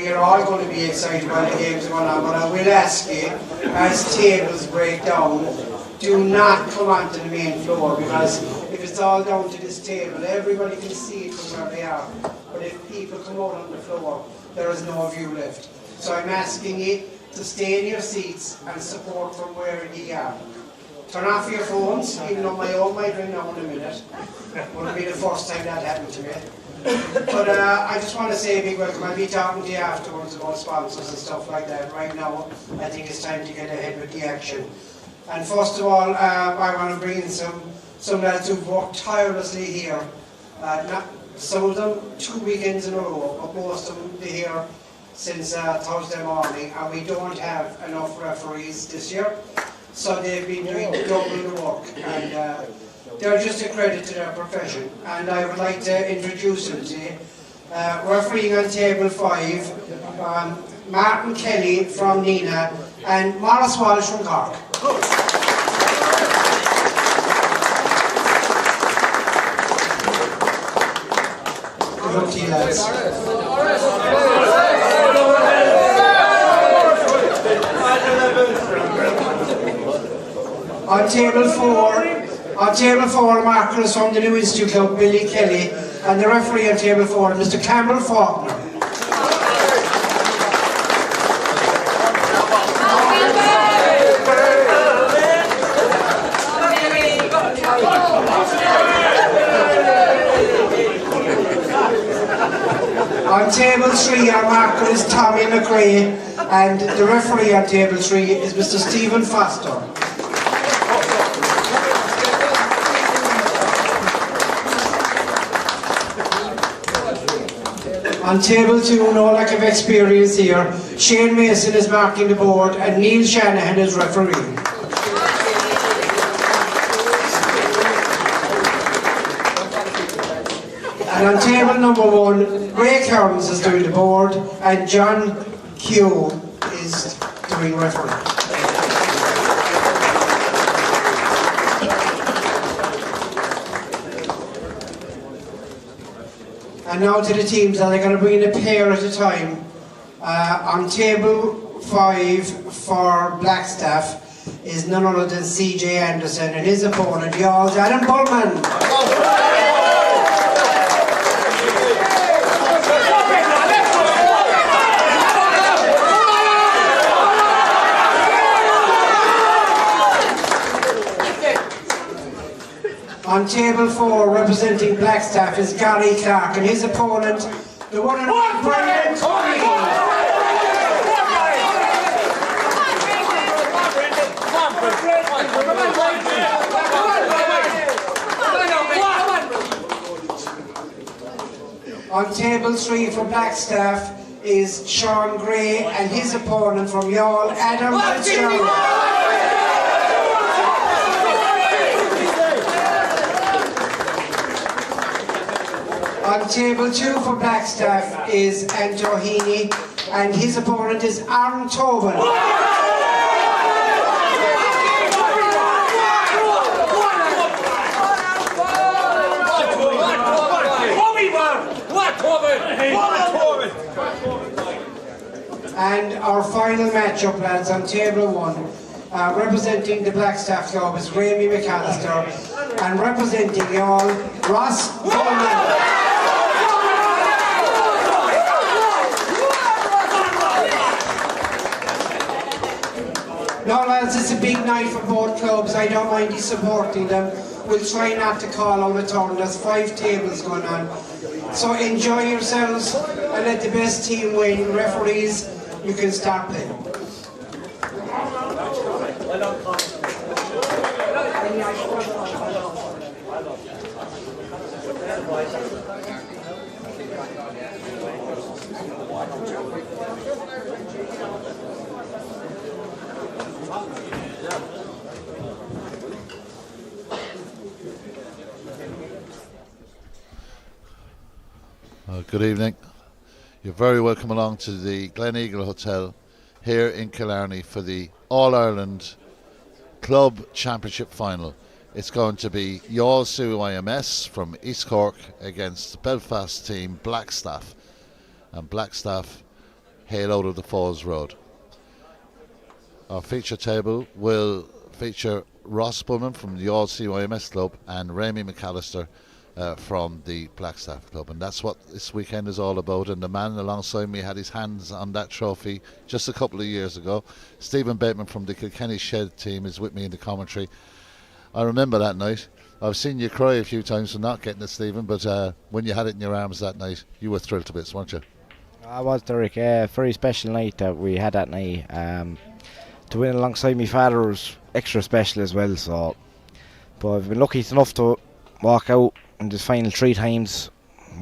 you're all going to be excited while the games are going on, but I will ask you, as tables break down, do not come onto the main floor, because if it's all down to this table, everybody can see it from where they are. But if people come out on the floor, there is no view left. So I'm asking you to stay in your seats and support from where you are. Turn off your phones, even though my own might ring now in a minute. Wouldn't be the first time that happened to me. But I just want to say a big welcome. I'll be talking to you afterwards about sponsors and stuff like that. Right now, I think it's time to get ahead with the action. And first of all, I want to bring in some lads who've worked tirelessly here. Some of them 2 weekends in a row, but most of them they're here since Thursday morning, and we don't have enough referees this year. So they've been doing double the work, and they're just a credit to their profession. And I would like to introduce them to you. Refereeing on table 5, Martin Kelly from Nina and Morris Walsh from Cork. Good luck to you, lads. On table 4, markers from the New Institute Club, Billy Kelly, and the referee on table 4, Mr. Campbell Faulkner. On table 3, our marker is Tommy McRae, and the referee on table 3 is Mr. Stephen Foster. On table 2, no lack of experience here, Shane Mason is marking the board and Neil Shanahan is refereeing. And on table number 1, Ray Kearns is doing the board and John Q is doing refereeing. And now to the teams that are going to bring in a pair at a time. On table 5 for Blackstaff is none other than CJ Anderson and his opponent, Y'all's Adam Pullman. On table 4, representing Blackstaff, is Gary Clark, and his opponent, the one and only Brian Tony. On table 3 for Blackstaff is Sean Gray, and his opponent from Youghal, Adam Fitzgerald. On table 2 for Blackstaff is Anto Heaney, and his opponent is Aaron Tobin. And our final matchup, lads, on table 1, representing the Blackstaff Club is Ramey McAllister, and representing Youghal, Ross Bowman. No, lads, it's a big night for both clubs. I don't mind you supporting them. We'll try not to call out a turn. There's 5 tables going on. So enjoy yourselves and let the best team win. Referees, you can start playing. Good evening. You're very welcome along to the Glen Eagle Hotel here in Killarney for the All-Ireland Club Championship Final. It's going to be Youghal CYMS from East Cork against the Belfast team Blackstaff. And Blackstaff Hail Out of the Falls Road. Our feature table will feature Ross Bullman from the All CYMS Club and Ramy McAllister from the Blackstaff Club, and that's what this weekend is all about. And the man alongside me had his hands on that trophy just a couple of years ago. Stephen Bateman from the Kilkenny Shed team is with me in the commentary. I remember that night. I've seen you cry a few times for not getting it, Stephen, but when you had it in your arms that night, you were thrilled to bits, weren't you? I was, Derek. A very special night that we had that night. To win alongside my father was extra special as well. So, but I've been lucky enough to walk out in this final 3 times.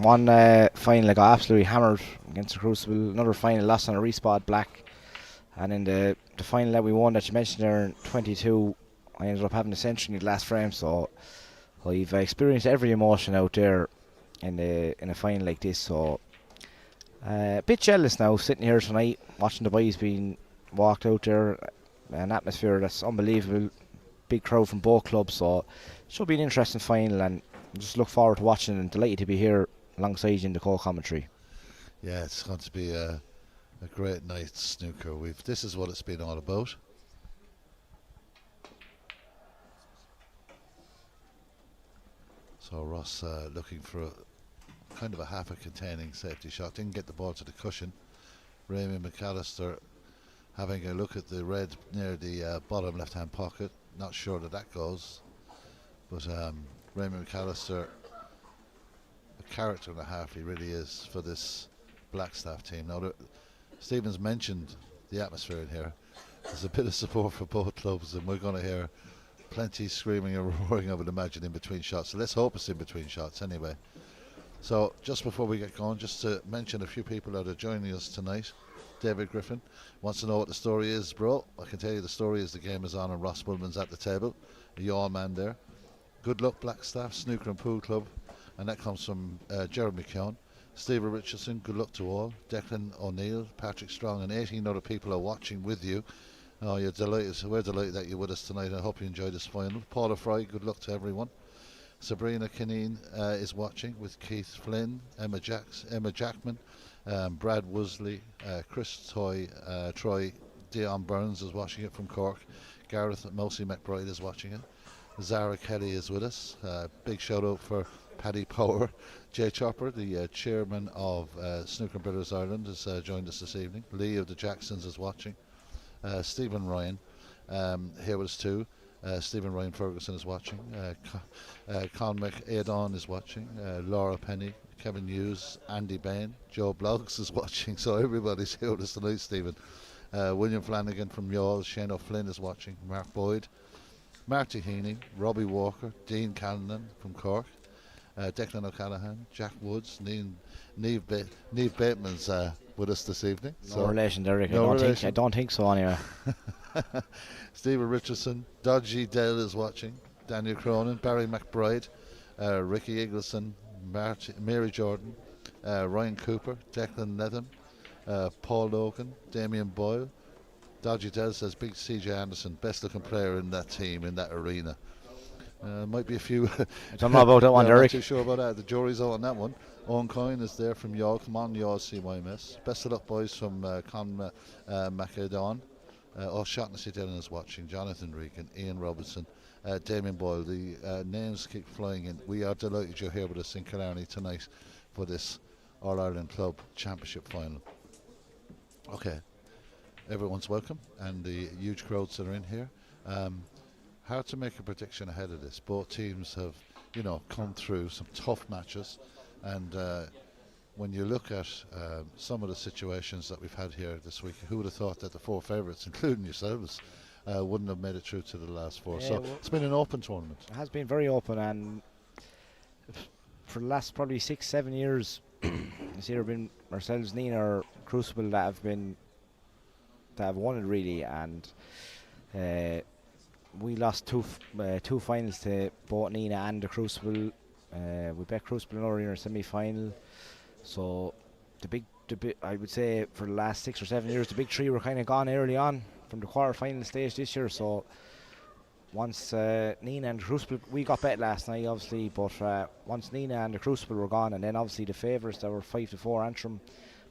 One final I got absolutely hammered against the Crucible. Another final lost on a respot black. And in the final that we won that you mentioned there in 22, I ended up having a century in the last frame. So I've experienced every emotion out there in a final like this. So a bit jealous now sitting here tonight watching the boys being walked out there. An atmosphere that's unbelievable. Big crowd from both clubs. So it should be an interesting final, and just look forward to watching and delighted to be here alongside you in the co-commentary. Yeah, it's going to be a great night snooker. This is what it's been all about. So Ross looking for kind of a half a containing safety shot. Didn't get the ball to the cushion. Ramy McAllister having a look at the red near the bottom left hand pocket. Not sure that goes. But Ramy McAllister, a character and a half he really is for this Blackstaff team. Now Stephen's mentioned the atmosphere in here. There's a bit of support for both clubs, and we're going to hear plenty screaming and roaring, I would imagine, in between shots. So let's hope it's in between shots anyway. So just before we get going, just to mention a few people that are joining us tonight. David Griffin wants to know what the story is, bro. I can tell you the story is the game is on and Ross Bullman's at the table. A yawl man there. Good luck, Blackstaff, Snooker and Pool Club. And that comes from Gerard McKeown. Stephen Richardson, good luck to all. Declan O'Neill, Patrick Strong and 18 other people are watching with you. Oh, you're delighted. We're delighted that you're with us tonight. I hope you enjoy this final. Paula Fry, good luck to everyone. Sabrina Kineen is watching with Keith Flynn, Emma Jackman, Brad Woosley, Chris Troy, Dion Burns is watching it from Cork. Gareth Mosley McBride is watching it. Zara Kelly is with us. Big shout out for Paddy Power. Jay Chopper, the chairman of Snooker Brothers Ireland, has joined us this evening. Lee of the Jacksons is watching. Stephen Ryan here with us too. Stephen Ryan Ferguson is watching. Con McAdon is watching. Laura Penny, Kevin Hughes, Andy Bain, Joe Bloggs is watching. So everybody's here with us tonight, Stephen. William Flanagan from Youghal, Shane O'Flynn is watching. Mark Boyd, Marty Heaney, Robbie Walker, Dean Callanan from Cork, Declan O'Callaghan, Jack Woods, Niamh Bateman's with us this evening. No relation, Derek. No I don't think so anyway. Stephen Richardson, Dodgy Dell is watching. Daniel Cronin, Barry McBride, Ricky Eagleson, Mary Jordan, Ryan Cooper, Declan Nedham, Paul Logan, Damien Boyle. Dodgy Dell says Big CJ Anderson, best looking player in that team, in that arena. Might be a few. I don't know about that one, I'm Derek. not too sure about that. The jury's out on that one. Owen Coyne is there from Youghal. Come on, Youghal CYMS. Best of luck, boys, from Con McAdon. O'Shaughnessy Dillon is watching. Jonathan Regan, Ian Robertson, Damien Boyle. The names keep flying in. We are delighted you're here with us in Killarney tonight for this All-Ireland Club Championship final. Okay, everyone's welcome, and the huge crowds that are in here. Hard to make a prediction ahead of this. Both teams have, come through some tough matches, and when you look at some of the situations that we've had here this week, who would have thought that the 4 favourites, including yourselves, wouldn't have made it through to the last 4? Yeah, so it's been an open tournament. It has been very open, and for the last probably 6-7 years, it's either been ourselves, Nina, or Crucible that have won it really, and we lost two finals to both Nina and the Crucible. We bet Crucible in our semi-final. So the big, I would say for the last 6 or 7 years, the big 3 were kind of gone early on from the quarter-final stage this year. So once Nina and the Crucible, we got bet last night obviously, but once Nina and the Crucible were gone, and then obviously the favourites that were 5-4 Antrim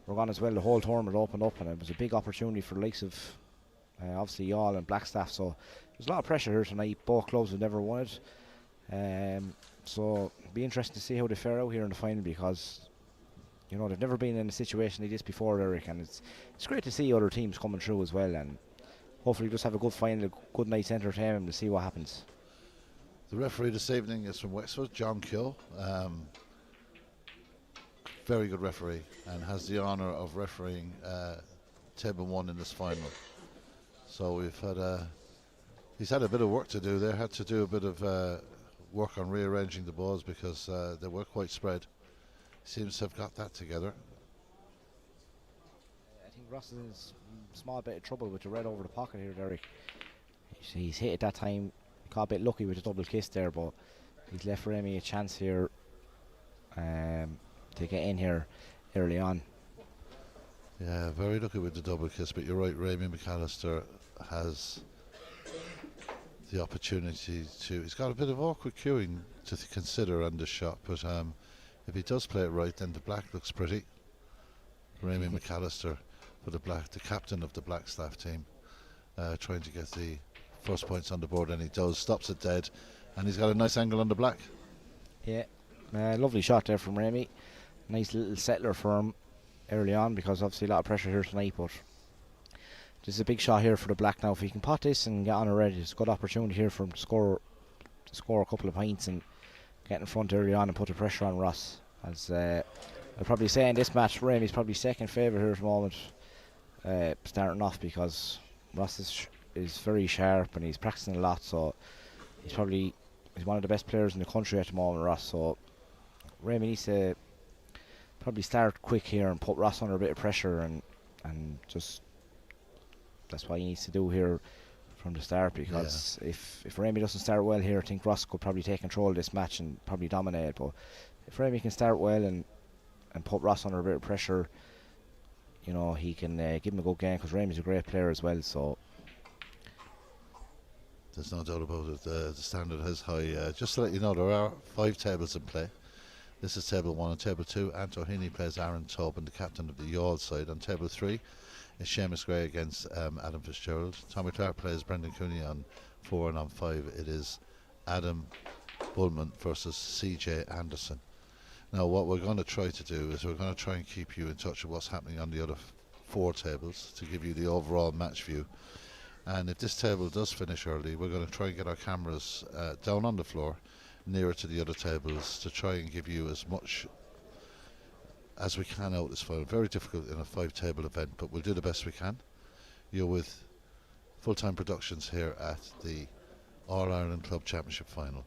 were gone as well. The whole tournament opened up, and it was a big opportunity for the likes of obviously y'all and Blackstaff. So there's a lot of pressure here tonight. Both clubs have never won it, so it'll be interesting to see how they fare out here in the final, because you know they've never been in a situation like this before, Eric, and it's great to see other teams coming through as well, and hopefully just have a good final, a good night's entertainment to see what happens. The referee this evening is from Wexford, John Keogh. Very good referee, and has the honour of refereeing table 1 in this final. So he's had a bit of work to do there. Had to do a bit of work on rearranging the balls because they were quite spread. Seems to have got that together. I think Ross is in a small bit of trouble with the red over the pocket here, Derek. He's hit at that time. Got a bit lucky with the double kiss there, but he's left Remy a chance here to get in here early on. Yeah, very lucky with the double kiss, but you're right, Ramy McAllister has the opportunity to... He's got a bit of awkward cueing to consider on the shot, but if he does play it right, then the black looks pretty. Ramy McAllister for the captain of the Blackstaff team, trying to get the first points on the board, and he does, stops it dead, and he's got a nice angle on the black. Yeah, lovely shot there from Remy. Nice little settler for him early on, because obviously a lot of pressure here tonight, but this is a big shot here for the black now. If he can pot this and get on already, it's a good opportunity here for him to score a couple of points and get in front early on and put the pressure on Ross. As I'll probably say in this match, Remy's probably second favourite here at the moment, starting off, because Ross is very sharp and he's practicing a lot, so he's one of the best players in the country at the moment, Ross. So Remy needs to probably start quick here and put Ross under a bit of pressure, and just that's what he needs to do here from the start, because if Remy doesn't start well here, I think Ross could probably take control of this match and probably dominate. But if Remy can start well and put Ross under a bit of pressure, you know, he can give him a good game, because Remy's a great player as well. So there's no doubt about it. The standard is high. Just to let you know, there are 5 tables in play. This is table 1. On table 2, Anto Heaney plays Aaron Tobin, the captain of the Yall side. On table 3 is Seamus Gray against Adam Fitzgerald. Tommy Clark plays Brendan Cooney on 4, and on 5 it is Adam Bullman versus CJ Anderson. Now what we're going to try to do is we're going to try and keep you in touch with what's happening on the other 4 tables to give you the overall match view. And if this table does finish early, we're going to try and get our cameras down on the floor nearer to the other tables to try and give you as much as we can out this final. Very difficult in a 5-table event, but we'll do the best we can. You're with Full-Time Productions here at the All-Ireland Club Championship final.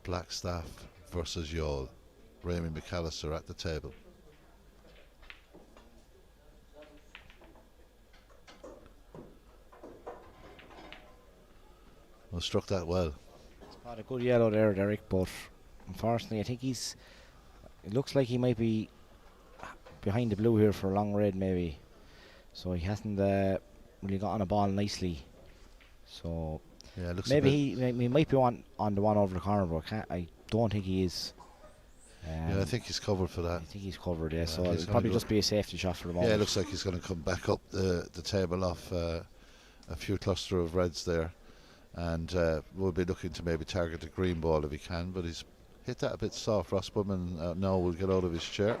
Blackstaff versus Yall. Ramy McAllister at the table. Well, struck that well. Got a good yellow there, Derek, but unfortunately I think it looks like he might be behind the blue here for a long red maybe, so he hasn't really got on a ball nicely. So yeah, it looks maybe he might be on the one over the corner, but I don't think he is. Yeah, I think he's covered for that. I think he's covered, yeah, so it'll probably just be a safety shot for the moment. Yeah, it looks like he's going to come back up the table off a few cluster of reds there. And we'll be looking to maybe target the green ball if he can, but he's hit that a bit soft. Ross Bowman now will get out of his chair,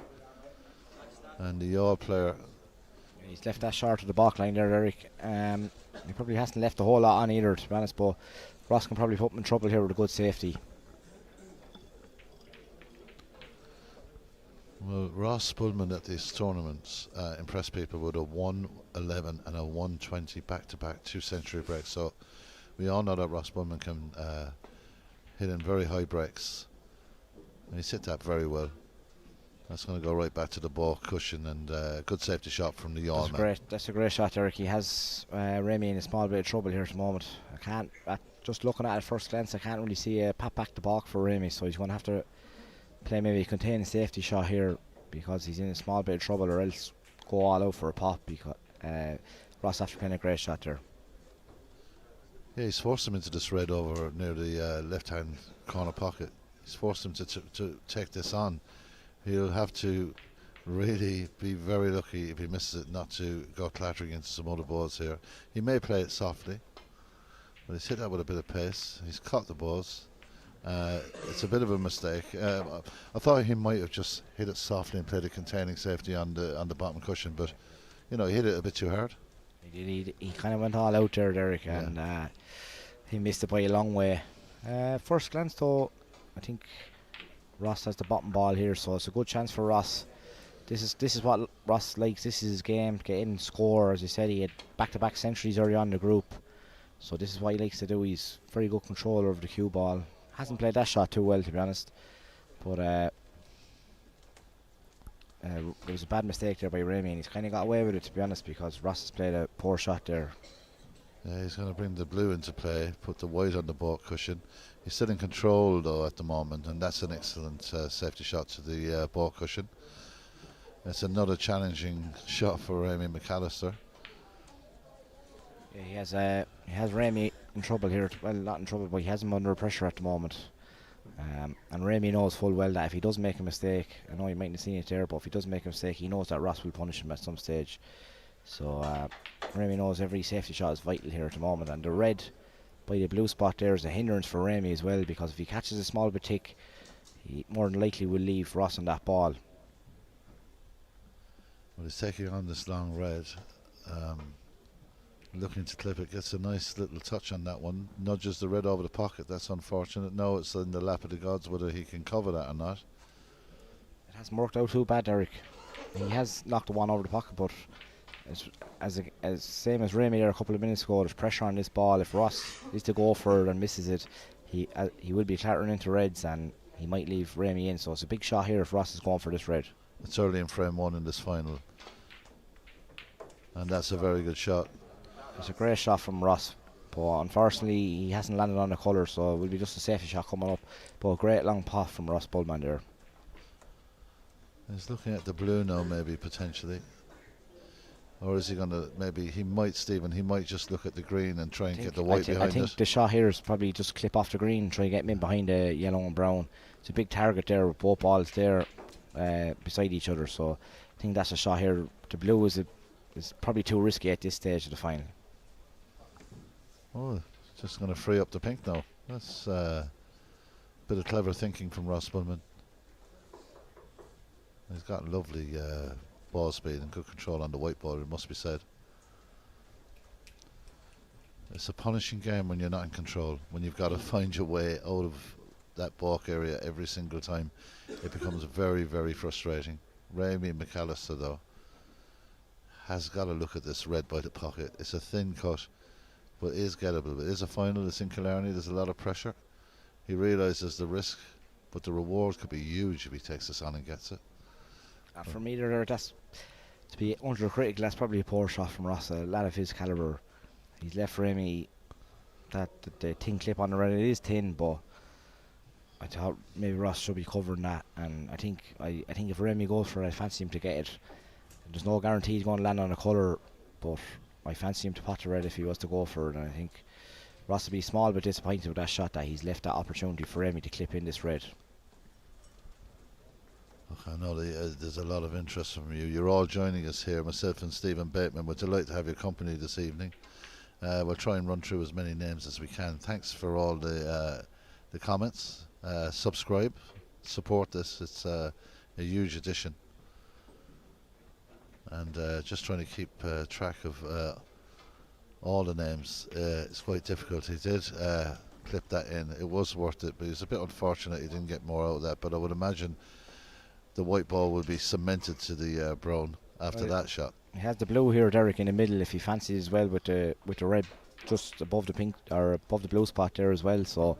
and the Yall player, he's left that short of the back line there, Eric. He probably hasn't left a whole lot on either, to be honest, but Ross can probably put him in trouble here with a good safety. Well, Ross Bullman at these tournaments impressed people with a 111 and a 120 back-to-back 2-century break. So we all know that Ross Bullman can hit in very high breaks, and he's hit that very well. That's going to go right back to the ball cushion, and good safety shot from the Yall man. That's a great shot, Eric. He has Remy in a small bit of trouble here at the moment. Just looking at it first glance, I can't really see a pat back the ball for Remy, so he's going to have to play maybe a contained safety shot here, because he's in a small bit of trouble, or else go all out for a pop, because Ross after playing a great shot there. Yeah, he's forced him into this red over near the left-hand corner pocket. He's forced him to take this on. He'll have to really be very lucky if he misses it not to go clattering into some other balls here. He may play it softly, but he's hit that with a bit of pace. He's caught the balls. It's a bit of a mistake. I thought he might have just hit it softly and played a containing safety on the bottom cushion, but he hit it a bit too hard. He did. He kind of went all out there, Derek, and he missed it by a long way. First glance, though, I think Ross has the bottom ball here, so it's a good chance for Ross. This is what Ross likes. This is his game. Get in, score. As you said, he had back-to-back centuries early on in the group, so this is what he likes to do. He's very good control over the cue ball. Hasn't played that shot too well, to be honest, but there was a bad mistake there by Remy, and he's kind of got away with it, to be honest, because Ross has played a poor shot there. Yeah, he's going to bring the blue into play, put the white on the ball cushion. He's still in control though at the moment, and that's an excellent safety shot to the ball cushion. It's another challenging shot for Remy McAllister. Yeah, he has Remy in trouble here. Well, not in trouble, but he has him under pressure at the moment. And Remy knows full well that if he does make a mistake, I know you mightn't have seen it there, but if he does make a mistake, he knows that Ross will punish him at some stage. So Remy knows every safety shot is vital here at the moment, and the red by the blue spot there is a hindrance for Remy as well, because if he catches a small bit tick, he more than likely will leave Ross on that ball. Well, he's taking on this long red, looking to clip it, gets a nice little touch on that one, nudges the red over the pocket. That's unfortunate. No, it's in the lap of the gods whether he can cover that or not. It hasn't worked out too bad, Derek. He has knocked the one over the pocket, but as same as Remy there a couple of minutes ago, there's pressure on this ball. If Ross is to go for it and misses it, he will be clattering into reds, and he might leave Remy in. So it's a big shot here if Ross is going for this red. It's early in frame one in this final, and that's a very good shot. It's a great shot from Ross, but unfortunately he hasn't landed on the colour, so it will be just a safety shot coming up. But a great long pot from Ross Bullman there. He's looking at the blue now, maybe potentially. Or is he going to, maybe he might just look at the green and try and get the white behind it. I think the shot here is probably just clip off the green and try and get him in behind the yellow and brown. It's a big target there with both balls there beside each other, so I think that's a shot here. The blue is probably too risky at this stage of the final. Oh, just going to free up the pink now. That's a bit of clever thinking from Ross Bullman. He's got lovely ball speed and good control on the white ball, it must be said. It's a punishing game when you're not in control, when you've got to find your way out of that balk area every single time. It becomes very, very frustrating. Remy McAllister, though, has got to look at this red by the pocket. It's a thin cut, but it is gettable. It is a final, it's in Killarney, there's a lot of pressure. He realises the risk, but the reward could be huge if he takes this on and gets it. For me, that's to be under critical. That's probably a poor shot from Ross. A lad of his calibre, he's left Remy the thin clip on the red. It is thin, but I thought maybe Ross should be covering that. And I think if Remy goes for it, I fancy him to get it. There's no guarantee he's going to land on a colour, but I fancy him to pot the red if he was to go for it. And I think Ross will be small but disappointed with that shot, that he's left that opportunity for Remy to clip in this red. Okay, I know there's a lot of interest from you. You're all joining us here, myself and Stephen Bateman. We're delighted to have your company this evening. We'll try and run through as many names as we can. Thanks for all the comments. Subscribe, support this. It's a huge addition. And just trying to keep track of all the names. It's quite difficult. He did clip that in. It was worth it, but it's a bit unfortunate he didn't get more out of that. But I would imagine the white ball will be cemented to the brown after that shot. He has the blue here, Derek, in the middle. If he fancies as well with the red just above the pink or above the blue spot there as well, so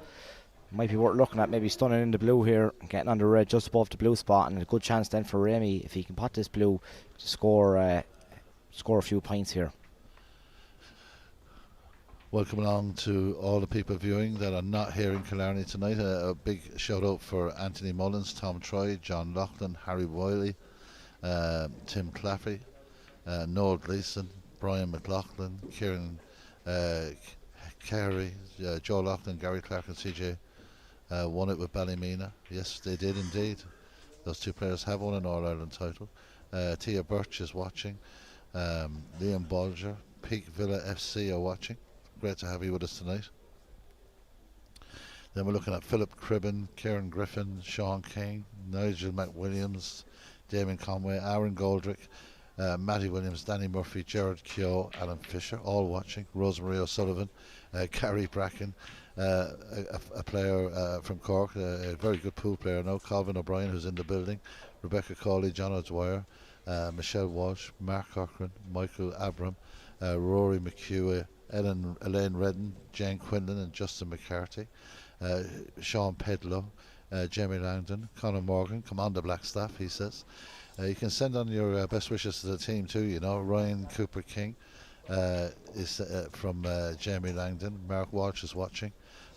it might be worth looking at. Maybe stunning in the blue here, getting on the red just above the blue spot, and a good chance then for Remy, if he can pot this blue, to score a few points here. Welcome along to all the people viewing that are not here in Killarney tonight. A big shout out for Anthony Mullins, Tom Troy, John Loughlin, Harry Wiley, Tim Claffey, Noel Gleeson, Brian McLaughlin, Kieran Carey, Joe Loughlin, Gary Clark and CJ won it with Ballymena. Yes, they did indeed. Those two players have won an All-Ireland title. Tia Birch is watching. Liam Bolger, Peak Villa FC are watching. Great to have you with us tonight. Then we're looking at Philip Cribben, Kieran Griffin, Sean King, Nigel McWilliams, Damien Conway, Aaron Goldrick, Matty Williams, Danny Murphy, Gerard Keogh, Alan Fisher, all watching. Rosemary O'Sullivan, Gary Bracken, a player from Cork, a very good pool player now, Calvin O'Brien, who's in the building, Rebecca Cawley, John O'Dwyer, Michelle Walsh, Mark Cochran, Michael Abram, Rory McHugh, Elaine Redden, Jane Quinlan and Justin McCarthy, Sean Pedlow, Jamie Langdon, Conor Morgan, Commander Blackstaff, he says. You can send on your best wishes to the team too, you know. Ryan Cooper King is from Jamie Langdon. Mark Walsh is watching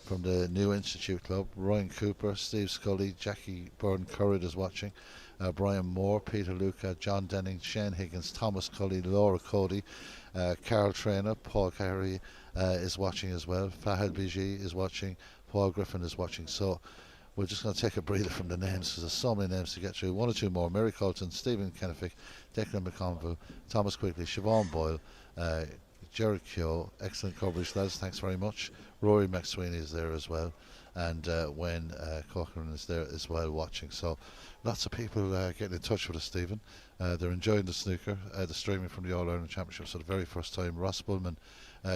from the New Institute Club. Ryan Cooper, Steve Scully, Jackie Byrne Currid is watching. Brian Moore, Peter Luca, John Denning, Shane Higgins, Thomas Cully, Laura Cody, Carl Trainer, Paul Carey is watching as well. Fahad Biji is watching. Paul Griffin is watching. So we're just going to take a breather from the names because there's so many names to get through. One or two more. Mary Colton, Stephen Kennefick, Declan McConville, Thomas Quigley, Siobhan Boyle, Gerard Keogh. Excellent coverage, lads. Thanks very much. Rory McSweeney is there as well. And Wayne Cochran is there as well watching. So lots of people getting in touch with us, Stephen. They're enjoying the snooker, the streaming from the All-Ireland Championship for the very first time. Ross Bullman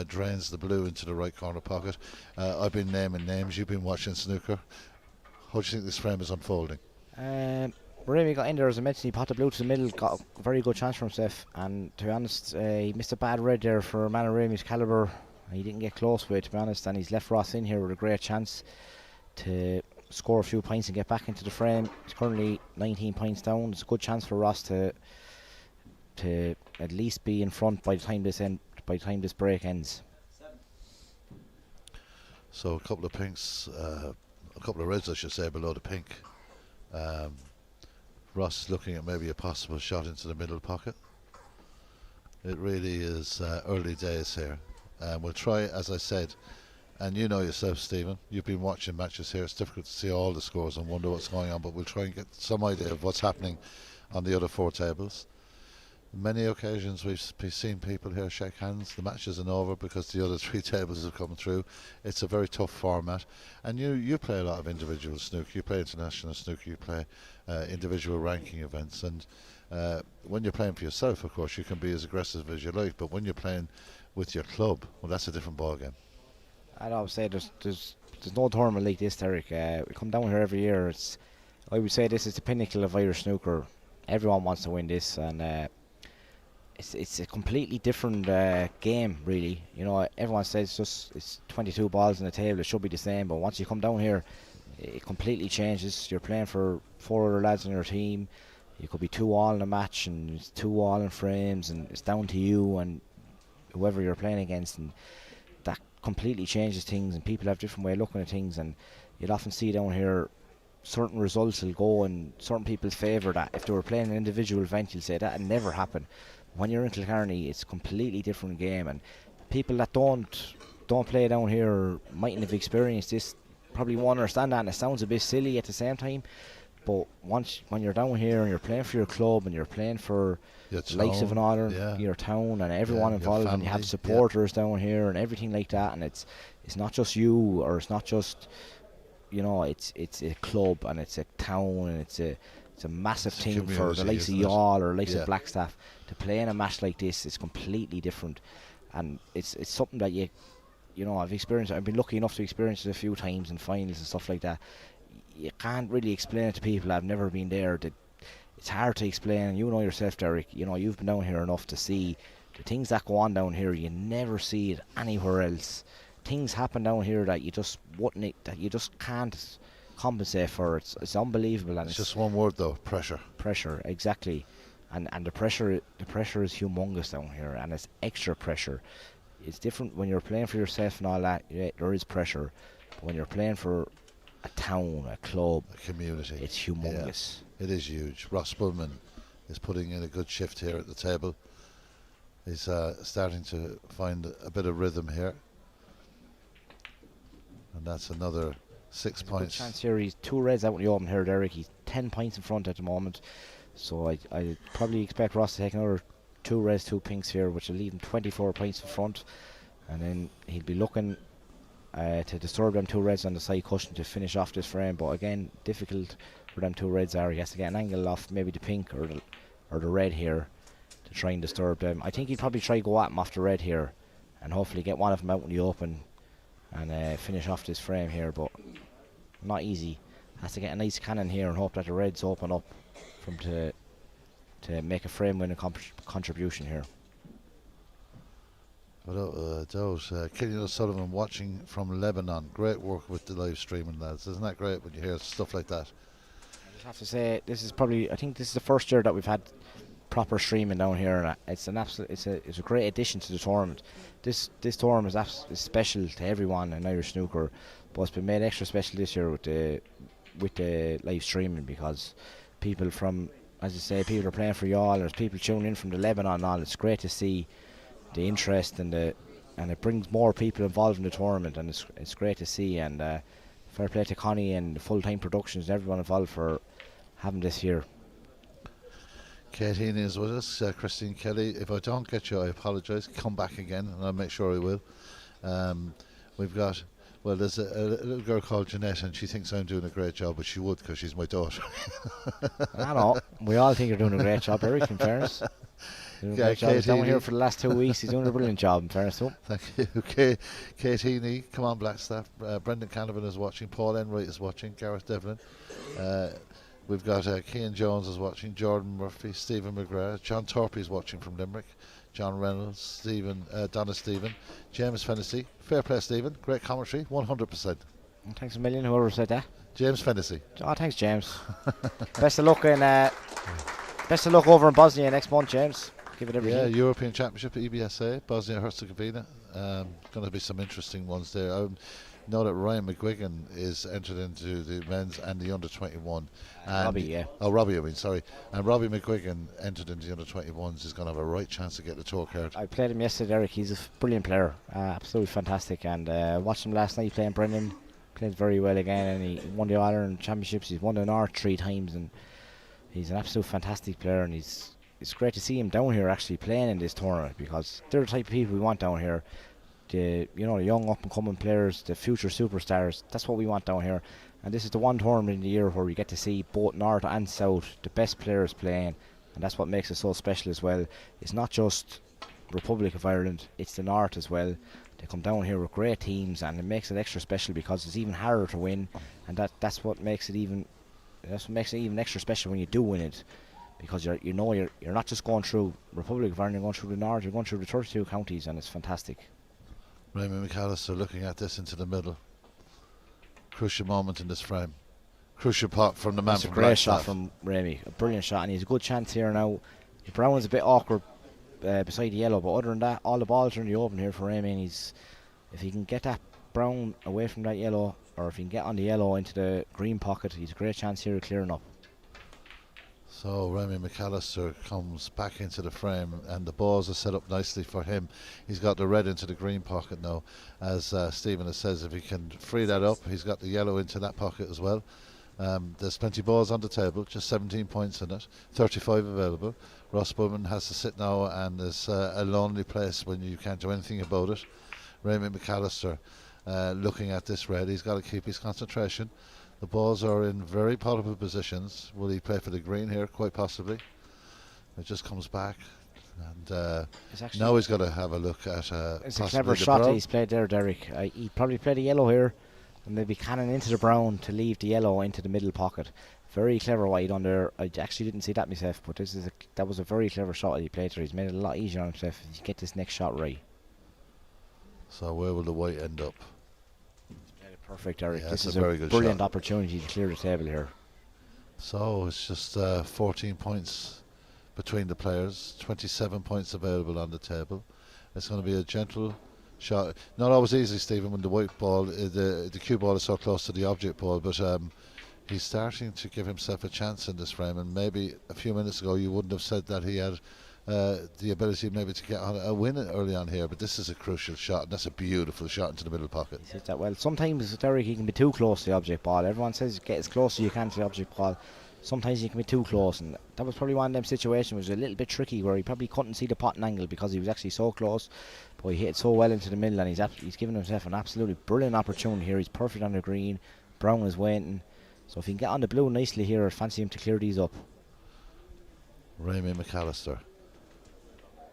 drains the blue into the right corner pocket. I've been naming names. You've been watching snooker. How do you think this frame is unfolding? Remy got in there, as I mentioned. He popped the blue to the middle, got a very good chance for himself. And to be honest, he missed a bad red there for a man of Remy's calibre. He didn't get close with it, to be honest, and he's left Ross in here with a great chance to score a few points and get back into the frame. He's currently 19 points down. It's a good chance for Ross to at least be in front by the time this break ends. So a couple of pinks, a couple of reds I should say, below the pink. Ross looking at maybe a possible shot into the middle pocket. It really is early days here. We'll try, as I said, and you know yourself, Stephen, you've been watching matches here. It's difficult to see all the scores and wonder what's going on, but we'll try and get some idea of what's happening on the other four tables. Many occasions we've seen people here shake hands. The match isn't over because the other three tables have come through. It's a very tough format, and you play a lot of individual snooker. You play international snooker. You play individual ranking events, and when you're playing for yourself, of course, you can be as aggressive as you like. But when you're playing with your club, well, that's a different ball game. I'd always say there's no tournament like this, Derek. We come down here every year. I would say this is the pinnacle of Irish snooker. Everyone wants to win this, and it's a completely different game, really. You know, everyone says it's 22 balls on the table. It should be the same, but once you come down here, it completely changes. You're playing for four other lads on your team. You could be 2-all in a match, and it's 2-all in frames, and it's down to you and whoever you're playing against, and that completely changes things. And people have different way of looking at things, and you'll often see down here certain results will go in certain people's favour. That if they were playing an individual event, you'll say that would never happen. When you're in Kilcarney, it's a completely different game, and people that don't play down here mightn't have experienced this, probably won't understand that, and it sounds a bit silly at the same time. But when you're down here and you're playing for your club and you're playing for the likes of another, your town, and everyone involved, and you have supporters down here and everything like that, and it's not just you, or it's not just, you know, it's a club and it's a town, and it's a massive thing for the likes of y'all or likes of Blackstaff to play in a match like this. It's completely different, and it's something that you know, I've experienced. I've been lucky enough to experience it a few times in finals and stuff like that. You can't really explain it to people that have never been there. It's hard to explain, and you know yourself, Derek. You know, you've been down here enough to see the things that go on down here. You never see it anywhere else. Things happen down here that you just can't compensate for. It's unbelievable, and it's just one word though: pressure. Pressure, exactly. And the pressure is humongous down here, and it's extra pressure. It's different when you're playing for yourself and all that. Yeah, there is pressure, but when you're playing for a town, a club, a community, it's humongous. Yeah, it is huge. Ross Bullman is putting in a good shift here at the table. He's starting to find a bit of rhythm here, and that's another 6 points. Good chance here. He's 2 reds out in the open here, Derek. He's 10 points in front at the moment. So I probably expect Ross to take another 2 reds, 2 pinks here, which will leave him 24 points in front. And then he'll be looking to disturb them 2 reds on the side cushion to finish off this frame. But again, difficult for them 2 reds are. He has to get an angle off maybe the pink or the red here to try and disturb them. I think he'd probably try go at him off the red here and hopefully get one of them out in the open and finish off this frame here, but not easy. Has to get a nice cannon here and hope that the reds open up from to make a frame winning contribution here. Killian O'Sullivan watching from Lebanon. Great work with the live streaming, lads. Isn't that great when you hear stuff like that? I just have to say, this is probably, I think this is the first year that we've had proper streaming down here, and it's a great addition to the tournament. This tournament is special to everyone in Irish snooker, but it's been made extra special this year with the live streaming, because people from, as I say, people are playing for y'all, and there's people tuning in from the Lebanon and all. It's great to see the interest and it brings more people involved in the tournament, and it's great to see. And fair play to Connie and the full-time productions and everyone involved for having this here. Kate Heaney is with us. Christine Kelly. If I don't get you, I apologise. Come back again, and I'll make sure I will. We've got, well, there's a little girl called Jeanette, and she thinks I'm doing a great job, but she would, because she's my daughter. I know. We all think you're doing a great job, Eric, in fairness. Doing a great job. He's down here for the last 2 weeks. He's doing a brilliant job, in fairness to him. Thank you. Kate Heaney, come on, Blackstaff. Brendan Canavan is watching. Paul Enright is watching. Gareth Devlin. We've got Cian Jones is watching, Jordan Murphy, Stephen McGrath, John Torpy is watching from Limerick, John Reynolds, Donna Stephen, James Fennessy. Fair play, Stephen. Great commentary, 100%. Thanks a million, whoever said that. James Fennessy. Oh, thanks, James. Best of luck over in Bosnia next month, James. Give it everything. Yeah, European Championship at EBSA, Bosnia Herzegovina. Going to be some interesting ones there. I know that Ryan McGuigan is entered into the men's and the under-21. Robbie, yeah. Oh, Robbie, I mean, sorry. And Robbie McGuigan entered into the under-21s is going to have a right chance to get the tour card. I played him yesterday, Eric. He's a brilliant player. Absolutely fantastic. And watched him last night playing Brendan. Played very well again, and he won the All-Ireland Championships. He's won the North 3 times, and he's an absolute fantastic player. And it's great to see him down here actually playing in this tournament, because they're the type of people we want down here. The young up and coming players, the future superstars. That's what we want down here. And this is the one tournament in the year where we get to see both North and South, the best players playing, and that's what makes it so special as well. It's not just Republic of Ireland, it's the North as well. They come down here with great teams, and it makes it extra special because it's even harder to win, and that's what makes it even extra special when you do win it, because you're not just going through Republic of Ireland, you're going through the North, you're going through the 32 counties, and it's fantastic. Raymond McAllister looking at this into the middle. Crucial moment in this frame. Crucial pot from the man from Blackstaff. Great shot from Remy. A brilliant shot, and he's a good chance here now. The brown is a bit awkward beside the yellow, but other than that, all the balls are in the open here for Remy, and if he can get that brown away from that yellow, or if he can get on the yellow into the green pocket, he's a great chance here of clearing up. So Remy McAllister comes back into the frame, and the balls are set up nicely for him. He's got the red into the green pocket now. As Stephen says, if he can free that up, he's got the yellow into that pocket as well. There's plenty of balls on the table, just 17 points in it, 35 available. Ross Bowman has to sit now, and there's a lonely place when you can't do anything about it. Remy McAllister looking at this red, he's got to keep his concentration. The balls are in very potable positions. Will he play for the green here? Quite possibly. It just comes back, and now he's got to have a look at it's a clever shot that he's played there, Derek. He probably played the yellow here, and maybe cannon into the brown to leave the yellow into the middle pocket. Very clever what he done there. I actually didn't see that myself, but that was a very clever shot that he played there. He's made it a lot easier on himself if he get this next shot right. So where will the white end up? Perfect, Eric. Yeah, this is a very good brilliant shot. Opportunity to clear the table here. So it's just 14 points between the players, 27 points available on the table. It's going to be a gentle shot. Not always easy, Stephen, when the white ball, the cue ball is so close to the object ball, but he's starting to give himself a chance in this frame, and maybe a few minutes ago you wouldn't have said that he had the ability maybe to get on a win early on here, but this is a crucial shot, and that's a beautiful shot into the middle pocket. He hit that well. Sometimes, Derek, he can be too close to the object ball. Everyone says get as close as you can to the object ball. sometimes he can be too close, and that was probably one of them situations which was a little bit tricky where he probably couldn't see the potting angle because he was actually so close, but he hit it so well into the middle, and he's given himself an absolutely brilliant opportunity here. He's perfect on the green. Brown is waiting, so if he can get on the blue nicely here, I fancy him to clear these up. Raymie McAllister,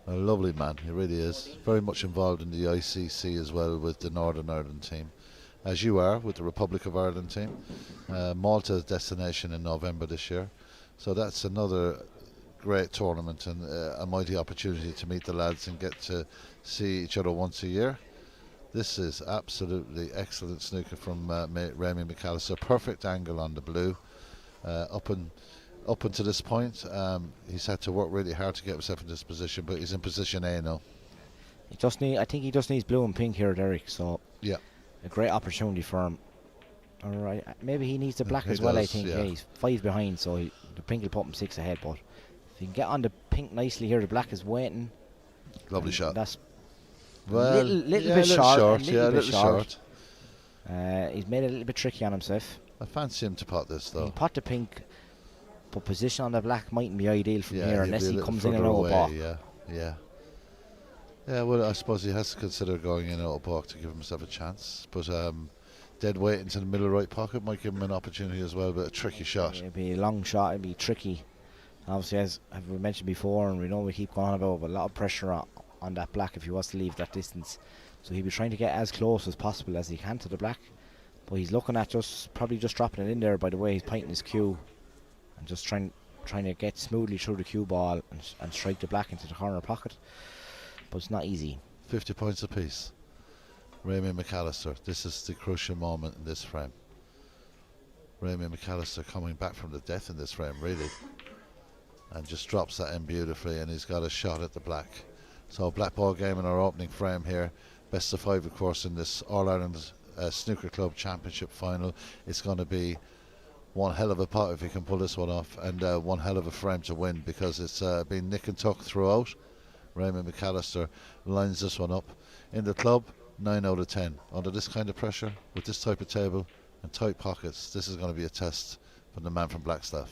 a lovely man, he really is. Very much involved in the ICC as well with the Northern Ireland team, as you are with the Republic of Ireland team. Malta's destination in November this year, so that's another great tournament and a mighty opportunity to meet the lads and get to see each other once a year. This is absolutely excellent snooker from Raymie McAllister. Perfect angle on the blue. Up until this point, he's had to work really hard to get himself in this position, but he's in position A now. I think he just needs blue and pink here, Derek. So yeah, a great opportunity for him. All right, maybe he needs the black as well. Does, I think yeah. He's 5 behind, so the pink will put him 6 ahead. But if he can get on the pink nicely here, the black is waiting. Lovely shot. That's well, little bit short. Yeah, a little short. He's made it a little bit tricky on himself. I fancy him to pot this though. He pot the pink, but position on the black mightn't be ideal from here unless he comes in and further out of balk. Yeah, well, I suppose he has to consider going in and out of balk to give himself a chance. But dead weight into the middle right pocket might give him an opportunity as well, but a tricky shot. It'd be a long shot, it'd be tricky. Obviously, as we mentioned before, and we know we keep going about, but a lot of pressure on that black if he was to leave that distance. So he'd be trying to get as close as possible as he can to the black. But he's looking at probably just dropping it in there by the way he's pointing his cue. And just trying to get smoothly through the cue ball and strike the black into the corner pocket. But it's not easy. 50 points apiece. Raymie McAllister, this is the crucial moment in this frame. Raymie McAllister coming back from the death in this frame, really. And just drops that in beautifully, and he's got a shot at the black. So black ball game in our opening frame here. Best of 5, of course, in this All-Ireland Snooker Club Championship final. It's going to be one hell of a pot if he can pull this one off, and one hell of a frame to win, because it's been nick and tuck throughout. Raymie McAllister lines this one up. In the club, 9 out of 10. Under this kind of pressure, with this type of table and tight pockets, this is going to be a test for the man from Blackstaff.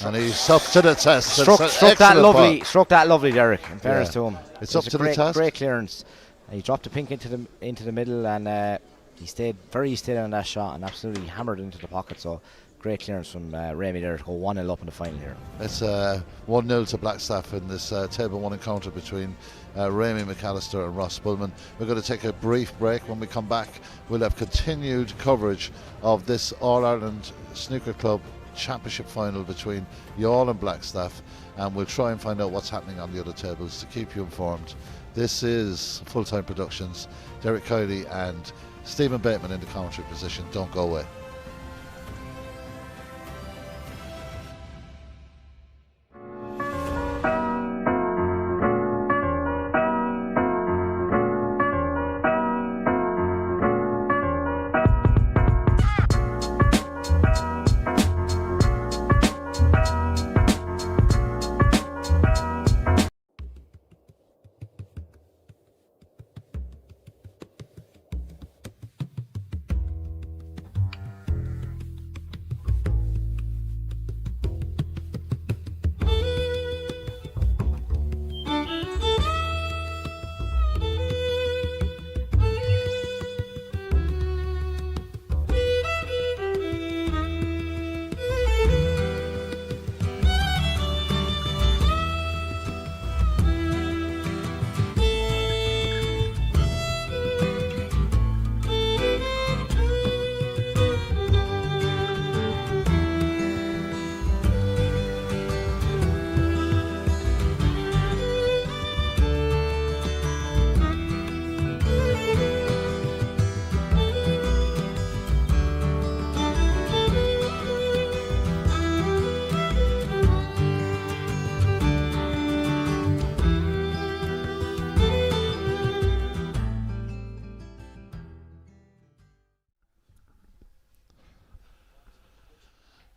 And he's up to the test. Struck that lovely, Derek. In fairness to him, it's up to the task. Great clearance. He dropped the pink into the middle, and he stayed very still on that shot and absolutely hammered into the pocket. So great clearance from Raymie there to go 1-0 up in the final here. It's 1-0 to Blackstaff in this table 1 encounter between Raymie McAllister and Ross Bullman. We're going to take a brief break. When we come back, we'll have continued coverage of this All-Ireland Snooker Club Championship final between Youghal and Blackstaff, and we'll try and find out what's happening on the other tables to keep you informed. This is Full Time Productions. Derek Kiley and Stephen Bateman in the commentary position. Don't go away.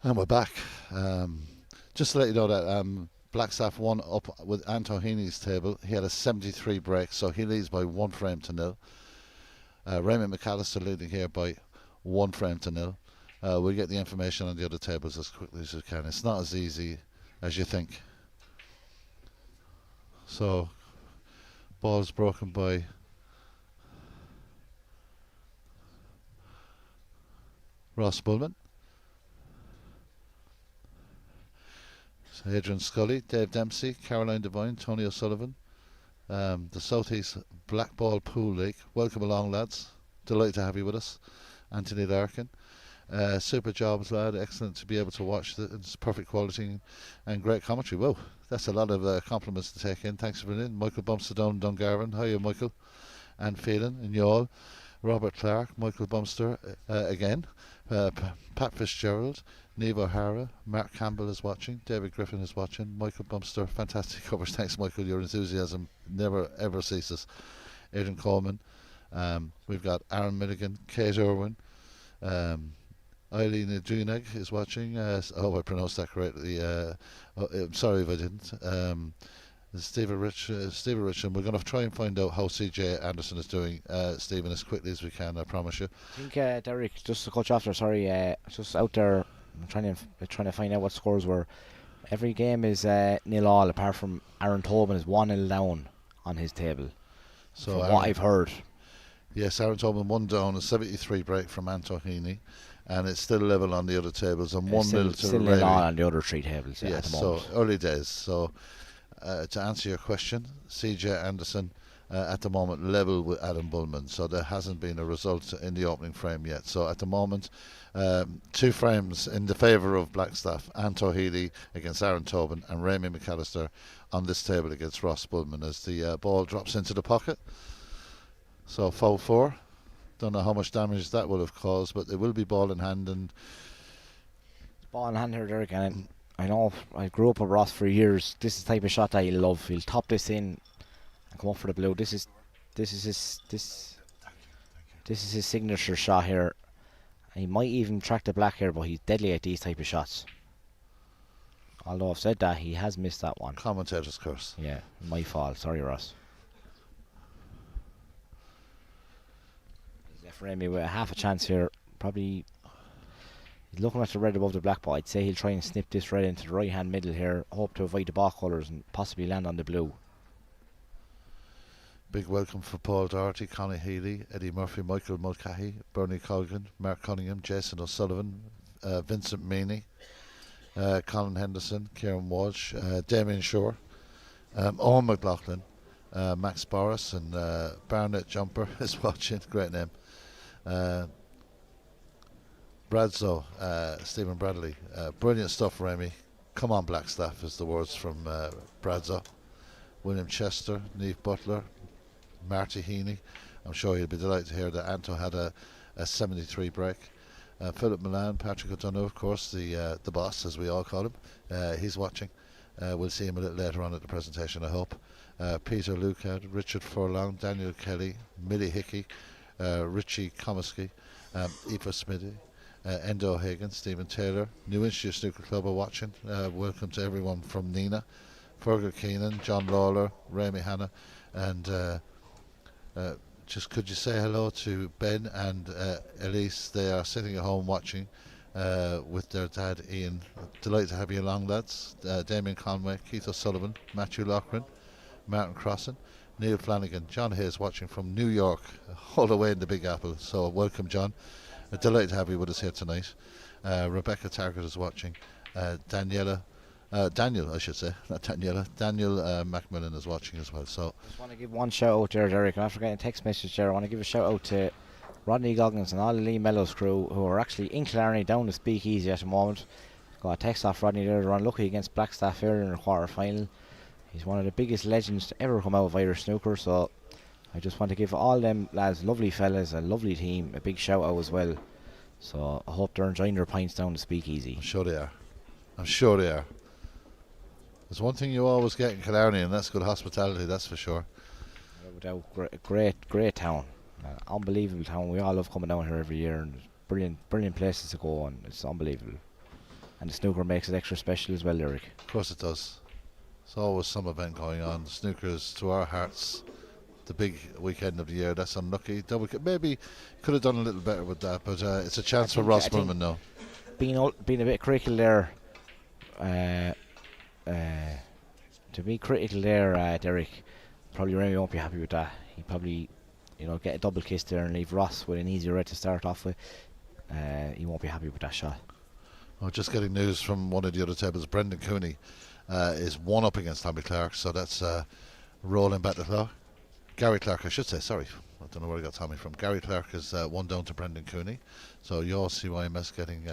And we're back. Just to let you know that Blackstaff won up with Anton Heaney's table. He had a 73 break, so he leads by 1 frame to 0. Raymie McAllister leading here by 1 frame to 0. we'll get the information on the other tables as quickly as we can. It's not as easy as you think. So, ball's broken by Ross Bullman. So Adrian Scully, Dave Dempsey, Caroline Devine, Tony O'Sullivan. The Southeast Black Ball Pool League. Welcome along, lads. Delighted to have you with us. Anthony Larkin. Super jobs, lad. Excellent to be able to watch. It's perfect quality and great commentary. Whoa, that's a lot of compliments to take in. Thanks for being in. Michael Bumster down Dungarvan. How are you, Michael? And Phelan and Youall. Robert Clark, Michael Bumster again. Pat Fitzgerald, Neve O'Hara, Mark Campbell is watching, David Griffin is watching, Michael Bumster, fantastic covers. Thanks, Michael. Your enthusiasm never ever ceases. Aidan Coleman. We've got Aaron Milligan, Kate Irwin. Eileen Duneg is watching. I pronounced that correctly. I'm sorry if I didn't. Stephen Rich, and we're going to try and find out how CJ Anderson is doing, Stephen, as quickly as we can, I promise you. I think, Derek, just to cut you off there, sorry, just out there, I'm trying to find out what scores were. Every game is 0-0, apart from Aaron Tobin is 1-0 down on his table. So from what I've heard. Yes, Aaron Tobin 1 down, a 73 break from Anto Heaney, and it's still level on the other tables, and 1-0 to still 0-0 on the other 3 tables. Yes, at the moment. so early days. So to answer your question, CJ Anderson at the moment level with Adam Bullman, so there hasn't been a result in the opening frame yet. So at the moment, 2 frames in the favour of Blackstaff. Anto Healy against Aaron Tobin and Raymond McAllister on this table against Ross Bullman as the ball drops into the pocket. So foul 4. Don't know how much damage that will have caused, but there will be ball in hand. And ball in hand here, Derek, and I know I grew up with Ross for years. This is the type of shot that he'll love. He'll top this in and come up for the blue. This is his signature shot here. He might even track the black here, but he's deadly at these type of shots. Although I've said that, he has missed that one. Commentator's curse. Yeah, my fault. Sorry, Ross. He's left Remy with a half a chance here. Probably he's looking at the red above the black, but I'd say he'll try and snip this red into the right hand middle here. Hope to avoid the ball colours and possibly land on the blue. Big welcome for Paul Doherty, Connie Healy, Eddie Murphy, Michael Mulcahy, Bernie Colgan, Mark Cunningham, Jason O'Sullivan, Vincent Meany, Colin Henderson, Kieran Walsh, Damien Shore, Owen McLaughlin, Max Boris, and Barnett Jumper is watching. Great name. Bradzo, Stephen Bradley. Brilliant stuff, Remy. Come on, Blackstaff, is the words from Bradzo. William Chester, Neve Butler, Marty Heaney. I'm sure you'll be delighted to hear that Anto had a 73 break. Philip Milan, Patrick O'Donoghue, of course, the boss, as we all call him. He's watching. We'll see him a little later on at the presentation, I hope. Peter Luca, Richard Furlong, Daniel Kelly, Millie Hickey, Richie Comiskey, Aoife Smithy, Endo Hagan, Stephen Taylor, New Institute Snooker Club are watching. Welcome to everyone from Nina, Fergal Keenan, John Lawler, Ramy Hanna, and just could you say hello to Ben and Elise? They are sitting at home watching with their dad Ian. Delighted to have you along, lads. Damien Conway, Keith O'Sullivan, Matthew Loughran, Martin Crossan, Neil Flanagan, John Hayes watching from New York, all the way in the Big Apple. So welcome, John. Delighted to have you with us here tonight. Rebecca Targett is watching. Daniel, I should say, not Daniela. Daniel Macmillan is watching as well. So I just want to give one shout out there, Derek. And after getting a text message there, I want to give a shout out to Rodney Goggins and all the Lee Mellows crew who are actually in Killarney down the Speakeasy at the moment. Got a text off Rodney there. They're unlucky against Blackstaff here in the quarter final. He's one of the biggest legends to ever come out of Irish snooker. So I just want to give all them lads, lovely fellas, a lovely team, a big shout out as well. So I hope they're enjoying their pints down the Speakeasy. I'm sure they are. I'm sure they are. There's one thing you always get in Killarney, and that's good hospitality, that's for sure. Great town. Unbelievable town. We all love coming down here every year, and there's brilliant places to go, and it's unbelievable. And the snooker makes it extra special as well, Eric. Of course it does. There's always some event going on. Snooker is to our hearts the big weekend of the year. That's unlucky. Maybe could have done a little better with that, but it's a chance for Ross Bullman now. Being a bit critical there, to be critical there, Derek, probably Remy won't be happy with that. He probably, get a double kiss there and leave Ross with an easier red to start off with. He won't be happy with that shot. Oh, just getting news from one of the other tables. Brendan Cooney is 1-up against Tommy Clark, so that's rolling back the clock. Gary Clark, I should say, sorry. I don't know where I got Tommy from. Gary Clark is 1 down to Brendan Cooney. So you're CYMS getting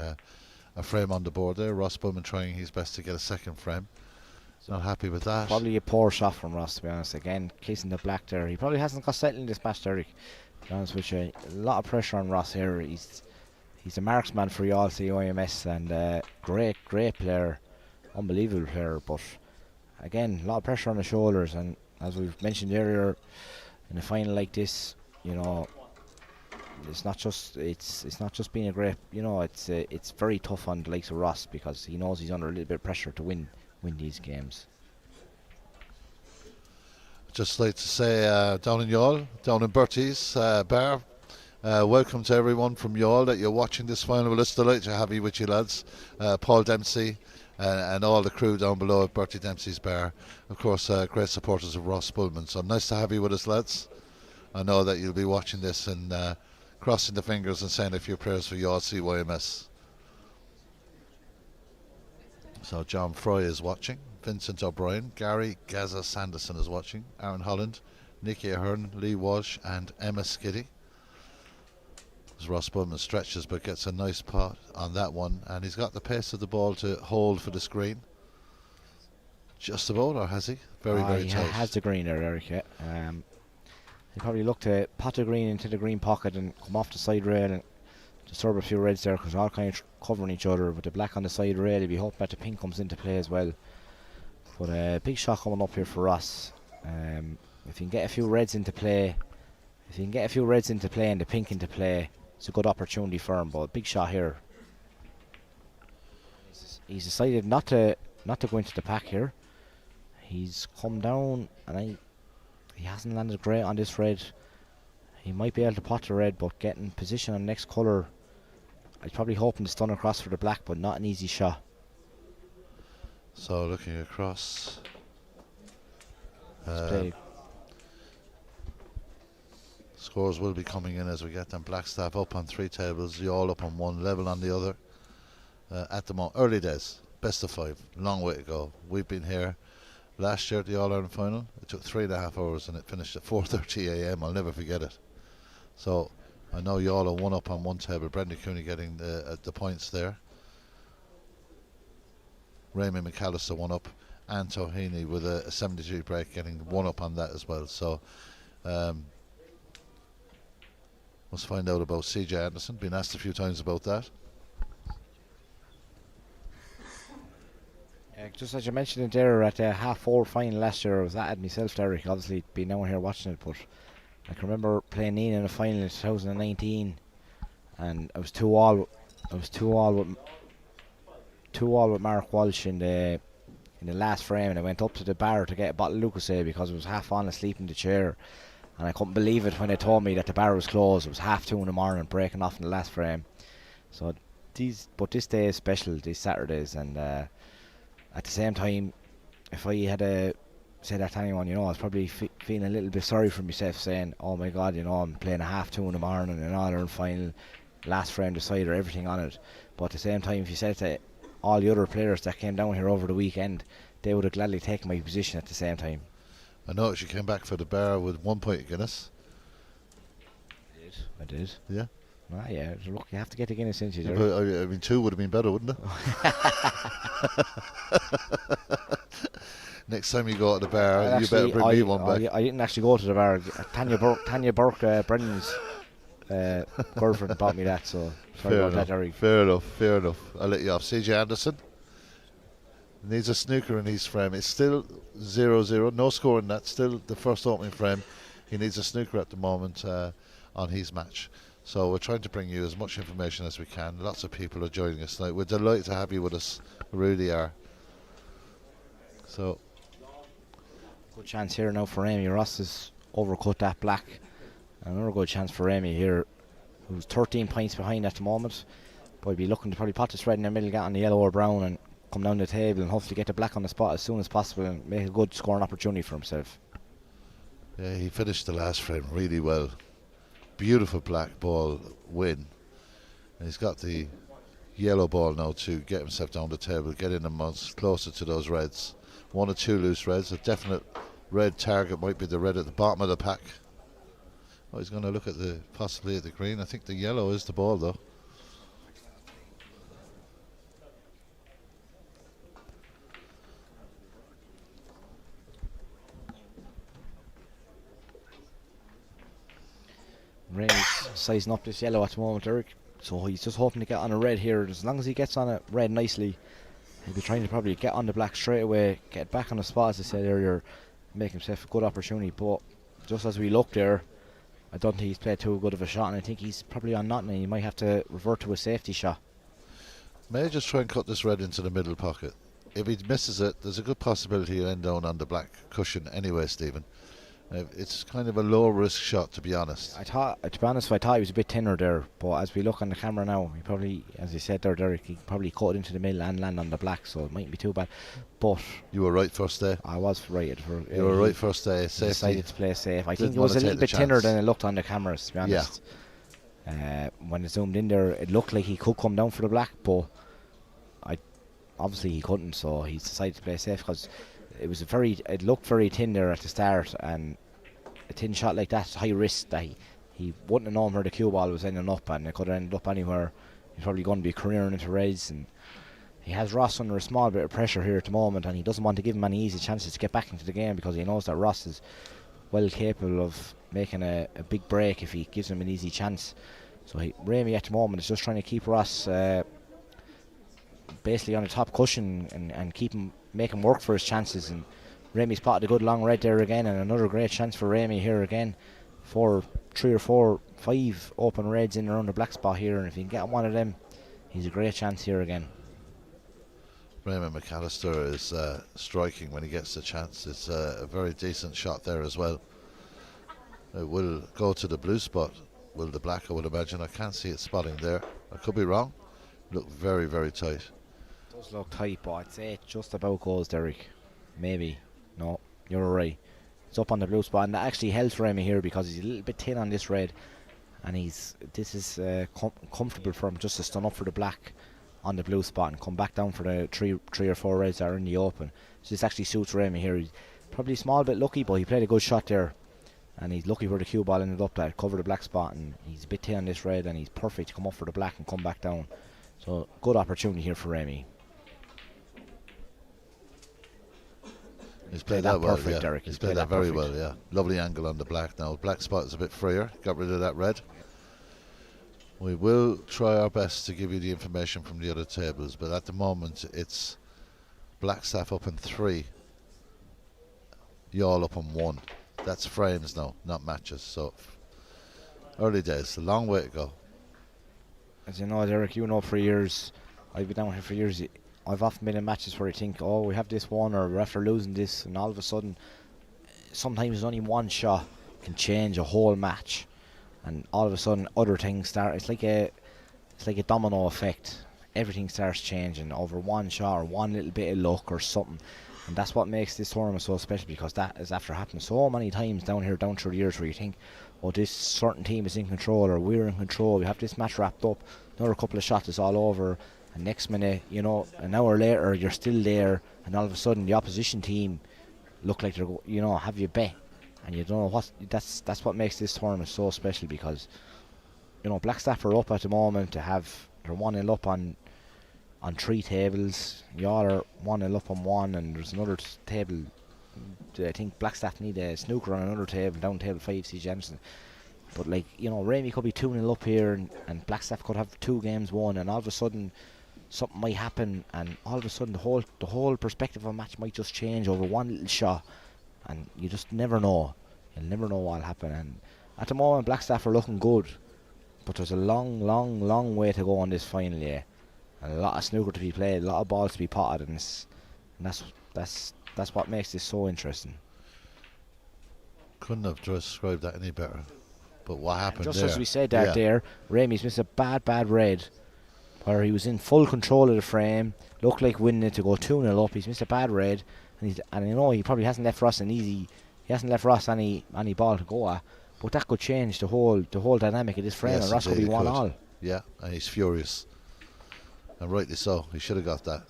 a frame on the board there. Ross Bowman trying his best to get a second frame. Not happy with that. Probably a poor shot from Ross, to be honest. Again, kissing the black there. He probably hasn't got settled in this match, Derek. To be honest with you, a lot of pressure on Ross here. He's a marksman for y'all CYMS, and great player, unbelievable player. But again, a lot of pressure on the shoulders, and as we've mentioned earlier, in a final like this, it's not just being a great. It's very tough on the likes of Ross, because he knows he's under a little bit of pressure to win these games. Just like to say, down in Youghal, down in Bertie's bar, welcome to everyone from Youghal that you're watching this final. Well, it's delighted to have you with you, lads. Paul Dempsey and all the crew down below at Bertie Dempsey's bar. Of course, great supporters of Ross Bullman. So nice to have you with us, lads. I know that you'll be watching this and crossing the fingers and saying a few prayers for Youghal CYMS. So John Fry is watching, Vincent O'Brien, Gary Gaza Sanderson is watching, Aaron Holland, Nicky Ahern, Lee Walsh and Emma Skiddy. As Ross Bullman stretches but gets a nice pot on that one, and he's got the pace of the ball to hold for the screen. Just about, or has he? Very He tight. has the green there, Eric. Yeah. He probably looked to pot the green into the green pocket and come off the side rail and disturb a few reds there, because they're all kind of covering each other. With the black on the side rail, he'll be hoping that the pink comes into play as well. But a big shot coming up here for Ross. If you can get a few reds into play, and the pink into play, it's a good opportunity for him. But a big shot here. He's decided not to go into the pack here. He's come down, and he hasn't landed great on this red. He might be able to pot the red, but getting position on the next colour, he's probably hoping to stun across for the black, but not an easy shot. So looking across, scores will be coming in as we get them. Blackstaff up on 3 tables, Youghal up on 1, Level on the other. At the moment, early days, best of 5, long way to go. We've been here last year at the All-Ireland final. It took 3.5 hours and it finished at 4:30 a.m. I'll never forget it. So I know Youghal are 1 up on 1 table. Brendan Cooney getting the points there. Raymond McAllister 1 up, and Tohini with a 73 break getting 1 up on that as well. So let's find out about CJ Anderson. Been asked a few times about that. Just as you mentioned it there, at the half-4 final last year, I was at it myself, Derek. Obviously, being down here watching it, but I can remember playing Neen in a final in 2019, and I was 2-all with Mark Walsh in the last frame, and I went up to the bar to get a bottle of Lucozade because I was half on asleep in the chair, and I couldn't believe it when they told me that the bar was closed. It was 2:30 in the morning, breaking off in the last frame. So this day is special, these Saturdays, and at the same time, if I had say that to anyone, I was probably feeling a little bit sorry for myself, saying, oh my God, I'm playing a 2:30 in the morning in an All-Ireland final, last frame decider, everything on it. But at the same time, if you said to all the other players that came down here over the weekend, they would have gladly taken my position at the same time. I noticed you came back for the bar with 1 point of Guinness. I did. Yeah? Yeah, look, you have to get the Guinness into you. Yeah, I mean, 2 would have been better, wouldn't it? Next time you go to the bar, you better bring me one back. I didn't actually go to the bar. Tanya Burke, Brendan's girlfriend bought me that, so sorry about that, Eric. Fair enough. I'll let you off. CJ Anderson needs a snooker in his frame. It's still 0-0, no score in that. Still the first opening frame. He needs a snooker at the moment on his match. So we're trying to bring you as much information as we can. Lots of people are joining us tonight. We're delighted to have you with us. We really are. So good chance here now for Amy. Ross is overcut that black. Another good chance for Amy here, who's 13 points behind at the moment. But he'll be looking to probably pot this red in the middle, get on the yellow or brown, and come down the table and hopefully get the black on the spot as soon as possible and make a good scoring opportunity for himself. Yeah, he finished the last frame really well. Beautiful black ball win. And he's got the yellow ball now to get himself down the table, get in amongst closer to those reds. 1 or 2 loose reds. A definite red target might be the red at the bottom of the pack. Oh, he's going to look at possibly at the green. I think the yellow is the ball though. Ramey's sizing up this yellow at the moment, Eric. So he's just hoping to get on a red here. As long as he gets on a red nicely, he'll be trying to probably get on the black straight away, get back on the spot, as I said earlier, make himself a good opportunity. But just as we look there, I don't think he's played too good of a shot, and I think he's probably on nothing, and he might have to revert to a safety shot. May I just try and cut this red into the middle pocket? If he misses it, there's a good possibility he'll end down on the black cushion anyway, Stephen. It's kind of a low risk shot, to be honest. To be honest, I thought he was a bit thinner there, but as we look on the camera now, he probably, as you said there, Derek, he probably cut it into the middle and land on the black, so it mightn't be too bad. But you were right first day. I was right. You were right first day. Safety. Decided to play safe. I think it was a little bit thinner than it looked on the cameras, to be honest. Yeah. When it zoomed in there, it looked like he could come down for the black, but obviously he couldn't, so he decided to play safe because it looked very thin there at the start, and a thin shot like that's high risk that he wouldn't have known where the cue ball was ending up, and it could have ended up anywhere. He's probably going to be careering into reds, and he has Ross under a small bit of pressure here at the moment, and he doesn't want to give him any easy chances to get back into the game because he knows that Ross is well capable of making a big break if he gives him an easy chance. So Ramey at the moment is just trying to keep Ross basically on the top cushion and make him work for his chances. And Ramey spotted a good long red there again, and another great chance for Ramey here again. 3 or 4, 5 open reds in around the black spot here, and if he can get one of them, he's a great chance here again. Raymond McAllister is striking when he gets the chance. It's a very decent shot there as well. It will go to the blue spot. Will the black, I would imagine. I can't see it spotting there. I could be wrong. Look very, very tight. It does look tight, but I'd say it just about goes, Derek. Maybe. No, you're right. It's up on the blue spot, and that actually helps Ramey here because he's a little bit thin on this red, and this is comfortable for him just to stun up for the black on the blue spot and come back down for the three or 4 reds that are in the open. So this actually suits Ramey here. He's probably a small bit lucky, but he played a good shot there, and he's lucky where the cue ball ended up that covered the black spot, and he's a bit thin on this red, and he's perfect to come up for the black and come back down. So good opportunity here for Ramey. He's played that well, perfect, yeah. Derek. He's played that very well, yeah. Lovely angle on the black now. Black spot is a bit freer. Got rid of that red. We will try our best to give you the information from the other tables, but at the moment it's Blackstaff up in 3, Youall up in 1. That's frames now, not matches. So early days, a long way to go. As you know, Derek, for years, I've been down here for years. I've often been in matches where I think, oh, we have this one, or we're after losing this, and all of a sudden, sometimes only one shot can change a whole match, and all of a sudden, other things start. It's like a domino effect. Everything starts changing over one shot or one little bit of luck or something, and that's what makes this tournament so special, because that is after happening so many times down through the years, where you think, oh, this certain team is in control, or we're in control, we have this match wrapped up, another couple of shots is all over, and next minute, an hour later, you're still there, and all of a sudden the opposition team look like they're, have you bet, and you don't know what. That's what makes this tournament so special, because, Blackstaff are up at the moment. They're 1-0 up on 3 tables. Y'all are 1-0 up on 1, and there's another table. I think Blackstaff need a snooker on another table, down table 5, C. Jensen. But Ramey could be 2-0 up here, and Blackstaff could have 2 games won, and all of a sudden something might happen, and all of a sudden the whole perspective of a match might just change over one little shot, and you just never know. You'll never know what'll happen. And at the moment, Blackstaff are looking good, but there's a long way to go on this final, yeah. And a lot of snooker to be played, a lot of balls to be potted, and that's what makes this so interesting. Couldn't have described that any better. But what happened Just there? as we said that there, Ramey's missed a bad red where he was in full control of the frame, looked like winning it to go 2-0 up. He's missed a bad red, and you know he probably hasn't left Ross he hasn't left Ross any ball to go at. But that could change the whole dynamic of this frame, and Ross could be 1-all. Yeah, and he's furious, and rightly so. He should have got that.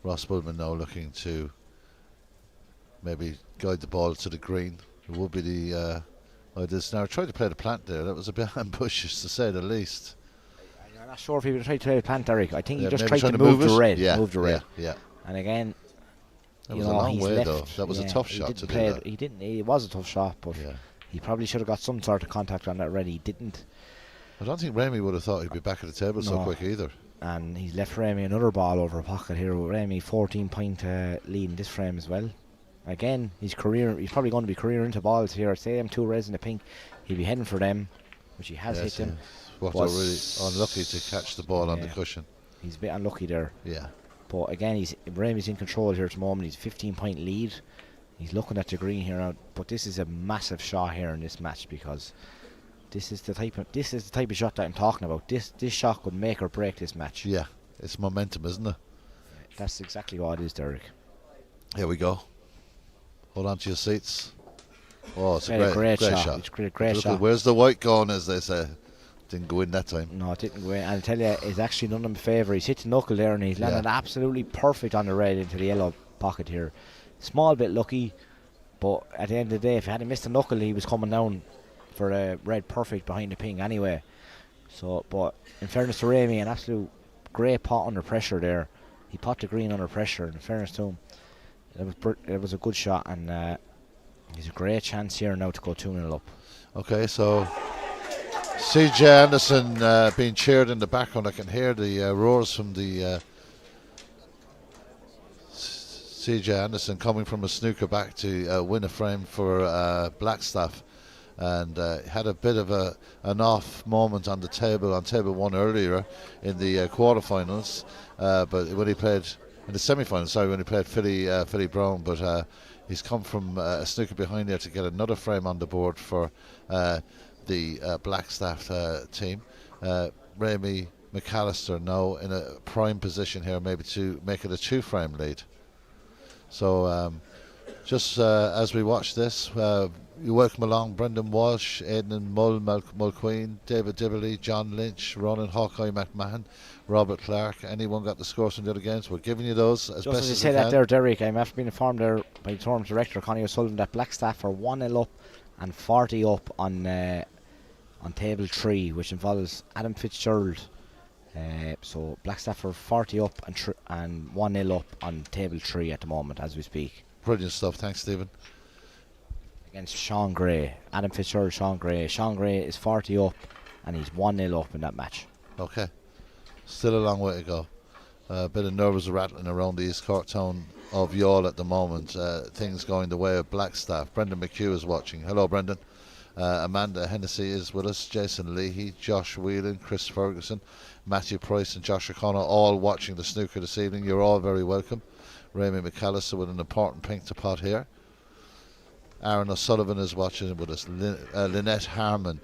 Ross Bullman now looking to maybe guide the ball to the green. It would be the now tried to play the plant there. That was a bit ambitious to say the least. I'm not sure if he would try to play the plant, Derek. I think he just maybe tried to move the red. Yeah, move the red. Yeah. And again, That was a long way left, though. That was a tough shot to do that. He didn't. It was a tough shot, but he probably should have got some sort of contact on that red. He didn't. I don't think Ramey would have thought he'd be back at the table so quick either. And he's left Ramey another ball over a pocket here. Ramey 14-point lead in this frame as well. Again, he's probably going to be career into balls here. Say them 2 reds in the pink, he'll be heading for them, which he has hit them. What really unlucky to catch the ball on the cushion. He's a bit unlucky there. Yeah. But again, Ramey's in control here at the moment. He's 15-point lead. He's looking at the green here now. But this is a massive shot here in this match, because this is the type of shot that I'm talking about. This shot could make or break this match. Yeah, it's momentum, isn't it? That's exactly what it is, Derek. Here we go. Hold on to your seats. Oh, it's a great shot. It's a great shot. Where's the white going, as they say? Didn't go in that time. No, it didn't go in. And I tell you, it's actually none of my favour. He's hit the knuckle there, and he's landed absolutely perfect on the red into the yellow pocket here. Small bit lucky, but at the end of the day, if he hadn't missed the knuckle, he was coming down for a red perfect behind the ping anyway. So, but in fairness to Ramey, an absolute great pot under pressure there. He pot the green under pressure, and in fairness to him, it was a good shot, and he's a great chance here now to go 2-0 up. Okay, so CJ Anderson being cheered in the background. I can hear the roars from the CJ Anderson coming from a snooker back to win a frame for Blackstaff, and had a bit of an off moment on table 1 earlier in the quarterfinals, but when he played in the semi-finals, when he played Philly Brown, but he's come from a snooker behind there to get another frame on the board for the Blackstaff team. Ramey McAllister now in a prime position here, maybe to make it a 2-frame lead. So just as we watch this, you welcome along Brendan Walsh, Aidan Mull, Mulqueen, David Dibberley, John Lynch, Ronan Hawkeye McMahon, Robert Clark. Anyone got the scores from the other games? We're giving you those as just best as you as say we that can. there, Derek, I'm after being informed there by the tournament director Connie O'Sullivan that Blackstaff are 1-0 up and 40 up on table 3, which involves Adam Fitzgerald. So Blackstaff are 40 up and 1-0 up on table 3 at the moment as we speak. Brilliant stuff. Thanks, Stephen. Against Sean Gray. Adam Fitzgerald, Sean Gray. Sean Gray is 40 up and he's 1-0 up in that match. Okay. Still a long way to go. A bit of nerves rattling around the East Cork town of Youghal at the moment. Things going the way of Blackstaff. Brendan McHugh is watching. Hello, Brendan. Amanda Hennessy is with us. Jason Leahy, Josh Whelan, Chris Ferguson, Matthew Price and Josh O'Connor, all watching the snooker this evening. You're all very welcome. Ramey McAllister with an important pink to pot here. Aaron O'Sullivan is watching with us. Lynette Harmon.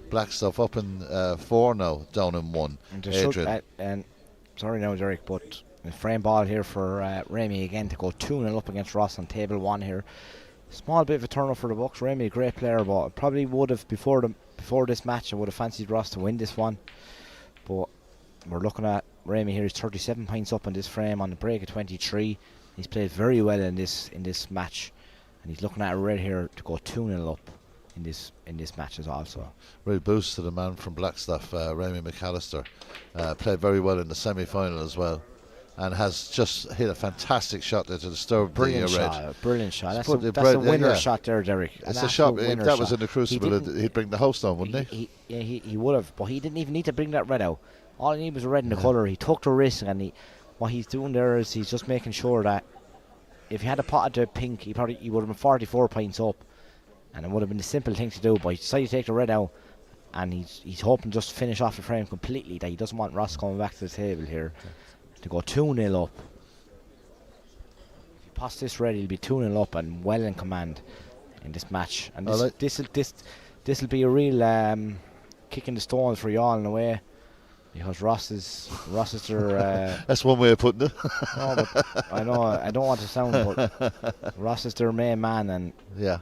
Blackstaff up in 4 now, down in 1. And sorry now, Derek, but a frame ball here for Ramey again to go 2-0 up against Ross on table 1 here. Small bit of a turn-up for the Bucks. Ramey, a great player, but probably would have before this match, I would have fancied Ross to win this one. But we're looking at Ramey here. He's 37 points up on this frame on the break of 23. He's played very well in this match, and he's looking at a red here to go 2-0 up in this match as also. Real boost to the man from Blackstaff, Ramey McAllister. Played very well in the semi-final as well, and has just hit a fantastic shot there to disturb brilliant the red. Shot, brilliant shot. That's a winner shot there, Derek. It's a shot. If that was in the Crucible, he'd bring the house down, wouldn't he? He would have, but he didn't even need to bring that red out. All he needed was a red in the colour. He took the risk, and what he's doing there is he's just making sure that if he had a pot at the pink, he would have been 44 points up, and it would have been a simple thing to do. But he decided to take the red out, and he's hoping just to finish off the frame completely. That he doesn't want Ross coming back to the table here to go 2-0 up. If he pots this red, he'll be 2-0 up and well in command. in this match. And All right. this will be a real kick in the stone for y'all in a way, because Ross is their. That's one way of putting it. No, but I know I don't want to sound, but Ross is their main man, and Yeah.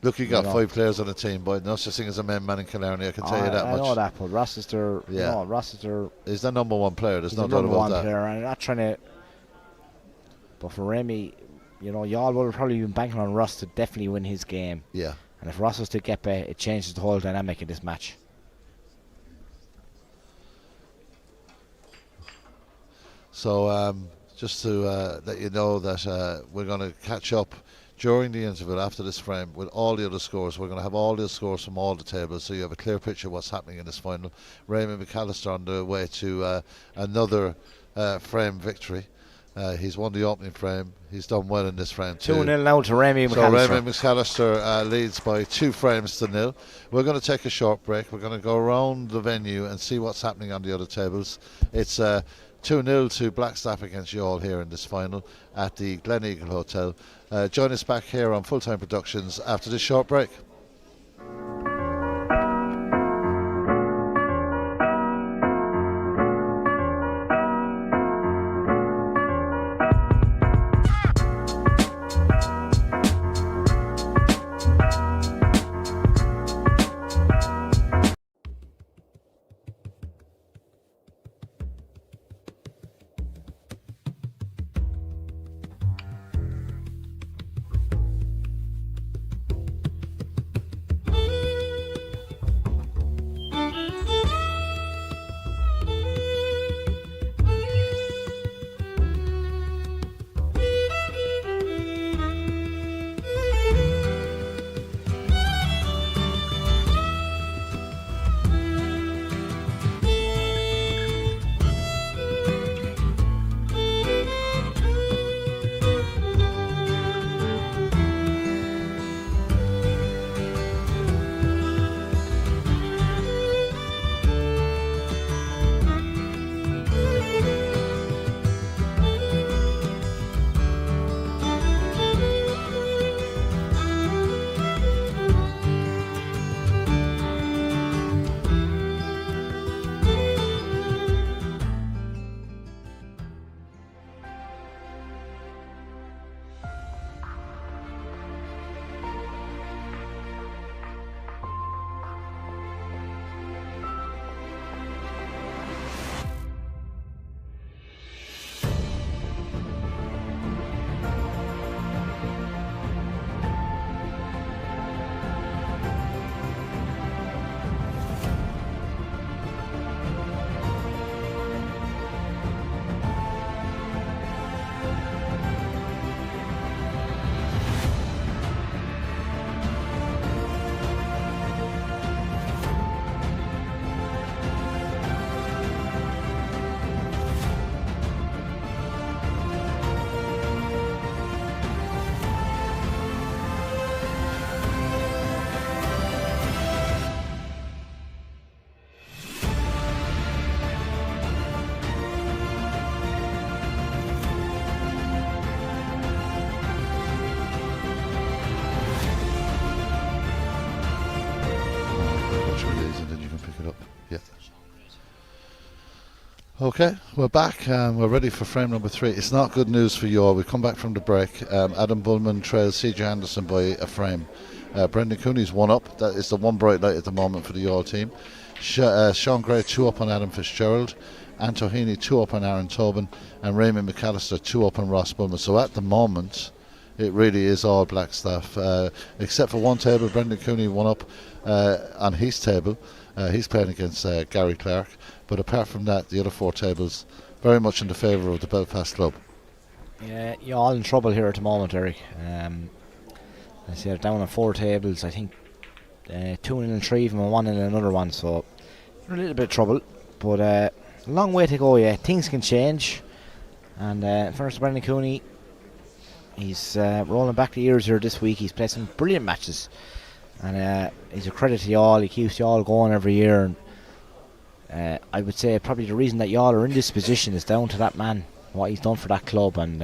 Look, you got know. 5 players on the team, but no such thing as a main man in Killarney. I can tell you that I much. know that, but Ross is their. Yeah. No, Ross is their. He's the number 1 player. There's He's no the doubt number about one that. player, and I'm not trying to. But for Remy, y'all would have probably been banking on Ross to definitely win his game. Yeah. And if Ross was to get back, it changes the whole dynamic of this match. So just to let you know that we're going to catch up during the interval after this frame with all the other scores. We're going to have all the scores from all the tables, so you have a clear picture of what's happening in this final. Raymond McAllister on the way to another frame victory. He's won the opening frame. He's done well in this frame too. 2-0 now to Remy McAllister. So Raymond McAllister leads by 2 frames to 0. We're going to take a short break. We're going to go around the venue and see what's happening on the other tables. It's 2-0 to Blackstaff against Youghal here in this final at the Glen Eagle Hotel. Join us back here on Full Time Productions after this short break. Okay, we're back and we're ready for frame number 3. It's not good news for you all. We've come back from the break. Adam Bullman trails CJ Anderson by a frame. Brendan Cooney's 1 up. That is the one bright light at the moment for the Youghal team. Sean Gray 2 up on Adam Fitzgerald. Anto Heaney 2 up on Aaron Tobin. And Raymond McAllister 2 up on Ross Bullman. So at the moment, it really is all Blackstaff. Except for one table, Brendan Cooney 1 up on his table. He's playing against Gary Clark. But apart from that, the other 4 tables very much in the favour of the Belfast club. Yeah, you're all in trouble here at the moment, Eric. I see they're down on 4 tables. I think 2 in 3 of them and 1 in another one. So you're a little bit of trouble. But a long way to go yet. Things can change. And first, Brendan Cooney. He's rolling back the years here this week. He's played some brilliant matches. And he's a credit to y'all. He keeps y'all going every year. And I would say probably the reason that y'all are in this position is down to that man, what he's done for that club, and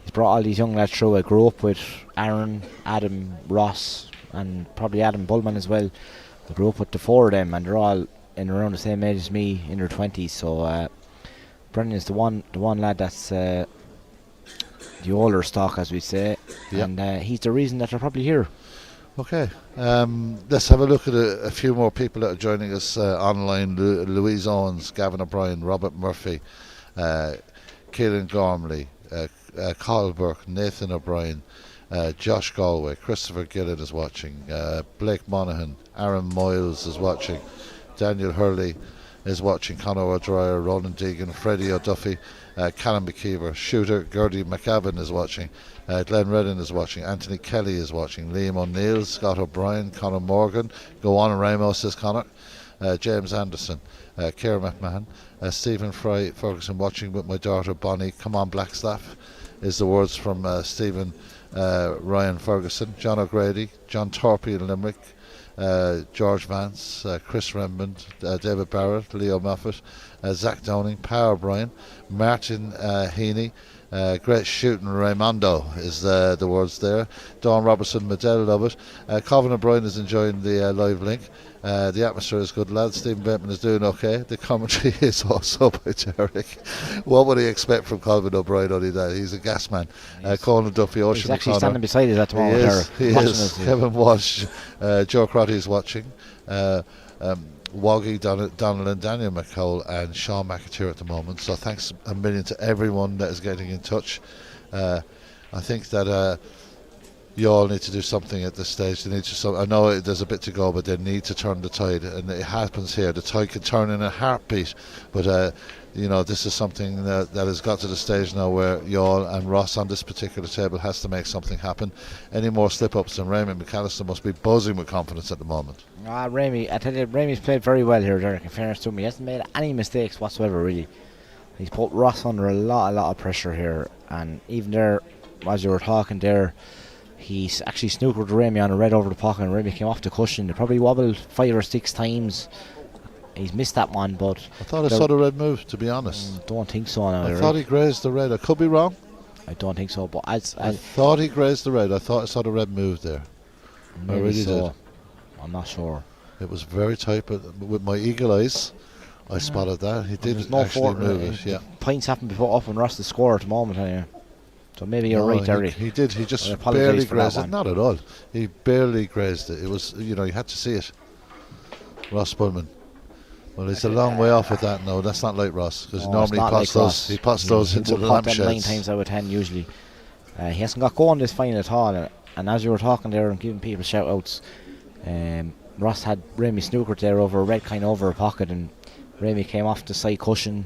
he's brought all these young lads through. I grew up with Aaron, Adam, Ross, and probably Adam Bullman as well. I grew up with the 4 of them, and they're all in around the same age as me, in their 20s. So Brendan is the one lad that's the older stock, as we say, and he's the reason that they're probably here. Okay, let's have a look at a few more people that are joining us online. Louise Owens, Gavin O'Brien, Robert Murphy, Keelan Gormley, Kyle Burke, Nathan O'Brien, Josh Galway, Christopher Gillen is watching, Blake Monaghan, Aaron Moyles is watching, Daniel Hurley is watching, Conor O'Dwyer, Ronan Deegan, Freddie O'Duffy, Callum McKeever, Shooter Gertie McAvan is watching, Glenn Redden is watching, Anthony Kelly is watching, Liam O'Neill, Scott O'Brien, Conor Morgan, go on Ramos says Conor, James Anderson, Ciara McMahon, Stephen Fry Ferguson watching with my daughter Bonnie. Come on Blackstaff is the words from Stephen Ryan Ferguson, John O'Grady, John Torpy in Limerick, George Vance, Chris Redmond, David Barrett, Leo Moffat, Zach Downing, Pa O'Brien, Martin Heaney, great shooting Raymondo is the words there. Dawn Robertson, Medell Lovett, Colin O'Brien is enjoying the live link. The atmosphere is good, lads. Stephen Bateman is doing okay. The commentary is also by Derek. What would he expect from Colin O'Brien? Only that he's a gas man. Colin Duffy, Ocean He's actually standing beside us at the moment. He is. Kevin Walsh, Joe Crotty is watching. Woggy, Donald, Daniel McCall and Sean McAteer at the moment. So thanks a million to everyone that is getting in touch. I think that you all need to do something at this stage. They need to. I know there's a bit to go, but they need to turn the tide, and it happens here. The tide can turn in a heartbeat, but this is something that has got to the stage now where y'all and Ross on this particular table has to make something happen. Any more slip-ups, and Raymond McAllister must be buzzing with confidence at the moment. Ramey, I tell you, Ramey's played very well here, Derek, in fairness to him. He hasn't made any mistakes whatsoever, really. He's put Ross under a lot of pressure here, and even there, as you were talking there, he's actually snookered Ramey on a red over the pocket, and Ramey came off the cushion. He probably wobbled 5 or 6 times. He's missed that one, but I thought I saw the red move, to be honest. Don't think so now. I thought he grazed the red. I could be wrong. I don't think so, but I thought he grazed the red. I thought I saw the red move there. I really did. I'm not sure. It was very tight, but with my eagle eyes, I spotted that. He did actually move it. Yeah. Points happen to be put up and Ross to score at the moment, anyway. So maybe you're right, Derek. He did. He just barely grazed it. Not at all. He barely grazed it. It was, you had to see it. Ross Bullman. Well, he's a long way off with that now. That's not like Ross, because normally he puts those into the lampshades. 9 times out of 10 usually. He hasn't got going this final at all. And as you were talking there and giving people shout outs, Ross had Ramey snookered there over a red kind of over a pocket, and Ramey came off the side cushion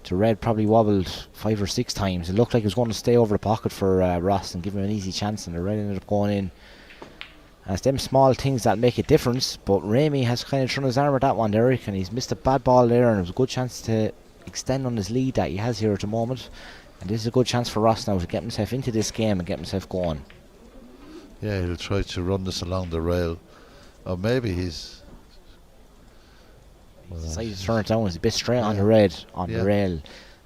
to red, probably wobbled 5 or 6 times. It looked like he was going to stay over the pocket for Ross and give him an easy chance, and the red ended up going in. And it's them small things that make a difference, but Ramey has kind of thrown his arm at that one, Derek, and he's missed a bad ball there, and it was a good chance to extend on his lead that he has here at the moment. And this is a good chance for Ross now to get himself into this game and get himself going. Yeah, he'll try to run this along the rail. Or maybe he's decided to turn it down. He's a bit straight on the red, on the rail.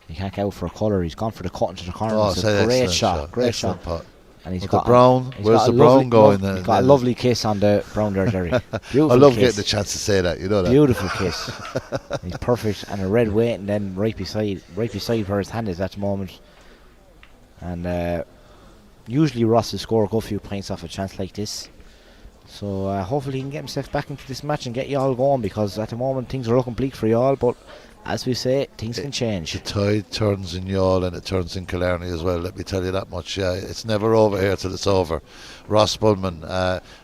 He can't get out for a colour. He's gone for the cut into the corner. It's a great shot. Great shot. Pot. And he's got the brown. Where's the brown going? He's got a lovely kiss on the brown there, Derek. Beautiful I love kiss. getting the chance to say that. You know that. Beautiful kiss. He's perfect, and a red waiting then right beside where his hand is at the moment. And usually Ross will score a good few points off a chance like this. So hopefully he can get himself back into this match and get you all going, because at the moment things are looking bleak for you all, but as we say, things can change. The tide turns in Youghal and it turns in Killarney as well, let me tell you that much. It's never over here till it's over. Ross Bullman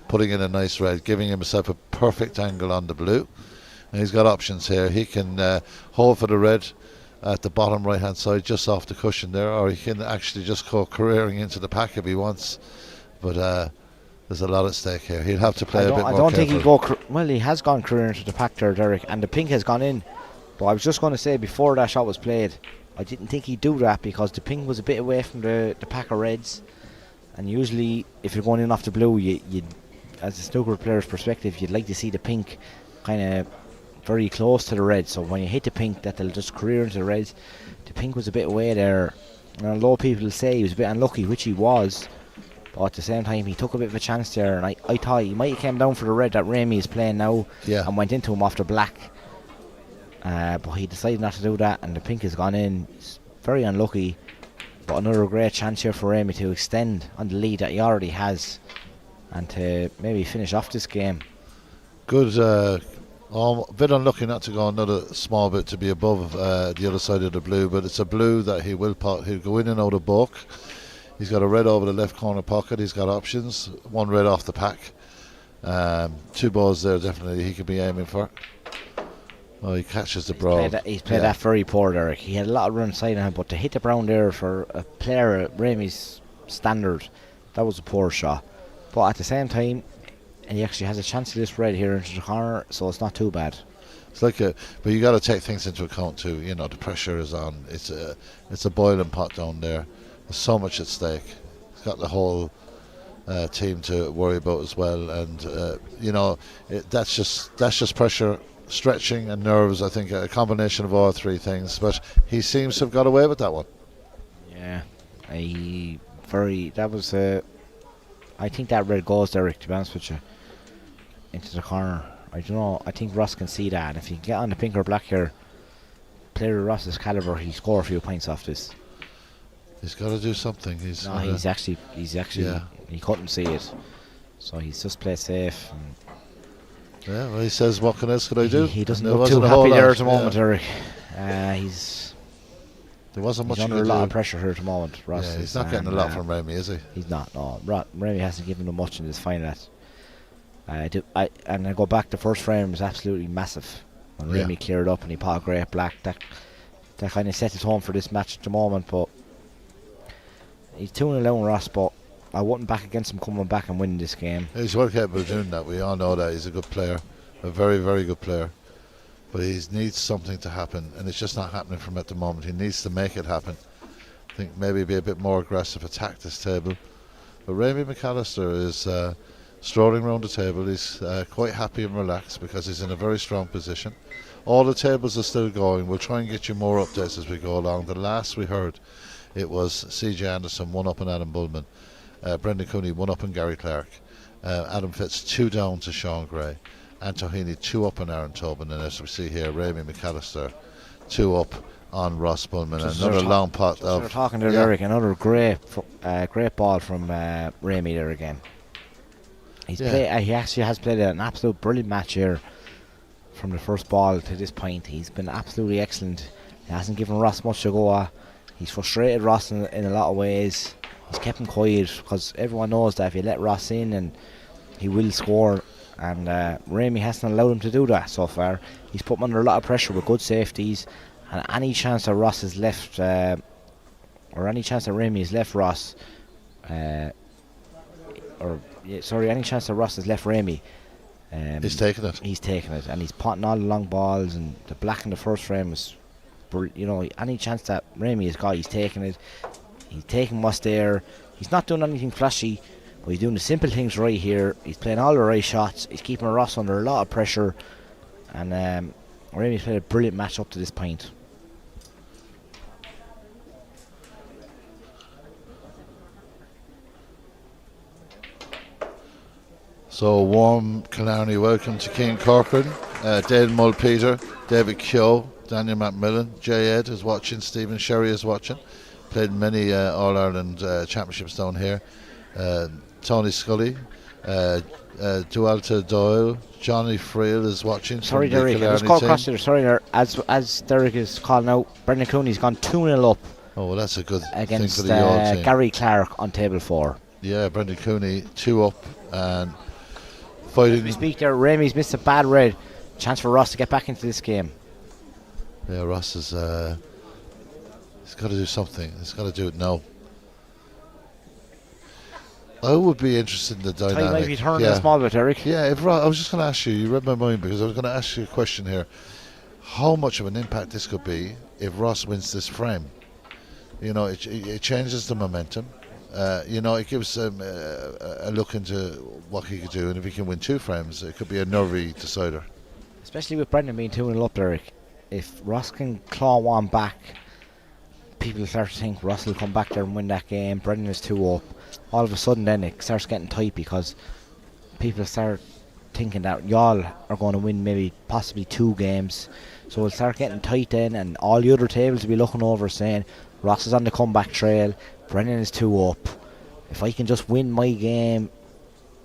putting in a nice red, giving himself a perfect angle on the blue, and he's got options here. He can hold for the red at the bottom right hand side just off the cushion there, or he can actually just go careering into the pack if he wants, but there's a lot at stake here. He'll have to play a bit more careful. I don't think he'll he has gone career into the pack there, Derek, and the pink has gone in. But I was just going to say, before that shot was played, I didn't think he'd do that, because the pink was a bit away from the pack of reds, and usually if you're going in off the blue, you'd, as a snooker player's perspective, you'd like to see the pink kind of very close to the red, so when you hit the pink, that they'll just career into the reds. The pink was a bit away there, And although people say he was a bit unlucky, which he was, but at the same time he took a bit of a chance there, and I thought he might have came down for the red that Ramey is playing now and went into him off the black. But he decided not to do that, and the pink has gone in. He's very unlucky, but another great chance here for Ramey to extend on the lead that he already has and to maybe finish off this game. Good, a bit unlucky not to go another small bit to be above the other side of the blue, but it's a blue that he will pot. He'll go in and out of bulk. He's got a red over the left corner pocket. He's got options. One red off the pack. 2 balls there definitely he could be aiming for. Oh, he catches the broad. He's played that very poor, Derek. He had a lot of run side on him, but to hit the brown there for a player at Ramey's standard, that was a poor shot. But at the same time, he actually has a chance of this red here into the corner, so it's not too bad. It's like but you got to take things into account too. You know, the pressure is on. It's a boiling pot down there. There's so much at stake. He's got the whole team to worry about as well, and you know, that's just pressure, stretching, and nerves. I think a combination of all 3 things. But he seems to have got away with that one. Yeah, that was. I think that red goes, Derek, to be honest with you, into the corner. I don't know. I think Ross can see that. And if he can get on the pink or black here, player of Ross's calibre, he'll score a few points off this. He's got to do something. He's actually. Yeah. He couldn't see it, so he's just played safe. Yeah, well, he says, "What else could I do?" He doesn't look too happy there at the moment, Eric. There wasn't much. He's under a lot of pressure here at the moment. Ross. Yeah, he's not getting a lot from Ramey, is he? He's not. No, Ramey hasn't given him much in this final. And I go back. The first frame was absolutely massive when Ramey cleared up and he pot a great black. That kind of set the tone for this match at the moment. But he's 2-0 down Ross, but I wouldn't back against him coming back and winning this game. He's well capable of doing that. We all know that he's a good player, a very, very good player. But he needs something to happen, and it's just not happening for him at the moment. He needs to make it happen. I think maybe be a bit more aggressive, attack this table. But Ramey McAllister is strolling around the table. He's quite happy and relaxed because he's in a very strong position. All the tables are still going. We'll try and get you more updates as we go along. The last we heard, it was C.J. Anderson 1 up on Adam Bullman, Brendan Cooney 1 up on Gary Clark, Adam Fitz 2 down to Sean Gray, Antohini 2 up on Aaron Tobin, and as we see here, Ramey McAllister 2 up on Ross Bullman. Another long pot of. We're talking to Eric. Another great ball from Ramey there again. He actually has played an absolute brilliant match here from the first ball to this point. He's been absolutely excellent. He hasn't given Ross much to go at. He's frustrated Ross in a lot of ways. He's kept him quiet because everyone knows that if you let Ross in, and he will score. And Ramey hasn't allowed him to do that so far. He's put him under a lot of pressure with good safeties, and any chance that Ross has left, or any chance that Ramey has left Ross, any chance that Ross has left Ramey, he's taking it. He's taking it, and he's potting all the long balls, and the black in the first frame was, any chance that Ramey has got, he's taking it. He's taking what's there. He's not doing anything flashy, but he's doing the simple things right here. He's playing all the right shots. He's keeping Ross under a lot of pressure, and Ramey's played a brilliant match up to this point. So warm Killarney welcome to King Corcoran. Dale Mulpeter, David Keogh, Daniel McMillan, Jay Ed is watching, Stephen Sherry is watching. Played many All-Ireland championships down here. Tony Scully, Dualta Doyle, Johnny Friel is watching. Sorry, Derek, I just called across there. Sorry, there. As Derek is calling out, Brendan Cooney's gone 2-0 up. Oh, well, that's a good against thing for the All team. Gary Clark on table 4. Yeah, Brendan Cooney 2 up and fighting. We speak there. Ramey's missed a bad red. Chance for Ross to get back into this game. Yeah, Ross is. He's got to do something. He's got to do it now. I would be interested in the dynamic. You might be turning a small bit, Eric. Yeah, I was just going to ask you. You read my mind because I was going to ask you a question here. How much of an impact this could be if Ross wins this frame? You know, it changes the momentum. It gives him a look into what he could do, and if he can win 2 frames, it could be a nervy decider. Especially with Brendan being 2-0 up, Eric. If Ross can claw one back, people start to think Ross will come back there and win that game. Brendan is 2-up. All of a sudden, then it starts getting tight because people start thinking that y'all are going to win maybe possibly 2 games. So it'll start getting tight then, and all the other tables will be looking over saying Ross is on the comeback trail, Brendan is 2-up. If I can just win my game,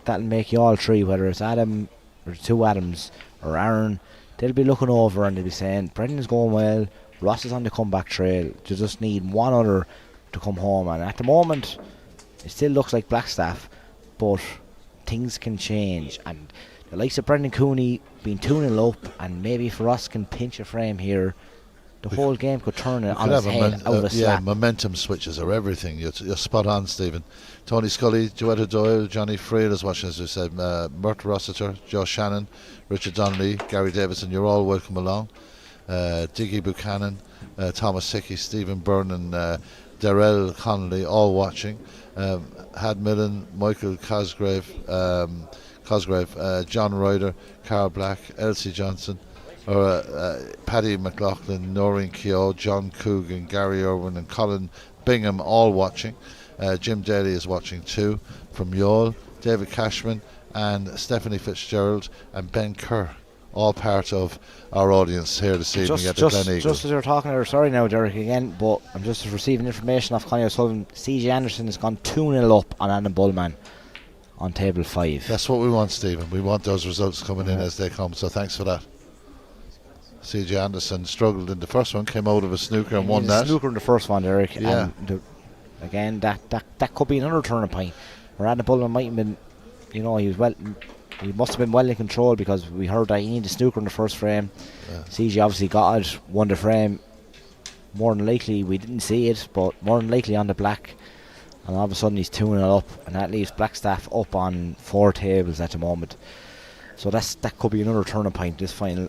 that'll make y'all 3, whether it's Adam or 2 Adams or Aaron. They'll be looking over and they'll be saying Brendan is going well, Ross is on the comeback trail. You just need one other to come home, and at the moment it still looks like Blackstaff, but things can change, and the likes of Brendan Cooney being 2-0 up, and maybe if Ross can pinch a frame here, the whole game could turn it on its head out of a slap. Momentum switches are everything. You're spot on, Stephen. Tony Scully, Joetta Doyle, Johnny Friel is watching, as we said, Mert Rossiter, Joe Shannon, Richard Donnelly, Gary Davison. You're all welcome along. Diggy Buchanan, Thomas Hickey, Stephen Byrne and Darrell Connolly, all watching. Had Millen, Michael Cosgrave, John Ryder, Carl Black, Elsie Johnson, Paddy McLaughlin, Noreen Keogh, John Coogan, Gary Irwin and Colin Bingham, all watching. Jim Daly is watching too from Youghal, David Cashman and Stephanie Fitzgerald and Ben Kerr, all part of our audience here this evening at the Glen Eagle. Just as you're talking there, sorry now Derek again, but I'm just receiving information off Connie O'Sullivan. CJ Anderson has gone 2-0 up on Adam Bullman on table 5. That's what we want, Stephen. We want those results coming in as they come, so thanks for that. CJ Anderson struggled in the first one, came out of a snooker and won that. Snooker in the first one, Derek. Yeah. And again, that could be another turning point. Where Adam Bullman might have been, he must have been well in control, because we heard that he needed snooker in the first frame. Yeah. CJ obviously got it, won the frame. More than likely, we didn't see it, but more than likely on the black. And all of a sudden he's 2-0 up, and that leaves Blackstaff up on 4 tables at the moment. So that could be another turning point this final.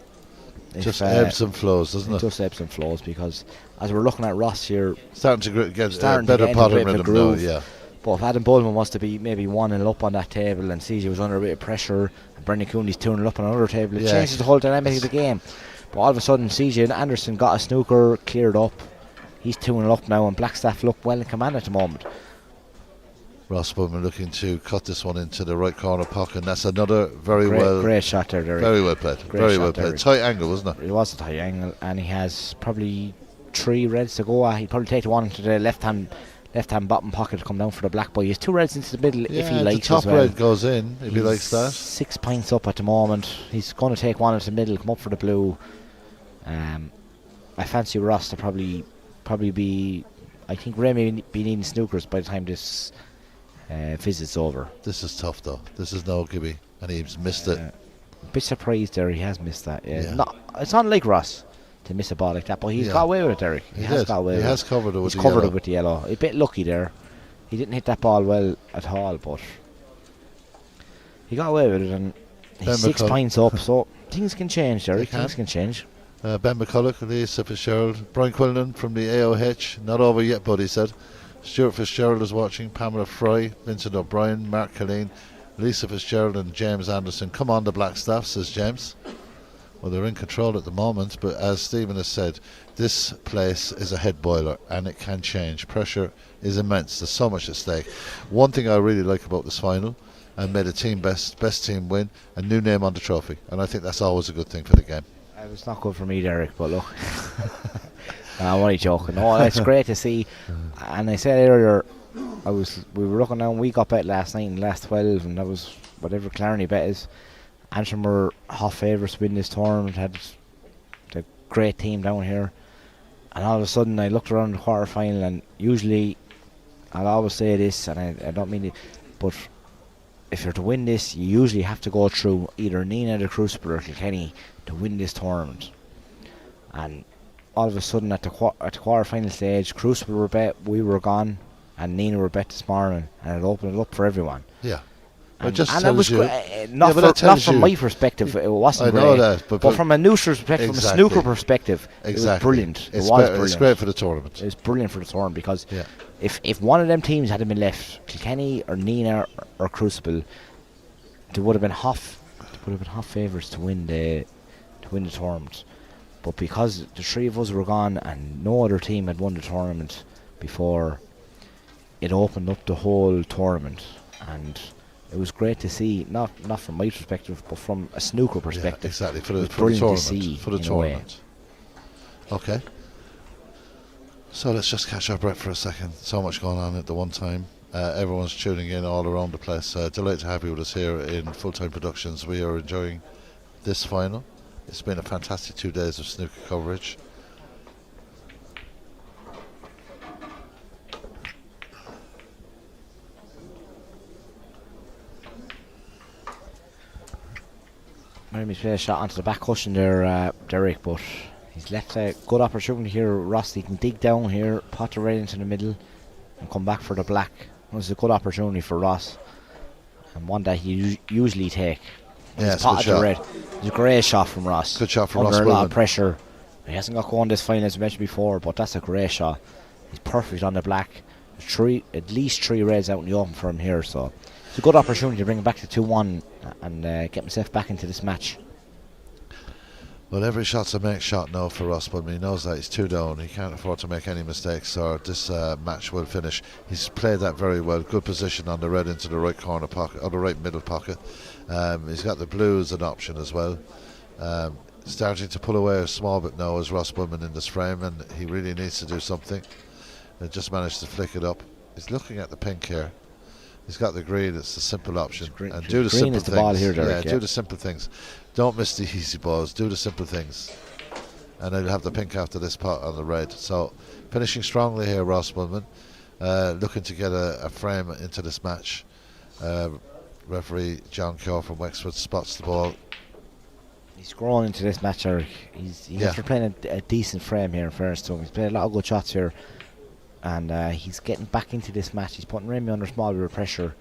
Just ebbs and flows, doesn't it? Just ebbs and flows, because as we're looking at Ross here, starting to get a better pattern rhythm now, yeah. But if Adam Bullman wants to be maybe 1-0 up on that table, and CJ was under a bit of pressure, and Brendan Cooney's 2-0 up on another table, it changes the whole dynamic of the game. But all of a sudden, CJ Anderson got a snooker cleared up. He's 2-0 up now, and Blackstaff look well in command at the moment. Ross Bullman looking to cut this one into the right corner pocket, and that's another great shot there, Derek. Very well played. Very well played. Tight angle, wasn't it? It was a tight angle, and he has probably 3 reds to go. He'd probably take the one into the left hand bottom pocket to come down for the black boy. He has 2 reds into the middle if he likes. The top as well. red goes in if he likes that. 6 points up at the moment. He's going to take one into the middle, come up for the blue. I fancy Ross to probably be. I think Ray may be needing snookers by the time this visit's over. This is tough though. This is no Gibby, and he's missed it. A bit surprised there, he has missed that. It's not like Ross to miss a ball like that, but he's got away with it, Derek. He has got away with it. He has covered it with the yellow. He's covered yellow. it with the yellow. A bit lucky there. He didn't hit that ball well at all, but he got away with it, and he's 6 points up, so things can change, Derek. Things can change. Ben McCulloch, Lisa Fitzgerald, Brian Quillen from the AOH. Not over yet, but he said. Stuart Fitzgerald is watching, Pamela Fry, Vincent O'Brien, Mark Killeen, Lisa Fitzgerald and James Anderson. Come on, the Blackstaff, says James. Well, they're in control at the moment, but as Stephen has said, this place is a head boiler and it can change. Pressure is immense. There's so much at stake. One thing I really like about this final, and made a team best team win, a new name on the trophy, and I think that's always a good thing for the game. It's not good for me, Derek, but look. I'm only joking. No, it's great to see. And I said earlier, we were looking down, we got bet last night in the last 12, and that was whatever Clarny bet is. Antrim were half favourites to win this tournament, had a great team down here. And all of a sudden I looked around the quarter final, and usually I'll always say this, and I don't mean it, but if you're to win this, you usually have to go through either Nina the Crucible or Kilkenny to win this tournament. And all of a sudden at the quarter final stage, Crucible were bet, we were gone, and Nina were bet this morning, and it opened it up for everyone. Yeah. And, just and tells it was you, not from my perspective, it wasn't I know great, that, but from a neutral perspective, from a snooker perspective, it was brilliant. It's great for the tournament. It was brilliant for the tournament, because if one of them teams had been left, Kilkenny or Nina or Crucible, they would have been half favourites to win the tournament. But because the three of us were gone and no other team had won the tournament before, it opened up the whole tournament, and it was great to see. Not from my perspective, but from a snooker perspective. Yeah, exactly, for It the was brilliant tournament. to see For the in a way. tournament. Okay. So let's just catch our breath for a second. So much going on at the one time. Everyone's tuning in all around the place. Delighted to have you with us here in Full Time Productions. We are enjoying this final. It's been a fantastic 2 days of snooker coverage. Remy's played a shot onto the back cushion there, Derek, but he's left a good opportunity here. Ross, he can dig down here, pot the red into the middle, and come back for the black. It was a good opportunity for Ross, and one that he usually take. Yeah, He's potted the red. It's a great shot from Ross. Good shot from Under Ross. a lot of pressure. He hasn't got going this final as mentioned before, but that's a great shot. He's perfect on the black. There's at least three reds out in the open for him here, so it's a good opportunity to bring him back to 2-1 and get himself back into this match. Well, every shot's a make shot now for Ross, but he knows that he's 2 down. He can't afford to make any mistakes, or this match will finish. He's played that very well. Good position on the red into the right corner pocket, or the right middle pocket. He's got the blue as an option as well. Starting to pull away a small bit now as Ross Woodman in this frame, and he really needs to do something. They just managed to flick it up. He's looking at the pink here. He's got the green. It's a simple option, and do the simple is the things. ball here, Derek, do the simple things. Don't miss the easy balls. Do the simple things, and then you'll have the pink after this pot on the red. So finishing strongly here, Ross Woodman, looking to get a frame into this match. Referee John Keogh from Wexford spots the ball. He's grown into this match, Eric. He's after playing a decent frame here in fairness to him. He's played a lot of good shots here, and he's getting back into this match. He's putting Remy under small bit of pressure,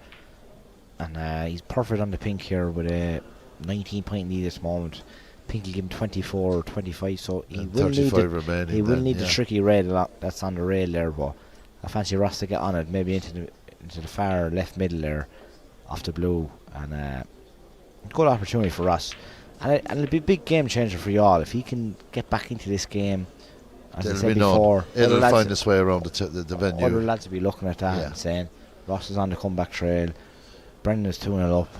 and he's perfect on the pink here with a 19-point lead at this moment. Pink will give him 24 or 25, so he will need the tricky red a lot that's on the rail there, but I fancy Ross to get on it, maybe into the far left middle there, off the blue, and good opportunity for Ross. And it'll be a big game changer for y'all if he can get back into this game. As I said before, it'll find its way around the venue. Other lads will be looking at that and saying, Ross is on the comeback trail, Brendan is 2-0 up,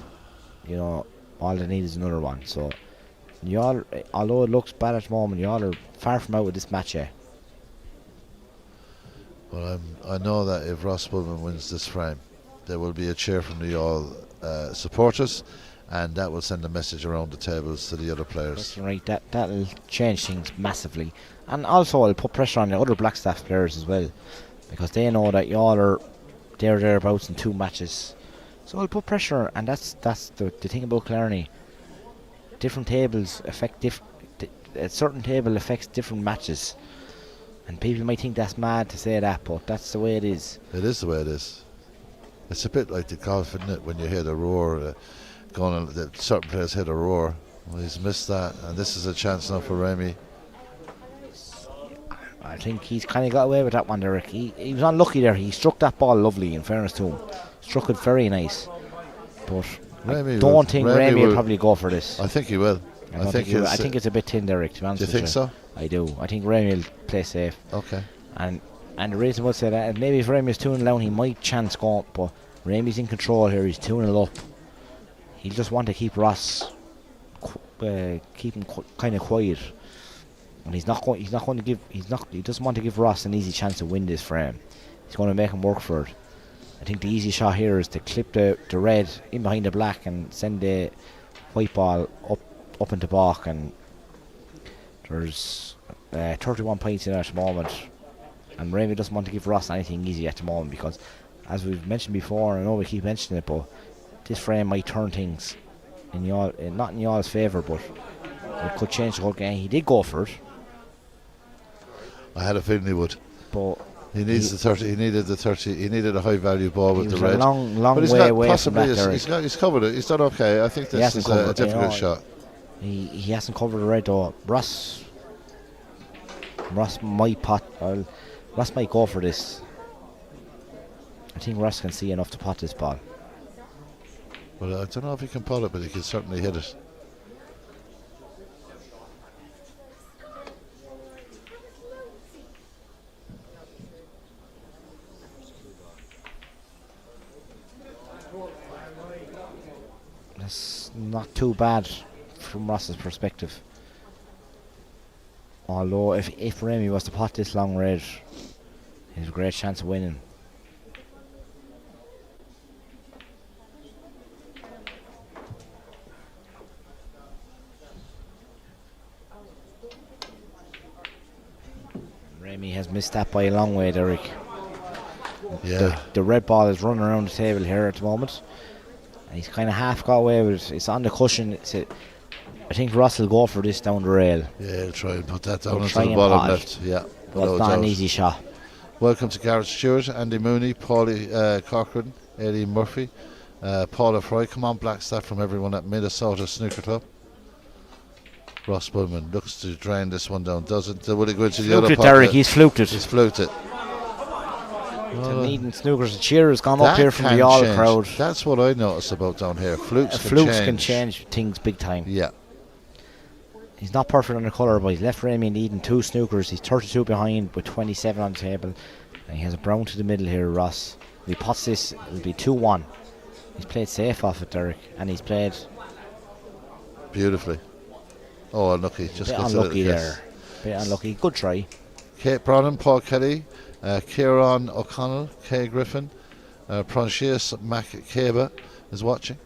you know, all they need is another one. So y'all, although it looks bad at the moment, y'all are far from out with this match yet. Well, I know that if Ross Woodman wins this frame, there will be a cheer from the all supporters, and that will send a message around the tables to the other players. That's right, that'll change things massively, and also it'll put pressure on the other Blackstaff players as well, because they know that y'all are thereabouts in 2 matches, so it'll put pressure. And that's the thing about Killarney. Different tables affect a certain table affects different matches, and people might think that's mad to say that, but that's the way it is. It is the way it is. It's a bit like the golf, isn't it, when you hear the roar going on, certain players hit a roar. Well, he's missed that, and this is a chance now for Remy. I think he's kind of got away with that one, Derek. He was unlucky there. He struck that ball lovely, in fairness to him. Struck it very nice. But I don't think Remy will probably go for this. I think he will. I think it's a bit thin, Derek, to be honest with you. Do you think so? I do. I think Remy will play safe. Okay. And the reason I would say that, maybe if Remy's 2-0 down, he might chance go up, but Remy's in control here. He's 2-0 up. He'll just want to keep Ross, keep him kind of quiet, and he doesn't want to give Ross an easy chance to win this frame. He's going to make him work for it. I think the easy shot here is to clip the red in behind the black and send the white ball up into baulk, and there's 31 points in at the moment, and Remy doesn't want to give Ross anything easy at the moment, because as we've mentioned before, I know we keep mentioning it, but this frame might turn things not in y'all's favour, but it could change the whole game. He did go for it. I had a feeling he would. But he needs the 30. He needed the 30. He needed a high value ball with the red. A long way away from that. He's covered it. He's done okay. I think this is a difficult shot. He hasn't covered the red though. Ross might Ross might go for this. I think Ross can see enough to pot this ball. Well, I don't know if he can pot it, but he can certainly hit it. not too bad from Ross's perspective. Although if Remy was to pot this long red, he has a great chance of winning. Remy has missed that by a long way, Derek. Yeah. The red ball is running around the table here at the moment. And he's kind of half got away with it. It's on the cushion. I think Ross will go for this down the rail. Yeah, he'll try and put that down He'll into try the and bottom pot it. left. Yeah. But it's not an easy shot. Welcome to Garrett Stewart, Andy Mooney, Paulie Cochran, Aileen Murphy, Paula Fry. Come on, Blackstaff from everyone at Minnesota Snooker Club. Ross Bullman looks to drain this one down, doesn't? Will he go into the other pocket? Derek, he's fluked it. He's fluked it. Dunedin Snookers, a cheer has gone up here from the all crowd. That's what I noticed about down here. Flukes can change things big time. Yeah. He's not perfect on the colour, but he's left Remy and Eden 2 snookers. He's 32 behind with 27 on the table. And he has a brown to the middle here, Ross. If he pots this, it'll be 2-1. He's played safe off it, Derek, and he's played beautifully. Oh, unlucky. Just bit gets unlucky a little there. Bit unlucky. Good try. Kate Bronan, Paul Kelly, Kieran O'Connell, Kay Griffin, Pronchius McCabe is watching,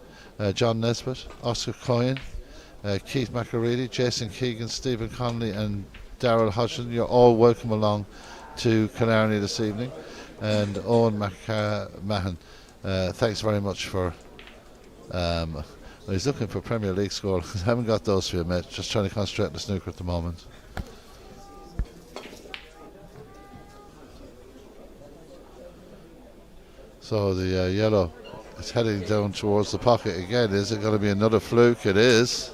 John Nesbitt, Oscar Coyne, Keith McAready, Jason Keegan, Stephen Connolly and Daryl Hodgson. You're all welcome along to Killarney this evening. And Owen Mahan, thanks very much for he's looking for Premier League score. I haven't got those for you, mate. Just trying to concentrate on the snooker at the moment. So the yellow is heading down towards the pocket again. Is it going to be another fluke? It is.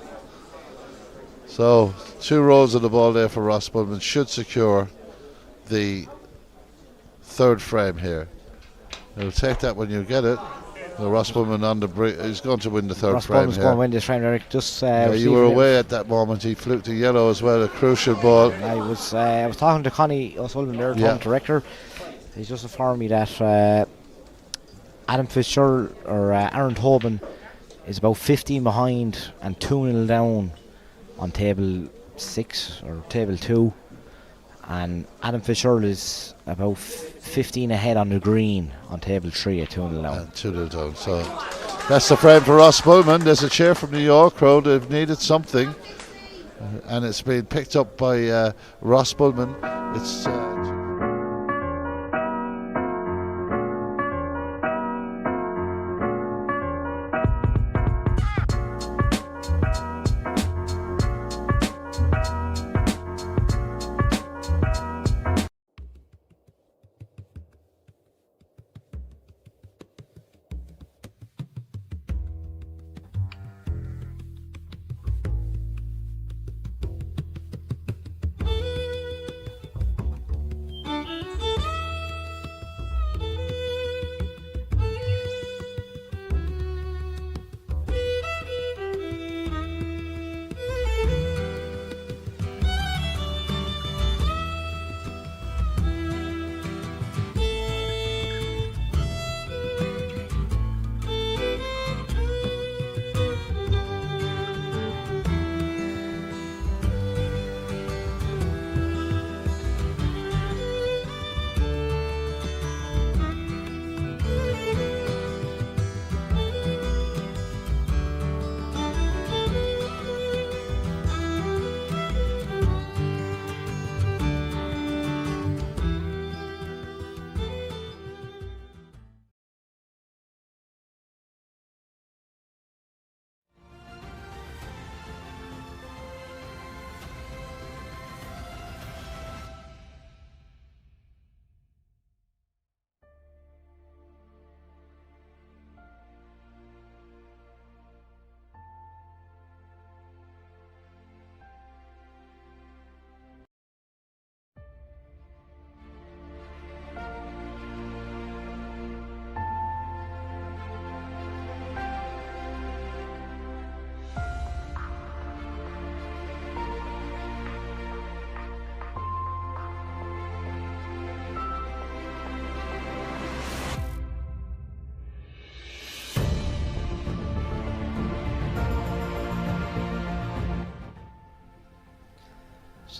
So 2 rolls of the ball there for Ross Bullman should secure the 3rd frame here. He'll take that when you get it. Ross Bullman on the brink. He's going to win the 3rd frame. Ross Bullman's going to win this frame, Eric. Just you were away at that moment. He fluked the yellow as well. A crucial ball. I was talking to Connie O'Sullivan there, tournament director. He's just informed me that Adam Fitzgerald or Aaron Tobin is about 15 behind and 2-0 down on table 6 or table 2, and Adam Fitzgerald is about 15 ahead on the green on table 3 at 2-0 down. 2-0 down. So that's the frame for Ross Bullman. There's a cheer from the York crowd. They've needed something, and it's been picked up by Ross Bullman. It's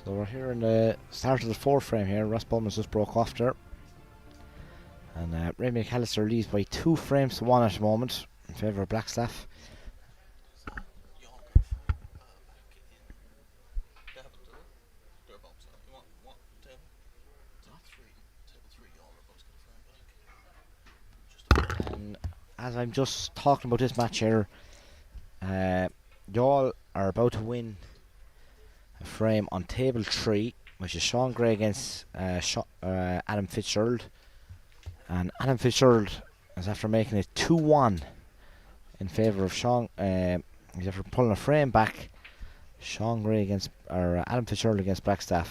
So we're here in the start of the fourth frame here. Ross Bowman's just broke off there. And Ray McAllister leads by 2 frames to 1 at the moment in favour of Blackstaff. And as I'm just talking about this match here, y'all are about to win a frame on table 3, which is Sean Gray against Adam Fitzgerald. And Adam Fitzgerald is after making it 2-1 in favour of Sean. He's after pulling a frame back. Sean Gray against Adam Fitzgerald against Blackstaff.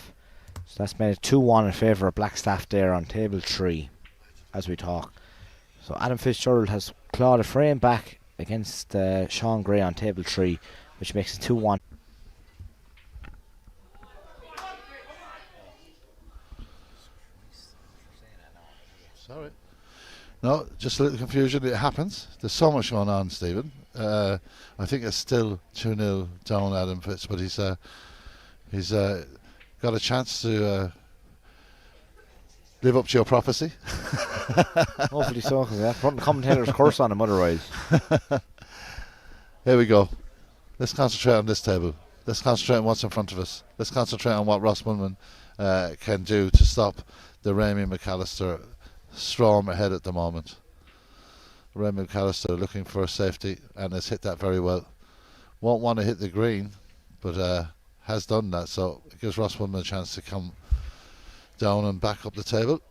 So that's made it 2-1 in favour of Blackstaff there on table 3 as we talk. So Adam Fitzgerald has clawed a frame back against Sean Gray on table 3, which makes it 2-1. Sorry. No, just a little confusion. It happens. There's so much going on, Stephen. I think it's still 2-0 down Adam Fitz, but he's got a chance to live up to your prophecy. Hopefully so, because they're putting the commentator's curse on him otherwise. Here we go. Let's concentrate on this table. Let's concentrate on what's in front of us. Let's concentrate on what Ross Mulman can do to stop the Ramy McAllister storm ahead at the moment. Ramy McAllister looking for a safety and has hit that very well. Won't want to hit the green, but has done that, so it gives Ross Mulman a chance to come down and back up the table.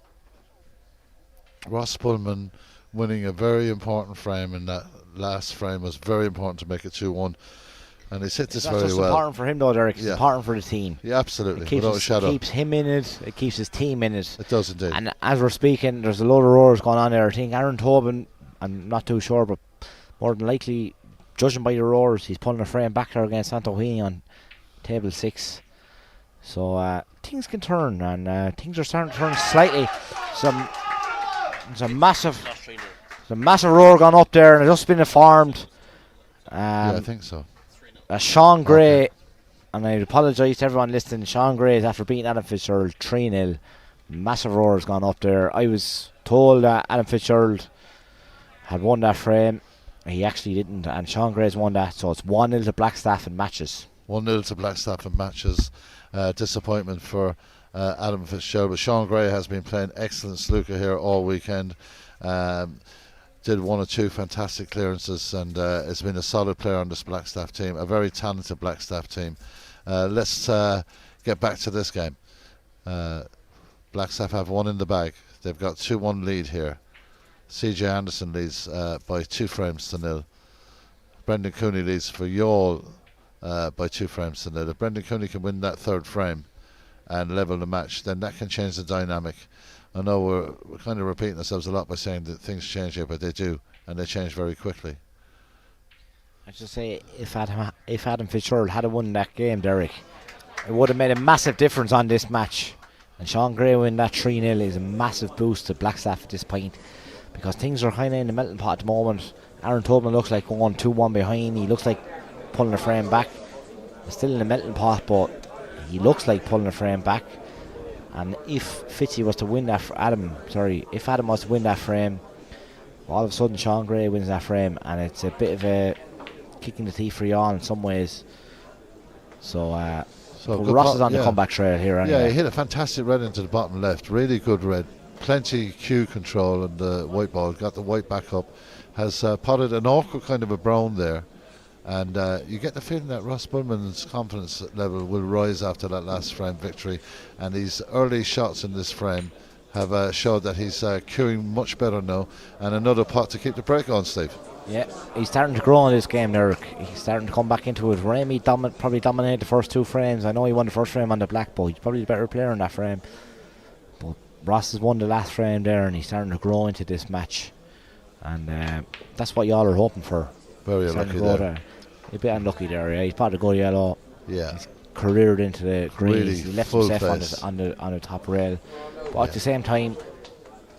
Ross Mulman winning a very important frame in that last frame was very important to make it 2-1, and he's hit this very well. It's important for him though, Derek. It's important for the team. Yeah, absolutely, without a shadow. It keeps him in it. It keeps his team in it. It does indeed. And as we're speaking, there's a load of roars going on there. I think Aaron Tobin, I'm not too sure, but more than likely, judging by the roars, he's pulling a frame back there against Santorini on table 6. So things can turn, and things are starting to turn slightly. There's a massive roar gone up there, and it's just been informed. Yeah, I think so. Sean Gray, and I apologise to everyone listening, Sean Gray is after beating Adam Fitzgerald 3-0. Massive roar has gone up there. I was told that Adam Fitzgerald had won that frame. He actually didn't, and Sean Gray's won that, so it's 1-0 to Blackstaff in matches. 1-0 to Blackstaff in matches. Disappointment for Adam Fitzgerald, but Sean Gray has been playing excellent snooker here all weekend. Did 1 or 2 fantastic clearances, and has been a solid player on this Blackstaff team, a very talented Blackstaff team. Let's get back to this game. Blackstaff have 1 in the bag. They've got 2-1 lead here. CJ Anderson leads by 2 frames to 0. Brendan Cooney leads for Youghal by 2 frames to 0. If Brendan Cooney can win that 3rd frame and level the match, then that can change the dynamic. I know we're kind of repeating ourselves a lot by saying that things change here, but they do, and they change very quickly. I should say, if Adam Fitzgerald had won that game, Derek, it would have made a massive difference on this match. And Sean Gray winning that 3-0 is a massive boost to Blackstaff at this point, because things are kind of in the melting pot at the moment. Aaron Tobin looks like going 2-1 behind. He looks like pulling the frame back. He's still in the melting pot, but he looks like pulling the frame back. And if Fitzy was to win that, if Adam was to win that frame, all of a sudden Sean Gray wins that frame, and it's a bit of a kick in the teeth for Youghal in some ways. So Ross is on the comeback trail here. Anyway. Yeah, he hit a fantastic red into the bottom left, really good red. Plenty cue control, and the white ball got the white back up. Has potted an awkward kind of a brown there. And you get the feeling that Ross Mulman's confidence level will rise after that last frame victory, and these early shots in this frame have showed that he's cueing much better now, and another pot to keep the break on, Steve. Yeah, he's starting to grow in this game, Eric. He's starting to come back into it. Ramy probably dominated the first 2 frames. I know he won the first frame on the black, but he's probably the better player in that frame. But Ross has won the last frame there, and he's starting to grow into this match, and that's what y'all are hoping for. Very lucky there. A bit unlucky there, yeah. He's probably good yellow. Yeah. He's careered into the greens. Really he left full himself on the top rail. But at the same time,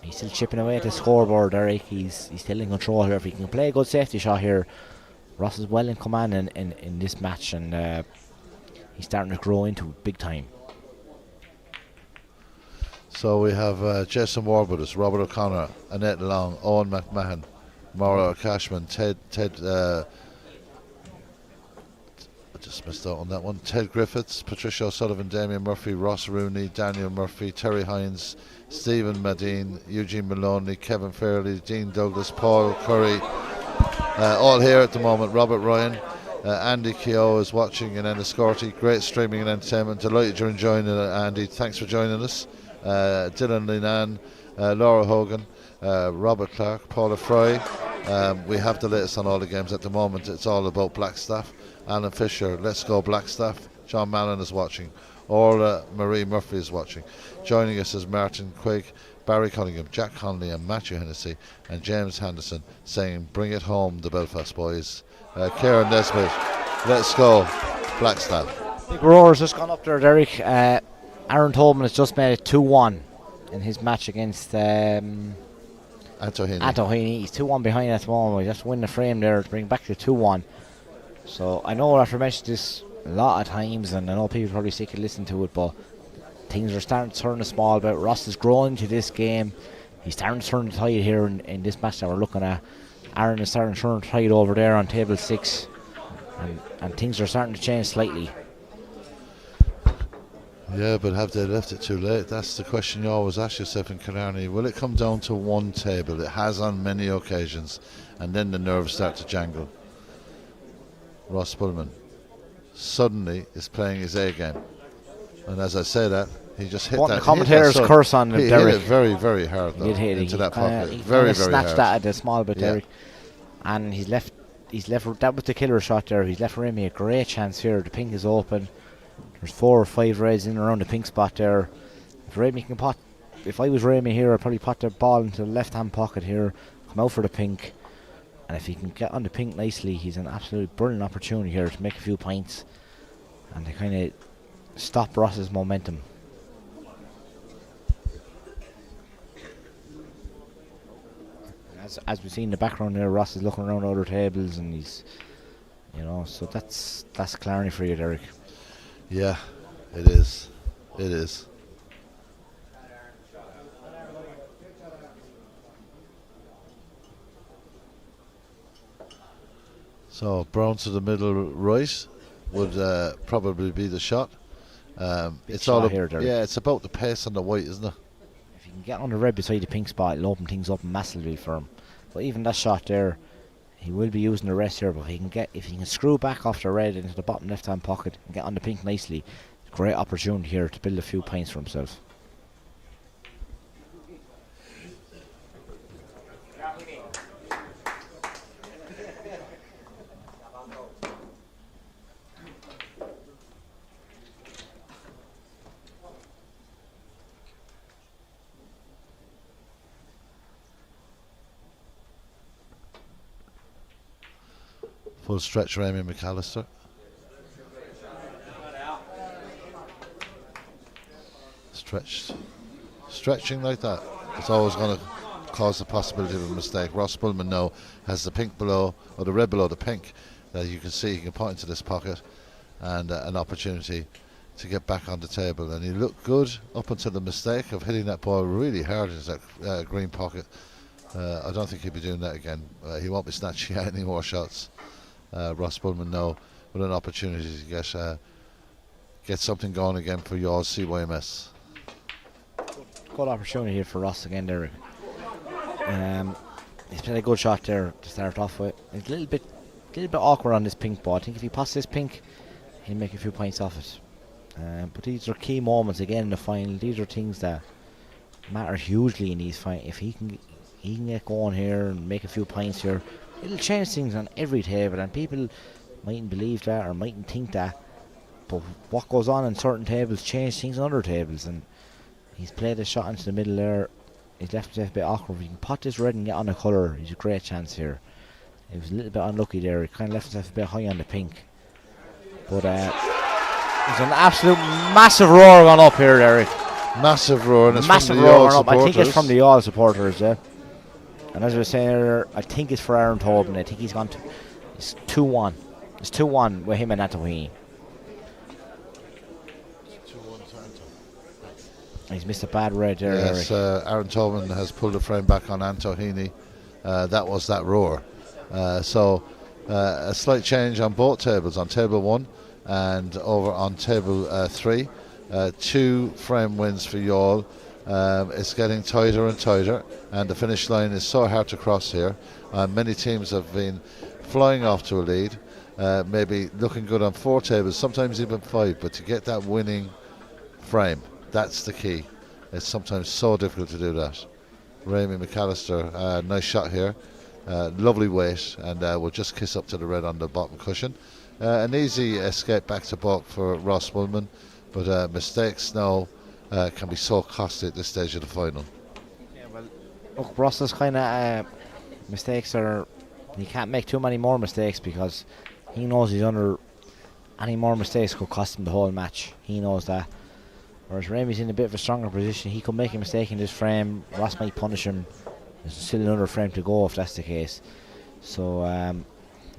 he's still chipping away at the scoreboard, Eric. He's still in control here. If he can play a good safety shot here, Ross is well in command in this match, and he's starting to grow into it big time. So we have Jason Ward with us, Robert O'Connor, Annette Long, Owen McMahon, Maura Cashman, Ted I just missed out on that one. Ted Griffiths, Patricia O'Sullivan, Damien Murphy, Ross Rooney, Daniel Murphy, Terry Hines, Stephen Madine, Eugene Maloney, Kevin Fairley, Dean Douglas, Paul Curry, all here at the moment. Robert Ryan, Andy Keogh is watching in Enniscorthy. Great streaming and entertainment. Delighted you're enjoying it, Andy. Thanks for joining us. Dylan Linan, Laura Hogan, Robert Clark, Paula Fry. We have the latest on all the games at the moment. It's all about Blackstaff. Alan Fisher, Let's Go Blackstaff. John Mallon is watching. Orla Marie Murphy is watching. Joining us is Martin Quigg, Barry Cunningham, Jack Conley and Matthew Hennessy, and James Henderson saying, bring it home, the Belfast boys. Kieran Nesbitt, Let's Go Blackstaff. Big roar's just gone up there, Derek. Aaron Tobin has just made it 2-1 in his match against Antohini. He's 2-1 behind at the moment. He has to win the frame there to bring back to 2-1. So I know after mentioned this a lot of times, and I know people probably sick of listening to it, but things are starting to turn a small bit. Ross is growing to this game. He's starting to turn the tide here in this match that we're looking at. Aaron is starting to turn the tide over there on table 6, and things are starting to change slightly. Yeah, but have they left it too late? That's the question you always ask yourself in Killarney. Will it come down to one table? It has on many occasions, and then the nerves start to jangle. Ross Pullman suddenly is playing his A game, and as I say that, he just hit that. The commentator's curse on him, He Derek. hit it very, very hard though, into that pocket. He very, very snatched hard. that at the small bit, Derek, and he's left. That was the killer shot there. He's left Remy a great chance here. The pink is open. There's 4 or 5 reds in and around the pink spot there. If Remy can pot, if I was Remy here, I'd probably pot the ball into the left-hand pocket here, come out for the pink. And if he can get on the pink nicely, he's an absolute brilliant opportunity here to make a few points and to kind of stop Ross's momentum. As we see in the background there, Ross is looking around other tables, and he's, so that's Killarney for you, Derek. Yeah, it is. It is. So Brown to the middle right would probably be the shot. It's all here, Derek. yeah, it's about the pace on the white, isn't it? If he can get on the red beside the pink spot, it'll open things up massively for him. But even that shot there, he will be using the rest here. But if he can screw back off the red into the bottom left-hand pocket and get on the pink nicely, great opportunity here to build a few points for himself. Full stretch, Ramy McAllister. Stretching like that, it's always going to cause the possibility of a mistake. Ross Pullman now has the pink below, or the red below the pink, that you can see he can point into this pocket, and an opportunity to get back on the table. And he looked good up until the mistake of hitting that ball really hard into that green pocket. I don't think he'll be doing that again. He won't be snatching out any more shots. Ross Pullman now with an opportunity to get something going again for yours CYMS. Good opportunity here for Ross again, Derek. He's played a good shot there to start off with. It's a little bit awkward on this pink ball. I think if he passes this pink, he'll make a few points off it. But these are key moments again in the final. These are things that matter hugely in these finals. If he can get going here and make a few points here, it'll change things on every table, and people mightn't believe that or mightn't think that, but what goes on in certain tables change things on other tables. And he's played a shot into the middle there. He's left himself a bit awkward. If he can pot this red and get on a colour, he's a great chance here. He was a little bit unlucky there. He kind of left himself a bit high on the pink, but there's an absolute massive roar going up here, Derek. Massive roar, and it's massive from the roar All going up. I think supporters. it's from the All supporters, yeah. And as I was saying earlier, I think it's for Aaron Tobin. I think he's gone to. It's 2-1. It's 2-1 with him and Antohini. He's missed a bad red there, Yes, Eric. Aaron Tobin has pulled the frame back on Anto Heaney. That was that roar. So a slight change on both tables, on table 1 and over on table 3. 2 frame wins for Youghal. It's getting tighter and tighter, and the finish line is so hard to cross here. Many teams have been flying off to a lead, maybe looking good on 4 tables, sometimes even 5, but to get that winning frame, that's the key. It's sometimes so difficult to do that. Raimi McAllister, nice shot here. Lovely weight, and will just kiss up to the red on the bottom cushion. An easy escape back to baulk for Ross Woolman, but mistakes now can be so costly at this stage of the final. Yeah, well, look, Ross's kind of mistakes are. He can't make too many more mistakes because he knows he's under. Any more mistakes could cost him the whole match. He knows that. Whereas Raimi's in a bit of a stronger position. He could make a mistake in this frame. Ross might punish him. There's still another frame to go if that's the case. So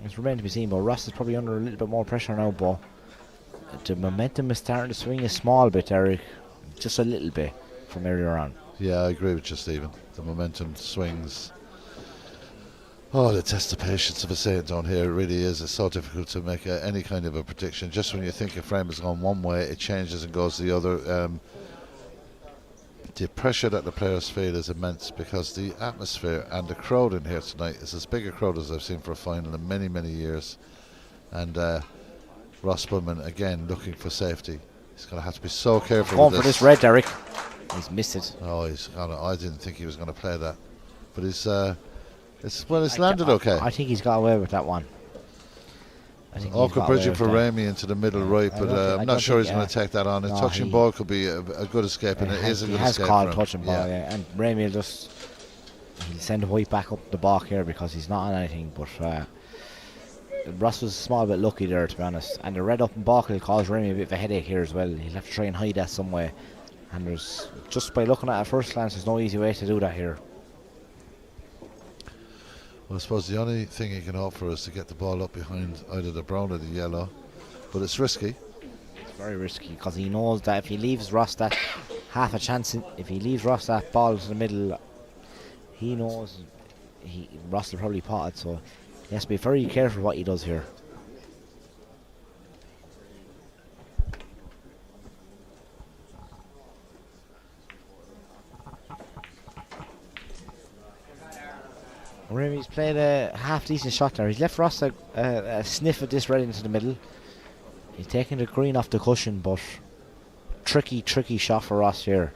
it's remains to be seen. But Ross is probably under a little bit more pressure now. But the momentum is starting to swing a small bit, Eric. Just a little bit from earlier on. Yeah, I agree with you, Stephen. The momentum swings. Oh, the test of patience of a saying down here, it really is. It's so difficult to make any kind of a prediction. Just when you think a frame has gone one way, it changes and goes the other. The pressure that the players feel is immense because the atmosphere and the crowd in here tonight is as big a crowd as I've seen for a final in many, many years. And Ross Bowman, again, looking for safety. He's going to have to be so careful Going with for this red, Derek. He's missed it. Oh, I didn't think he was going to play that. But it's landed okay. I think he's got away with that one. Awkward bridging for Raimi into the middle right, but I'm not sure he's going to take that on. A touching ball could be a good escape, and it is a good escape. He has called touching ball, yeah. And Raimi will just he'll send the white back up the balk here because he's not on anything. But Ross was a small bit lucky there, to be honest. And the red up and balk will cause Raimi a bit of a headache here as well. He'll have to try and hide that some way. And there's just by looking at it first glance, there's no easy way to do that here. Well, I suppose the only thing he can offer is to get the ball up behind either the brown or the yellow, but it's risky. It's very risky because he knows that if he leaves Ross that half a chance, if he leaves Ross that ball to the middle, he knows Ross will probably pot it, so he has to be very careful what he does here. Raimi's played a half decent shot there. He's left Ross a sniff of this red into the middle. He's taking the green off the cushion, but tricky shot for Ross here.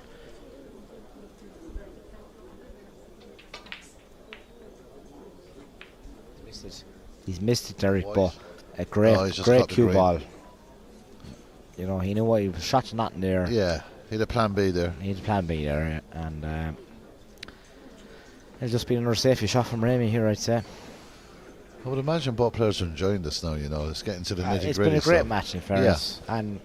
He's missed it, Derek, but a great cue ball. You know, he knew what he was shot not in there. Yeah, he had a plan B there. He had a plan B there, yeah. And it'll just be another safety shot from Raimi here, I'd say. I would imagine both players are enjoying this now, you know. It's getting to the nitty-gritty. It's been a great match, in fairness. Yeah. And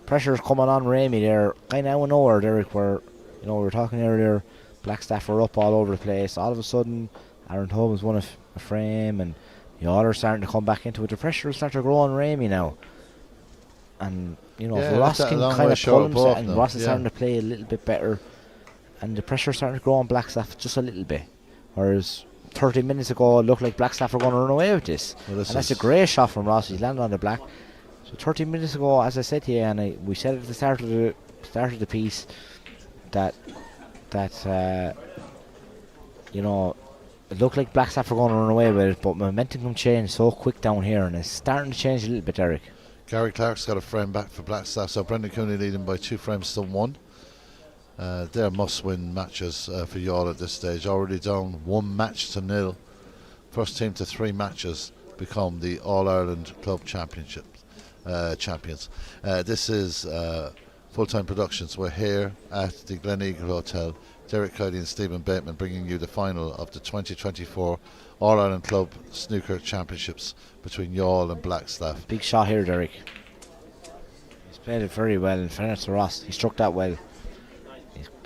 pressure's coming on Raimi there. Kind of out of nowhere, Derek, where, you know, we were talking earlier, Blackstaff were up all over the place. All of a sudden, Aaron Tobin's won a frame, and the others starting to come back into it. The pressure will start to grow on Raimi now. And, you know, if Ross can kind of pull himself, and Ross is starting to play a little bit better, and the pressure starting to grow on Blackstaff just a little bit. Whereas 30 minutes ago it looked like Blackstaff were going to run away with this. Well, and that's a great shot from Ross. He's landed on the black. So 30 minutes ago, as I said to you, and we said at the start of the piece that you know, it looked like Blackstaff were going to run away with it, but momentum can change so quick down here, and it's starting to change a little bit, Eric. Gary Clark's got a frame back for Blackstaff, so Brendan Cooney leading by 2 frames to 1. They're must-win matches for Youghal at this stage. Already down 1 match to 0. First team to 3 matches become the All-Ireland Club Championship champions. This is Full-Time Productions. We're here at the Gleneagle Hotel. Derek Cuddy and Stephen Bateman bringing you the final of the 2024 All-Ireland Club Snooker Championships between Youghal and Blackstaff. Big shot here, Derek. He's played it very well. In fairness to Ross, he struck that well.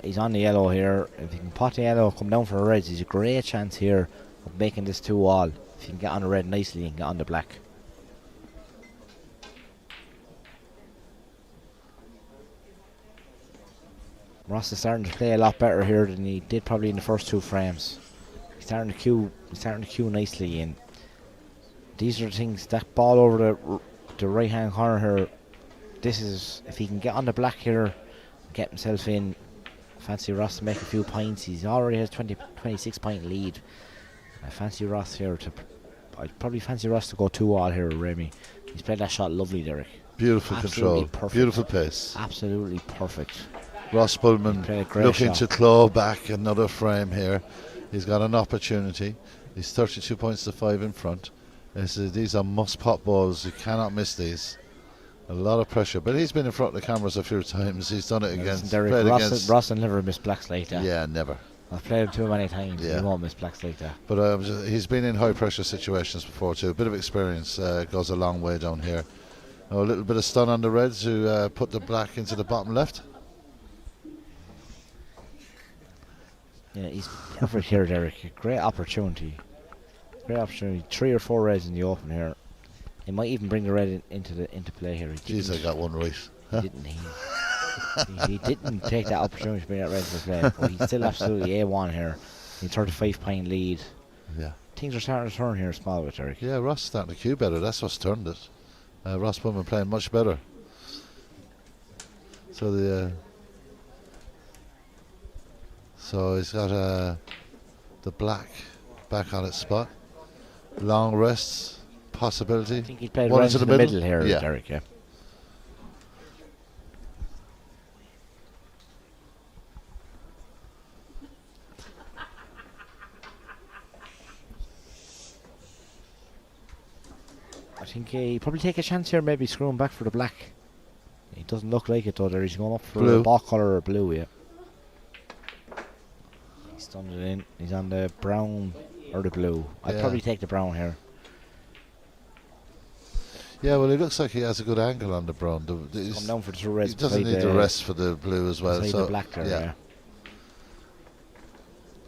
He's on the yellow here. If he can pot the yellow, come down for a red, he's a great chance here of making this 2-all. If he can get on the red nicely, he can get on the black. Ross is starting to play a lot better here than he did probably in the first 2 frames. He's starting to cue nicely, and these are the things. That ball over the right hand corner here. This is, if he can get on the black here, get himself in. Fancy Ross to make a few points. He's already has 26 point lead. I fancy Ross here to. I'd probably fancy Ross to go 2-all here with Remy. He's played that shot lovely, Derek. Beautiful Absolutely control, perfect. beautiful pace. Absolutely perfect. Ross Bullman looking to claw back another frame here. He's got an opportunity. He's 32 points to 5 in front. These are must-pot balls. You cannot miss these. A lot of pressure, but he's been in front of the cameras a few times. He's done it against. Ross will never miss blacks like that. Yeah, never. I've played him too many times. Yeah. He won't miss blacks like that. But he's been in high-pressure situations before too. A bit of experience goes a long way down here. A little bit of stun on the Reds who put the black into the bottom left. Yeah, he's over here, Derek. Great opportunity. 3 or 4 Reds in the open here. He might even bring the red into play here. Jeez, I got one right. Huh? He didn't take that opportunity to bring that red into play. But he's still absolutely A1 here. He's 35 point lead. Yeah. Things are starting to turn here, small with Derek. Yeah, Ross is starting to cue better. That's what's turned it. Ross Bowman playing much better. So he's got the black back on its spot. Long rests. Possibility. I think he played one right into the middle here, yeah. Derek. Yeah. I think he'll probably take a chance here, maybe screwing back for the black. He doesn't look like it though. There he's going up for blue. A ball colour or blue. Yeah. He's done it in. He's on the brown or the blue. I'd probably take the brown here. Yeah, well, it looks like he has a good angle on the brown. Come down for the 2 reds. He doesn't need the rest for the blue as well. So the black there, yeah.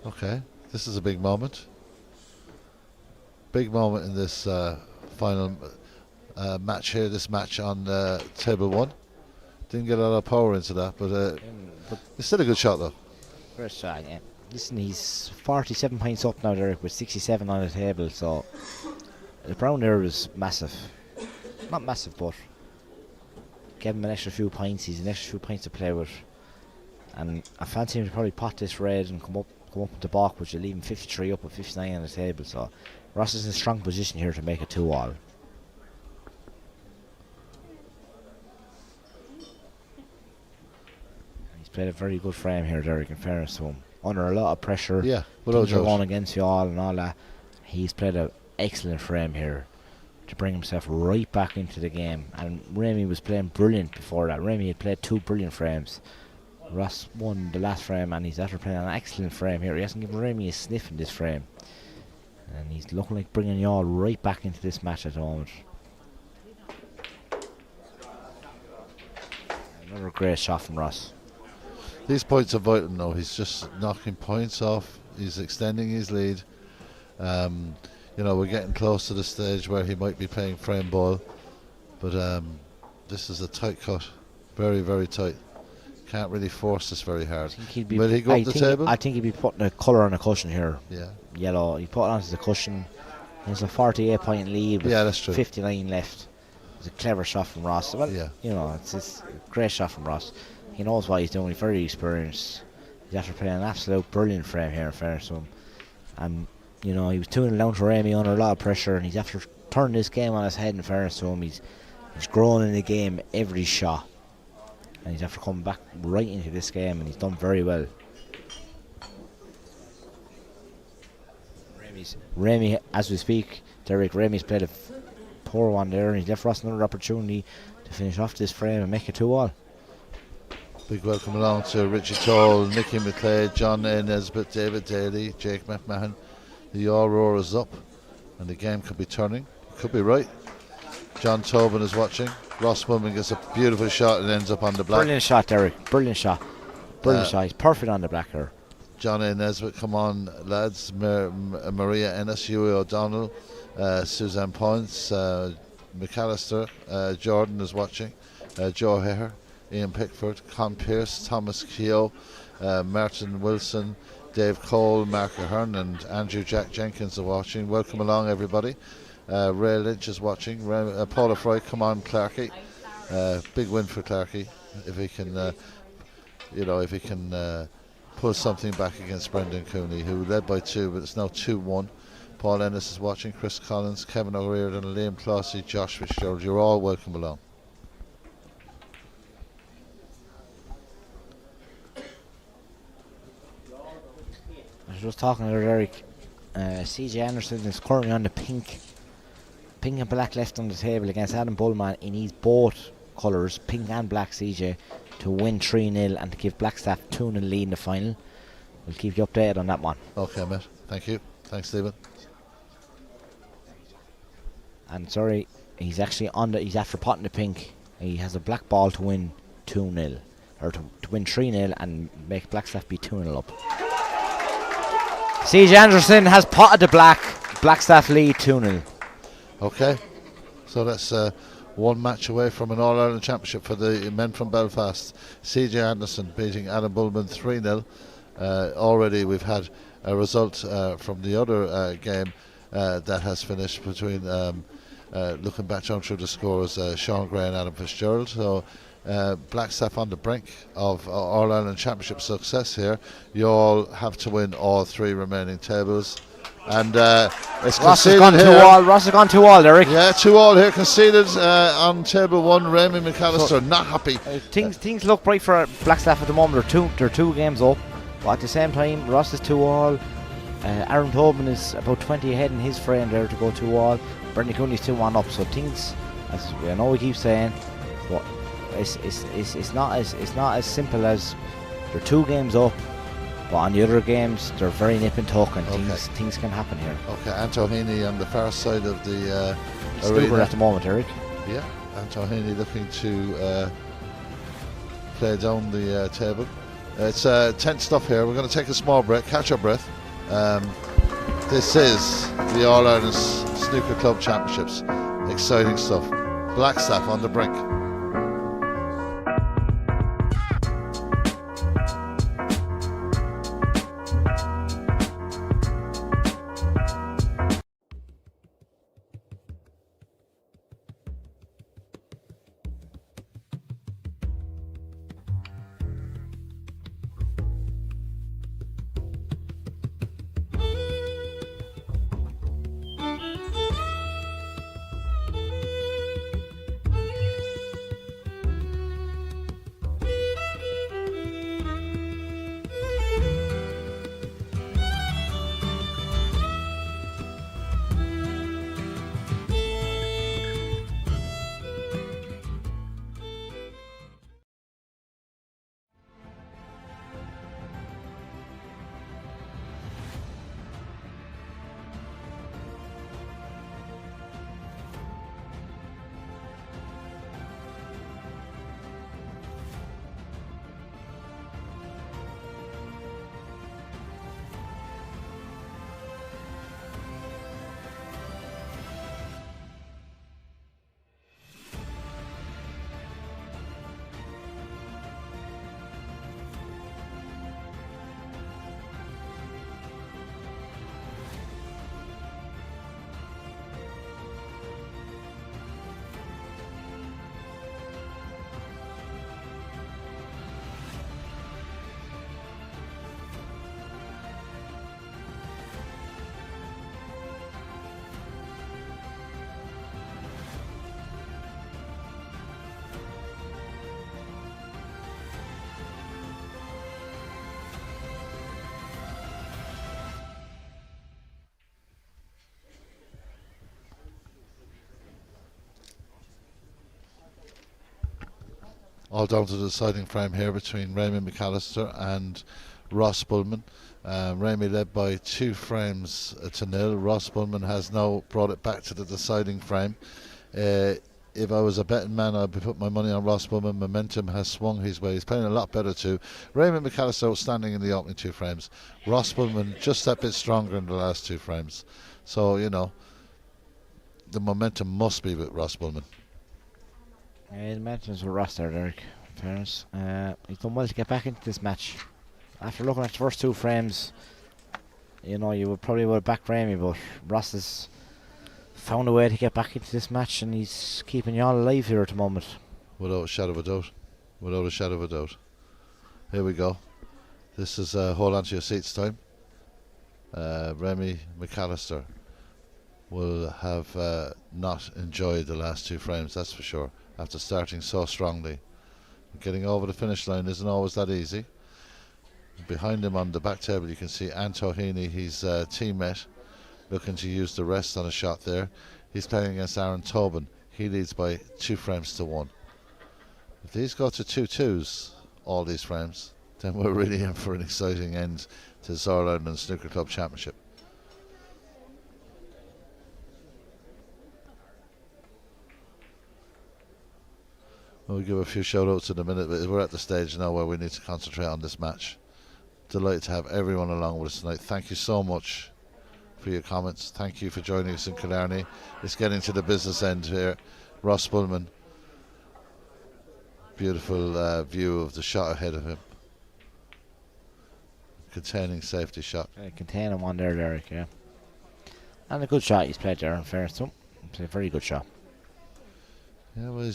Okay, this is a big moment. Big moment in this final match here. This match on table 1. Didn't get a lot of power into that, but it's still a good shot though. First shot, yeah. Listen, he's 47 points up now, Derek, with 67 on the table. So the brown there is massive. Not massive, but give him an extra few points. He's an extra few points to play with, and I fancy him to probably pot this red and come up with the balk, which will leave him 53 up with 59 on the table. So Ross is in a strong position here to make it 2-all. He's played a very good frame here, Derek. In fairness to him, under a lot of pressure. Yeah, things are going against you all and all that. He's played an excellent frame here to bring himself right back into the game. And Remy was playing brilliant before that. Remy had played 2 brilliant frames. Ross won the last frame, and he's after playing an excellent frame here. He hasn't given Remy a sniff in this frame, and he's looking like bringing you all right back into this match at the moment. Another great shot from Ross. These points are vital now. He's just knocking points off. He's extending his lead. You know, we're getting close to the stage where he might be playing frame ball, but this is a tight cut, very, very tight. Can't really force this very hard. Will he go up the table? I think he'd be putting a colour on a cushion here. Yeah. Yellow. He put it onto the cushion. There's a 48 point lead with that's true. 59 left. It's a clever shot from Ross. Well, you know, it's a great shot from Ross. He knows what he's doing. He's very experienced. He's after playing an absolute brilliant frame here in fairness to him. And you know, he was 2-0 down to Remy under a lot of pressure, and he's after turning this game on his head in fairness to him. He's growing in the game every shot, and he's after coming back right into this game, and he's done very well. Remy, as we speak, Derek, Remy's played a poor one there, and he's left Ross another opportunity to finish off this frame and make it 2-all. Big welcome along to Richie Toll, Nicky McLeod, John A. Nesbitt, David Daly, Jake McMahon. The all roar is up, and the game could be turning. Could be right. John Tobin is watching. Ross Woodman gets a beautiful shot and ends up on the black. Brilliant shot, Derek. Brilliant shot. Brilliant shot. He's perfect on the black here. John A. Nesbitt, come on, lads. Maria Ennis, Huey O'Donnell, Suzanne Points, McAllister, Jordan is watching. Joe Hare, Ian Pickford, Con Pearce, Thomas Keogh, Martin Wilson, Dave Cole, Mark Ahern and Andrew Jack Jenkins are watching. Welcome along everybody. Ray Lynch is watching. Paula Fry, come on Clarkey. Big win for Clarkey if he can pull something back against Brendan Cooney, who led by 2, but it's now 2-1. Paul Ennis is watching, Chris Collins, Kevin O'Riordan, Liam Clossy, Josh Fitzgerald. You're all welcome along. I was just talking to Eric. CJ Anderson is currently on the pink and black left on the table against Adam Bullman. He needs both colours, pink and black, CJ, to win 3-0 and to give Blackstaff 2-0 lead in the final. We'll keep you updated on that one. Okay, mate. Thank you. Thanks, Stephen. And sorry, he's actually he's after potting the pink. He has a black ball to win 2-0, or to win 3-0 and make Blackstaff be 2-0 up. CJ Anderson has potted the black. Blackstaff lead 2-0. Okay, so that's one match away from an All-Ireland Championship for the men from Belfast. CJ Anderson beating Adam Bullman 3-0. Already we've had a result from the other game that has finished between, looking back down through the scores, Sean Gray and Adam Fitzgerald. So Blackstaff on the brink of All-Ireland Championship success here. You all have to win all 3 remaining tables. And it's Ross has conceded gone here. 2-all. Ross has gone 2-all, Derek. Yeah, 2-all here conceded on table 1. Raymond McAllister not happy. Things look bright for Blackstaff at the moment. They're 2 games up, but at the same time Ross is 2-all. Aaron Tobin is about 20 ahead in his frame there to go 2-all. Brendan Cooney's 2-1 up. So things, as I know we keep saying, but it's not as simple as they're 2 games up. But on the other games, they're very nip and tuck, and things can happen here. Okay, Anto Heaney on the far side of the Snooker arena at the moment, Eric. Yeah, Anto Heaney looking to play down the table. It's tense stuff here. We're going to take a small break, catch our breath. This is the All-Ireland Snooker Club Championships. Exciting stuff. Blackstaff on the brink. All down to the deciding frame here between Raymond McAllister and Ross Bullman. Ramey led by 2 frames to 0. Ross Bullman has now brought it back to the deciding frame. If I was a betting man, I'd be putting my money on Ross Bullman. Momentum has swung his way. He's playing a lot better too. Raymond McAllister outstanding in the opening 2 frames. Ross Bullman just that bit stronger in the last 2 frames. So, you know, the momentum must be with Ross Bullman. The momentum's with Ross there, Derek. Fairness. He's done well to get back into this match. After looking at the first 2 frames, you know, you would probably would have backed Ramey, but Ross has found a way to get back into this match, and he's keeping you all alive here at the moment. Without a shadow of a doubt. Without a shadow of a doubt. Here we go. This is hold on to your seats time. Remy McAllister will have not enjoyed the last 2 frames, that's for sure, after starting so strongly. Getting over the finish line isn't always that easy. Behind him on the back table you can see Anto Heaney, his teammate, looking to use the rest on a shot there. He's playing against Aaron Tobin. He leads by 2 frames to 1. If these go to 2-2s, all these frames, then we're really in for an exciting end to this All-Ireland Snooker Club Championship. We'll give a few shout outs in a minute, but we're at the stage now where we need to concentrate on this match. Delighted to have everyone along with us tonight. Thank you so much for your comments. Thank you for joining us in Killarney. It's getting to the business end here. Ross Bullman, beautiful view of the shot ahead of him. Containing safety shot. Containing one there, Derek, yeah. And a good shot he's played there, in fairness to him. It's a very good shot. Yeah, well,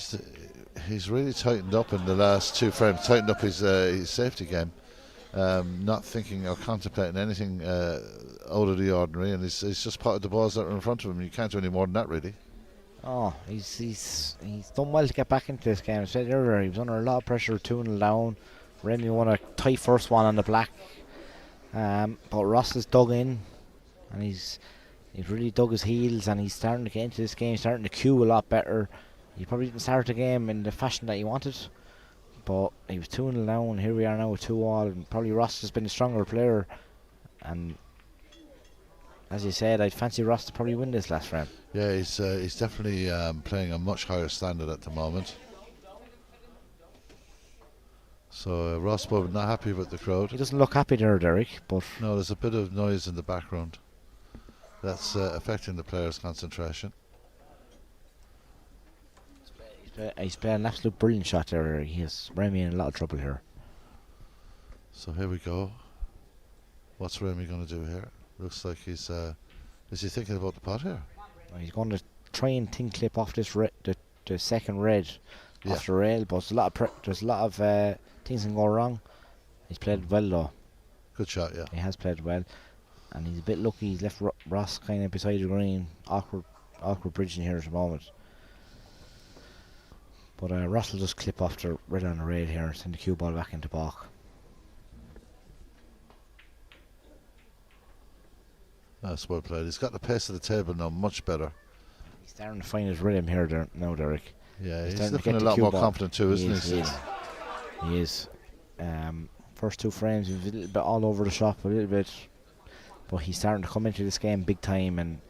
he's really tightened up in the last 2 frames, tightened up his safety game. Not thinking or contemplating anything out of the ordinary, and he's just potted the balls that are in front of him. You can't do any more than that, really. Oh, he's done well to get back into this game. I said earlier, he was under a lot of pressure, 2-0 down. Remy won a tight first one on the black. But Ross has dug in, and he's really dug his heels, and he's starting to get into this game, starting to cue a lot better. He probably didn't start the game in the fashion that he wanted, but he was 2-0 down. Here we are now with 2-all, and probably Ross has been a stronger player. And as you said, I'd fancy Ross to probably win this last frame. Yeah, he's definitely playing a much higher standard at the moment. So Ross Bowman not happy with the crowd. He doesn't look happy there, Derek, but no, there's a bit of noise in the background that's affecting the players' concentration. He's playing an absolute brilliant shot there. He has Remy in a lot of trouble here. So here we go. What's Remy going to do here? Looks like he's is he thinking about the pot here? He's going to try and clip off this the second red off the rail, but there's a lot of things can go wrong. He's played well though. Good shot, yeah. He has played well, and he's a bit lucky. He's left Ross kind of beside the green. Awkward bridging here at the moment. But Ross will just clip off the red on the rail here and send the cue ball back into balk. That's well played. He's got the pace of the table now much better. He's starting to find his rhythm here now, Derek. Yeah, he's looking a lot more confident too, isn't he? He is. First 2 frames, he was a little bit all over the shop, a little bit. But he's starting to come into this game big time, and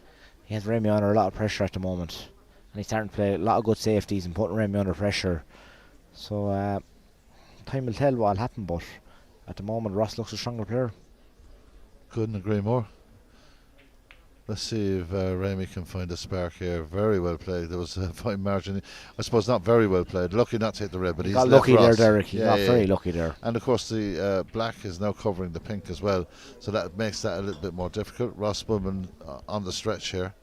he has Remy under a lot of pressure at the moment. And he's starting to play a lot of good safeties and putting Remy under pressure. So time will tell what will happen, but at the moment Ross looks a stronger player. Couldn't agree more. Let's see if Remy can find a spark here. Very well played. There was a fine margin. I suppose not very well played. Lucky not to hit the red, but he's got lucky Ross. there, Derek. He got very lucky there. And of course the black is now covering the pink as well, so that makes that a little bit more difficult. Ross Bowman on the stretch here.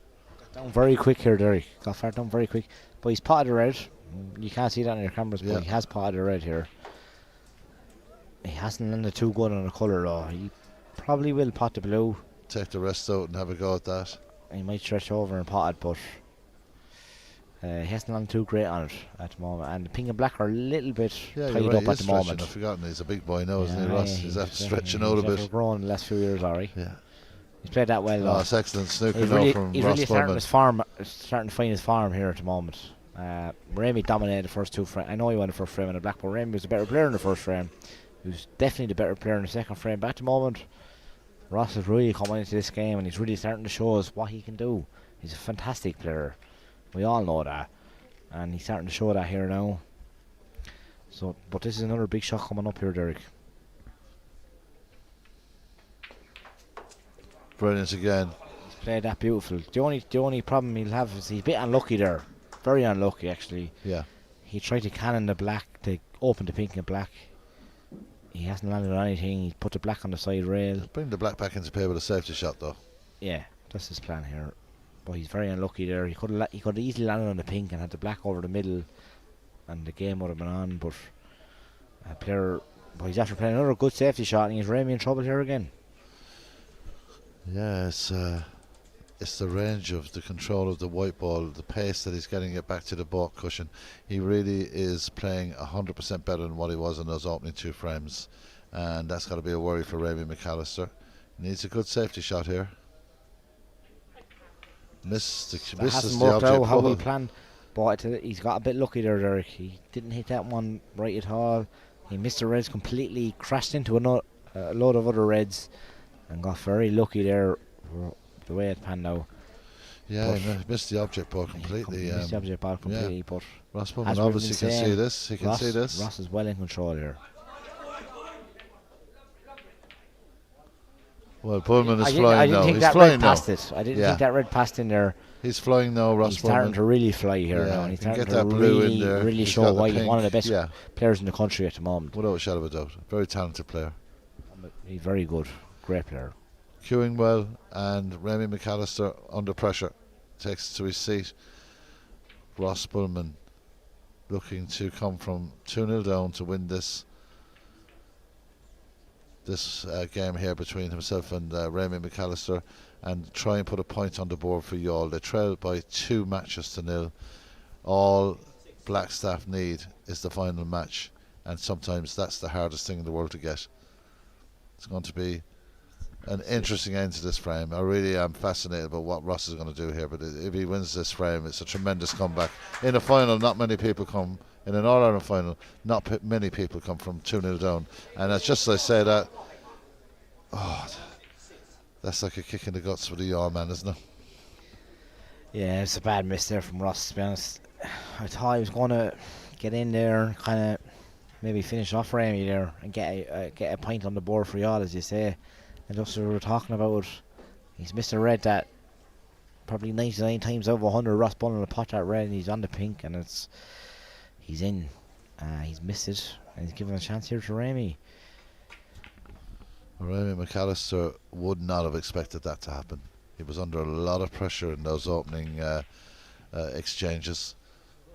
Down very quick here, Derek. Got far down very quick. But he's potted the red. You can't see that on your cameras, but he has potted the red here. He hasn't landed too good on the colour though. He probably will pot the blue. Take the rest out and have a go at that. He might stretch over and pot it, but he hasn't landed too great on it at the moment. And the pink and black are a little bit tied up at the moment. I've forgotten he's a big boy now, isn't he, Ross? He's after stretching out a bit. He's grown in the last few years, Ari. Yeah. He's played that well. Oh, it's excellent snooker now from he's Ross really starting to find his farm here at the moment. Remy dominated the first 2 frames. I know he won the first frame in the black, but Remy was a better player in the first frame. He was definitely the better player in the second frame. But at the moment, Ross is really coming into this game, and he's really starting to show us what he can do. He's a fantastic player. We all know that. And he's starting to show that here now. So, but this is another big shot coming up here, Derek. Brilliant again. He's played that beautiful. The only problem he'll have is he's a bit unlucky there. Very unlucky, actually. Yeah. he tried to cannon the black to open the pink and black. He hasn't landed on anything. He put the black on the side rail. Bring the black back into play with a safety shot, though. Yeah, that's his plan here. But he's very unlucky there. He could have easily landed on the pink and had the black over the middle, and the game would have been on. But he's after playing another good safety shot, and he's really in trouble here again. Yeah, it's the range of the control of the white ball, the pace that he's getting it back to the baulk cushion. He really is playing 100% better than what he was in those opening 2 frames, and that's got to be a worry for Ramey McAllister. He needs a good safety shot here. Misses the worked out how ball. he planned, but he's got a bit lucky there, Derek. He didn't hit that one right at all. He missed the reds completely, crashed into a load of other reds, and got very lucky there for the way it panned out. Yeah, he missed the object ball completely. Missed the object ball completely, yeah. but Ross Pullman obviously can see this. He can see this. Ross is well in control here. Well, Pullman is flying now. I didn't think that red passed it. I didn't think that red passed in there. He's flying now, Ross He's Pullman. starting to really fly here now. And he's starting get that to blue in there. really show why he's one of the best players in the country at the moment. Without a shadow of a doubt. Very talented player. He's very good. Great player. Queuing well, and Ramey McAllister under pressure. Takes it to his seat. Ross Pullman looking to come from 2-0 down to win this game here between himself and Ramey McAllister, and try and put a point on the board for Youghal. They trail by 2 matches to 0. All Blackstaff need is the final match, and sometimes that's the hardest thing in the world to get. It's going to be an interesting end to this frame. I really am fascinated about what Ross is going to do here, but if he wins this frame, it's a tremendous comeback. In a final, not many people come. In an All-Ireland final, not many people come from 2-0 down. And it's just as I say that, that's like a kick in the guts for the Youghal man, isn't it? Yeah, it's a bad miss there from Ross, to be honest. I thought he was going to get in there and kind of maybe finish off Ramey there and get a point on the board for Youghal, as you say. And just we were talking about, he's missed a red that probably 99 times out of 100. Ross Pullman will pot that red and he's on the pink, and he's in. He's missed it, and he's given a chance here to Ramey. Ramey McAllister would not have expected that to happen. He was under a lot of pressure in those opening exchanges.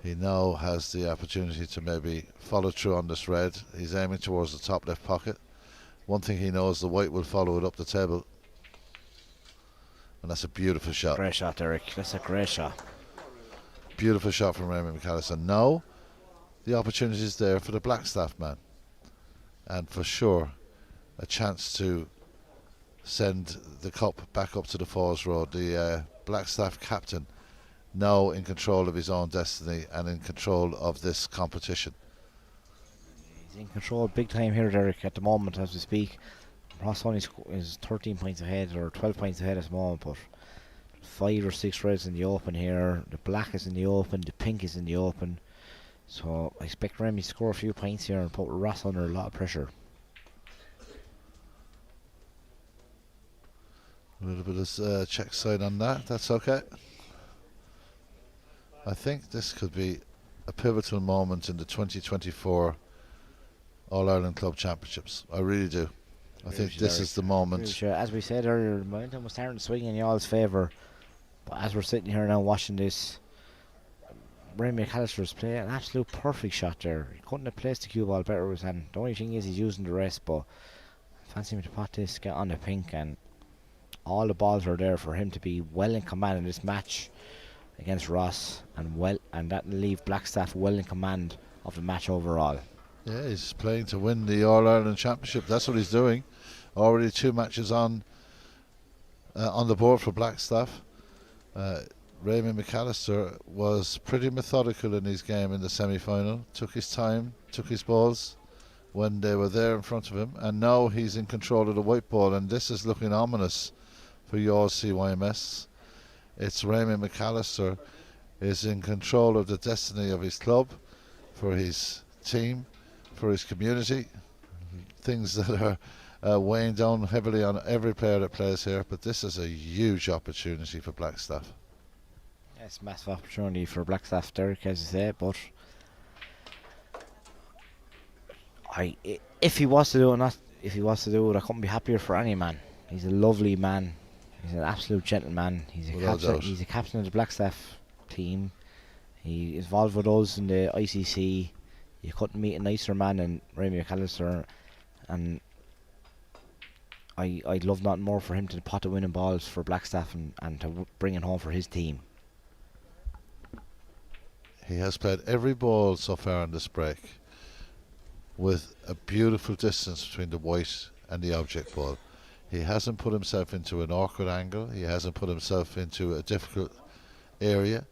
He now has the opportunity to maybe follow through on this red. He's aiming towards the top left pocket. One thing he knows, the white will follow it up the table. And that's a beautiful shot. Great shot, Derek. That's a great shot. Beautiful shot from Ramey McAllister. Now, the opportunity is there for the Blackstaff man. And for sure, a chance to send the cup back up to the Falls Road. The Blackstaff captain now in control of his own destiny and in control of this competition. He's in control big time here, Derek, at the moment as we speak. Ross only is 13 points ahead, or 12 points ahead at the moment, but 5 or 6 reds in the open here. The black is in the open, the pink is in the open. So I expect Ramey to score a few points here and put Ross under a lot of pressure. A little bit of check side on that. That's okay. I think this could be a pivotal moment in the 2024 All-Ireland Club Championships. I really do. I think this is the moment. Sure. As we said earlier, the momentum was starting to swing in Youghals' favour. But as we're sitting here now watching this, Ramey McAllister's playing an absolute perfect shot there. He couldn't have placed the cue ball better with his hand. The only thing is he's using the rest, but I fancy him to pot this, get on the pink, and all the balls are there for him to be well in command in this match against Ross, and that will leave Blackstaff well in command of the match overall. Yeah, he's playing to win the All-Ireland Championship. That's what he's doing. Already 2 matches on the board for Blackstaff. Ramey McAllister was pretty methodical in his game in the semi-final. Took his time, took his balls when they were there in front of him, and now he's in control of the white ball, and this is looking ominous for your CYMS. It's Ramey McAllister is in control of the destiny of his club, for his team, for his community. Things that are weighing down heavily on every player that plays here, but this is a huge opportunity for Blackstaff. It's a massive opportunity for Blackstaff, Derek, as you say, but If he was to do it, I couldn't be happier for any man. He's a lovely man. He's an absolute gentleman. He's a captain of the Blackstaff team. He is involved with us in the ICC. You couldn't meet a nicer man than Rémi McAllister, and I'd love nothing more for him to pot the winning balls for Blackstaff and to bring it home for his team. He has played every ball so far in this break with a beautiful distance between the white and the object ball. He hasn't put himself into an awkward angle. He hasn't put himself into a difficult area.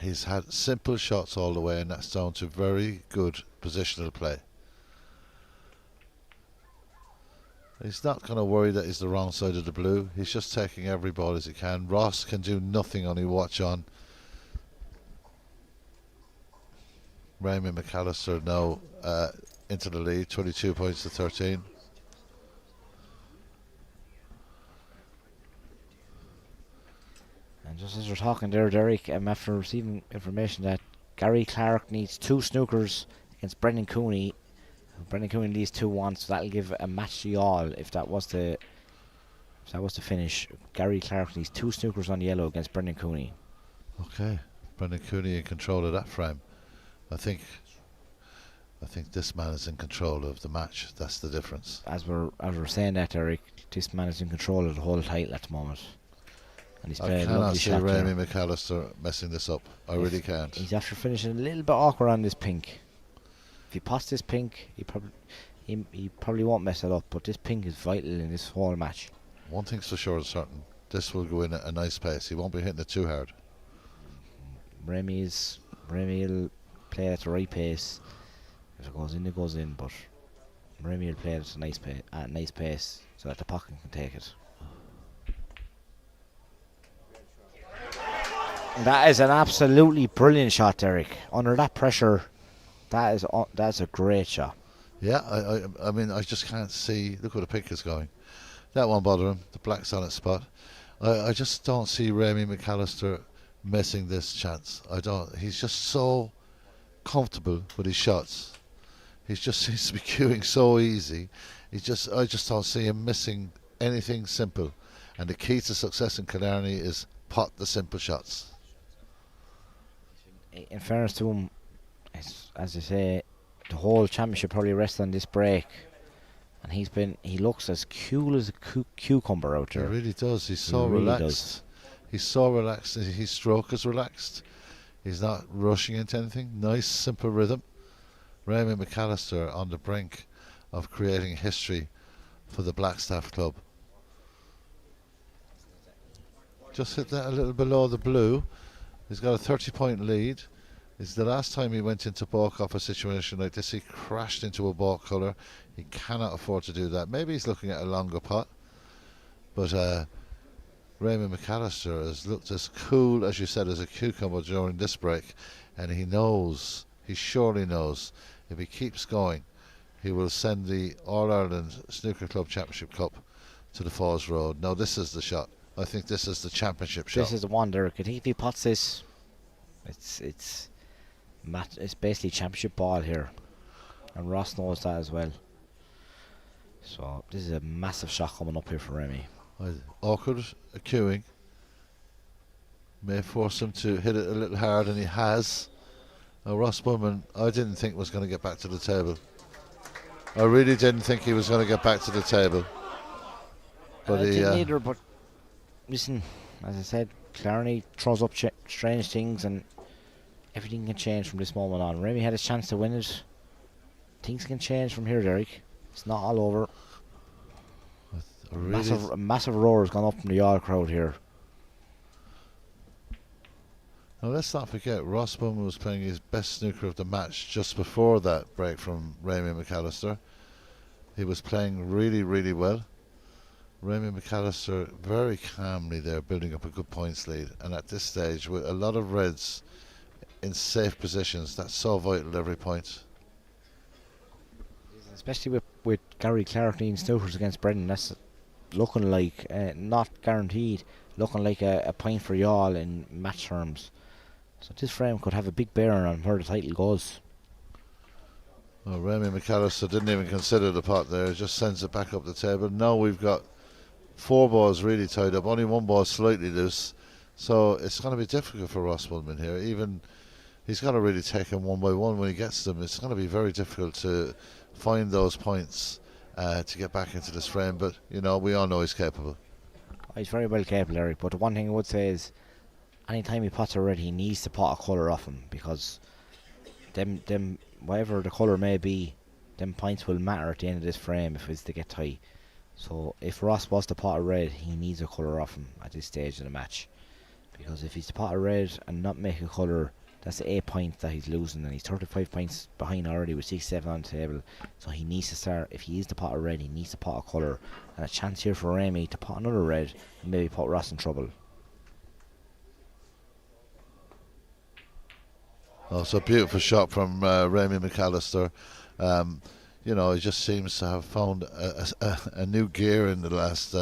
He's had simple shots all the way, and that's down to very good positional play. He's not going to worry that he's the wrong side of the blue. He's just taking every ball as he can. Ross can do nothing, only watch on. Rémi McAllister now into the lead, 22 points to 13. And just as we're talking there, Derek, after receiving information that Gary Clark needs 2 snookers against Brendan Cooney. Brendan Cooney leads 2-1, so that'll give a match to y'all if that was to finish. Gary Clark needs 2 snookers on yellow against Brendan Cooney. Okay, Brendan Cooney in control of that frame. I think this man is in control of the match. That's the difference. As we're saying that, Eric, this man is in control of the whole title at the moment. And he's playing a lovely shot. I cannot see Rémi McAllister messing this up. I really can't. He's after finishing a little bit awkward on this pink. If he pots this pink, he probably won't mess it up. But this pink is vital in this whole match. One thing's for sure and certain: this will go in at a nice pace. He won't be hitting it too hard. Rémi will play at the right pace. If it goes in, it goes in. But Rémi will play at a nice pace so that the pocket can take it. That is an absolutely brilliant shot, Derek. Under that pressure, that's a great shot. Yeah, I mean, I just can't see. Look where the pink is going. That won't bother him. The black's on its spot. I just don't see Rémi McAllister missing this chance. I don't. He's just so comfortable with his shots. He just seems to be queuing so easy. I just don't see him missing anything simple. And the key to success in Killarney is pot the simple shots. In fairness to him, as I say, the whole championship probably rests on this break, and he looks as cool as a cucumber out there. He really does. He's so relaxed. He's so relaxed. His stroke is relaxed. He's not rushing into anything. Nice, simple rhythm. Rémi McAllister on the brink of creating history for the Blackstaff club. Just hit that a little below the blue. He's got a 30-point lead. It's the last time he went into balk off a situation like this. He crashed into a balk colour. He cannot afford to do that. Maybe he's looking at a longer pot. But Rémi McAllister has looked as cool, as you said, as a cucumber during this break. And he surely knows, if he keeps going, he will send the All-Ireland Snooker Club Championship Cup to the Falls Road. Now this is the shot. I think this is the championship shot. This is the one, Derek. I think if he pots this, it's basically championship ball here, and Ross knows that as well. So this is a massive shot coming up here for Rémi. Awkward queuing may force him to hit it a little hard, and he has. Now Ross Bowman, I didn't think was going to get back to the table. I really didn't think he was going to get back to the table. But I didn't either, but listen, as I said, Killarney throws up strange things, and everything can change from this moment on. Rémi had his chance to win it. Things can change from here, Derek. It's not all over. A massive roar has gone up from the All crowd here. Now let's not forget, Ross Bowman was playing his best snooker of the match just before that break from Rémi McAllister. He was playing really, really well. Rémi McAllister very calmly there, building up a good points lead, and at this stage with a lot of reds in safe positions, that's so vital every point. Especially with Gary Clark needing snookers against Brendan, that's looking like, not guaranteed, looking like a point for y'all in match terms. So this frame could have a big bearing on where the title goes. Well, Remy McAllister didn't even consider the pot there, just sends it back up the table. Now we've got 4 balls really tied up, only 1 ball slightly loose. So it's going to be difficult for Ross Wildman here. Even he's got to really take them one by one when he gets them. It's going to be very difficult to find those points to get back into this frame. But, you know, we all know he's capable. He's very well capable, Eric. But the one thing I would say is, anytime he pots a red, he needs to pot a colour off him, because them whatever the colour may be, them points will matter at the end of this frame if it's to get tight. So if Ross was to pot a red, he needs a colour off him at this stage of the match, because if he's to pot a red and not make a colour, that's the 8 points that he's losing, and he's 35 points behind already with 6-7 on the table. So he needs to start, if he is to pot a red, he needs to pot a colour, and a chance here for Remy to pot another red and maybe put Ross in trouble. Oh, so beautiful shot from Remy McAllister. You know, he just seems to have found a new gear in the last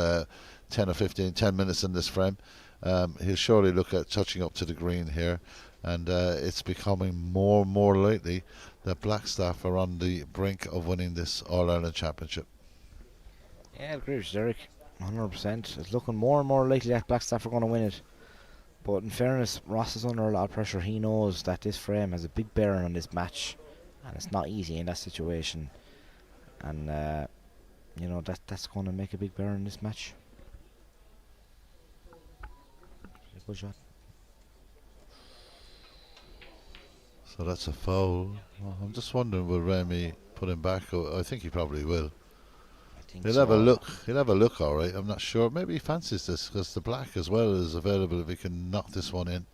10 or 15, 10 minutes in this frame. He'll surely look at touching up to the green here, and it's becoming more and more likely that Blackstaff are on the brink of winning this All-Ireland Championship. Yeah, I agree with you, Derek. 100%. It's looking more and more likely that Blackstaff are going to win it. But in fairness, Ross is under a lot of pressure. He knows that this frame has a big bearing on this match, and it's not easy in that situation. And you know, that's going to make a big bearing in this match. Good shot. So that's a foul. Well, I'm just wondering, will Remy put him back? I think he probably will. He'll have a look. He'll have a look, all right. I'm not sure. Maybe he fancies this because the black as well is available if he can knock this one in.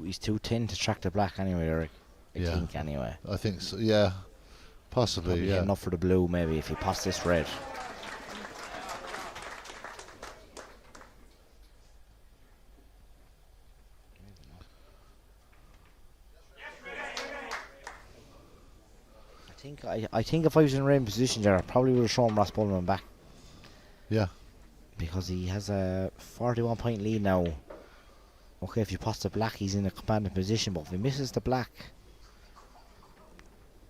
He's too thin to track the black anyway, Eric. I think anyway. I think so. Yeah, possibly. Probably heading up for the blue maybe if he pots this red. I think if I was in Raym's position there, I probably would have shown Ross Wildman back. Yeah. Because he has a 41 point lead now. Okay, if he pots the black, he's in a commanding position, but if he misses the black,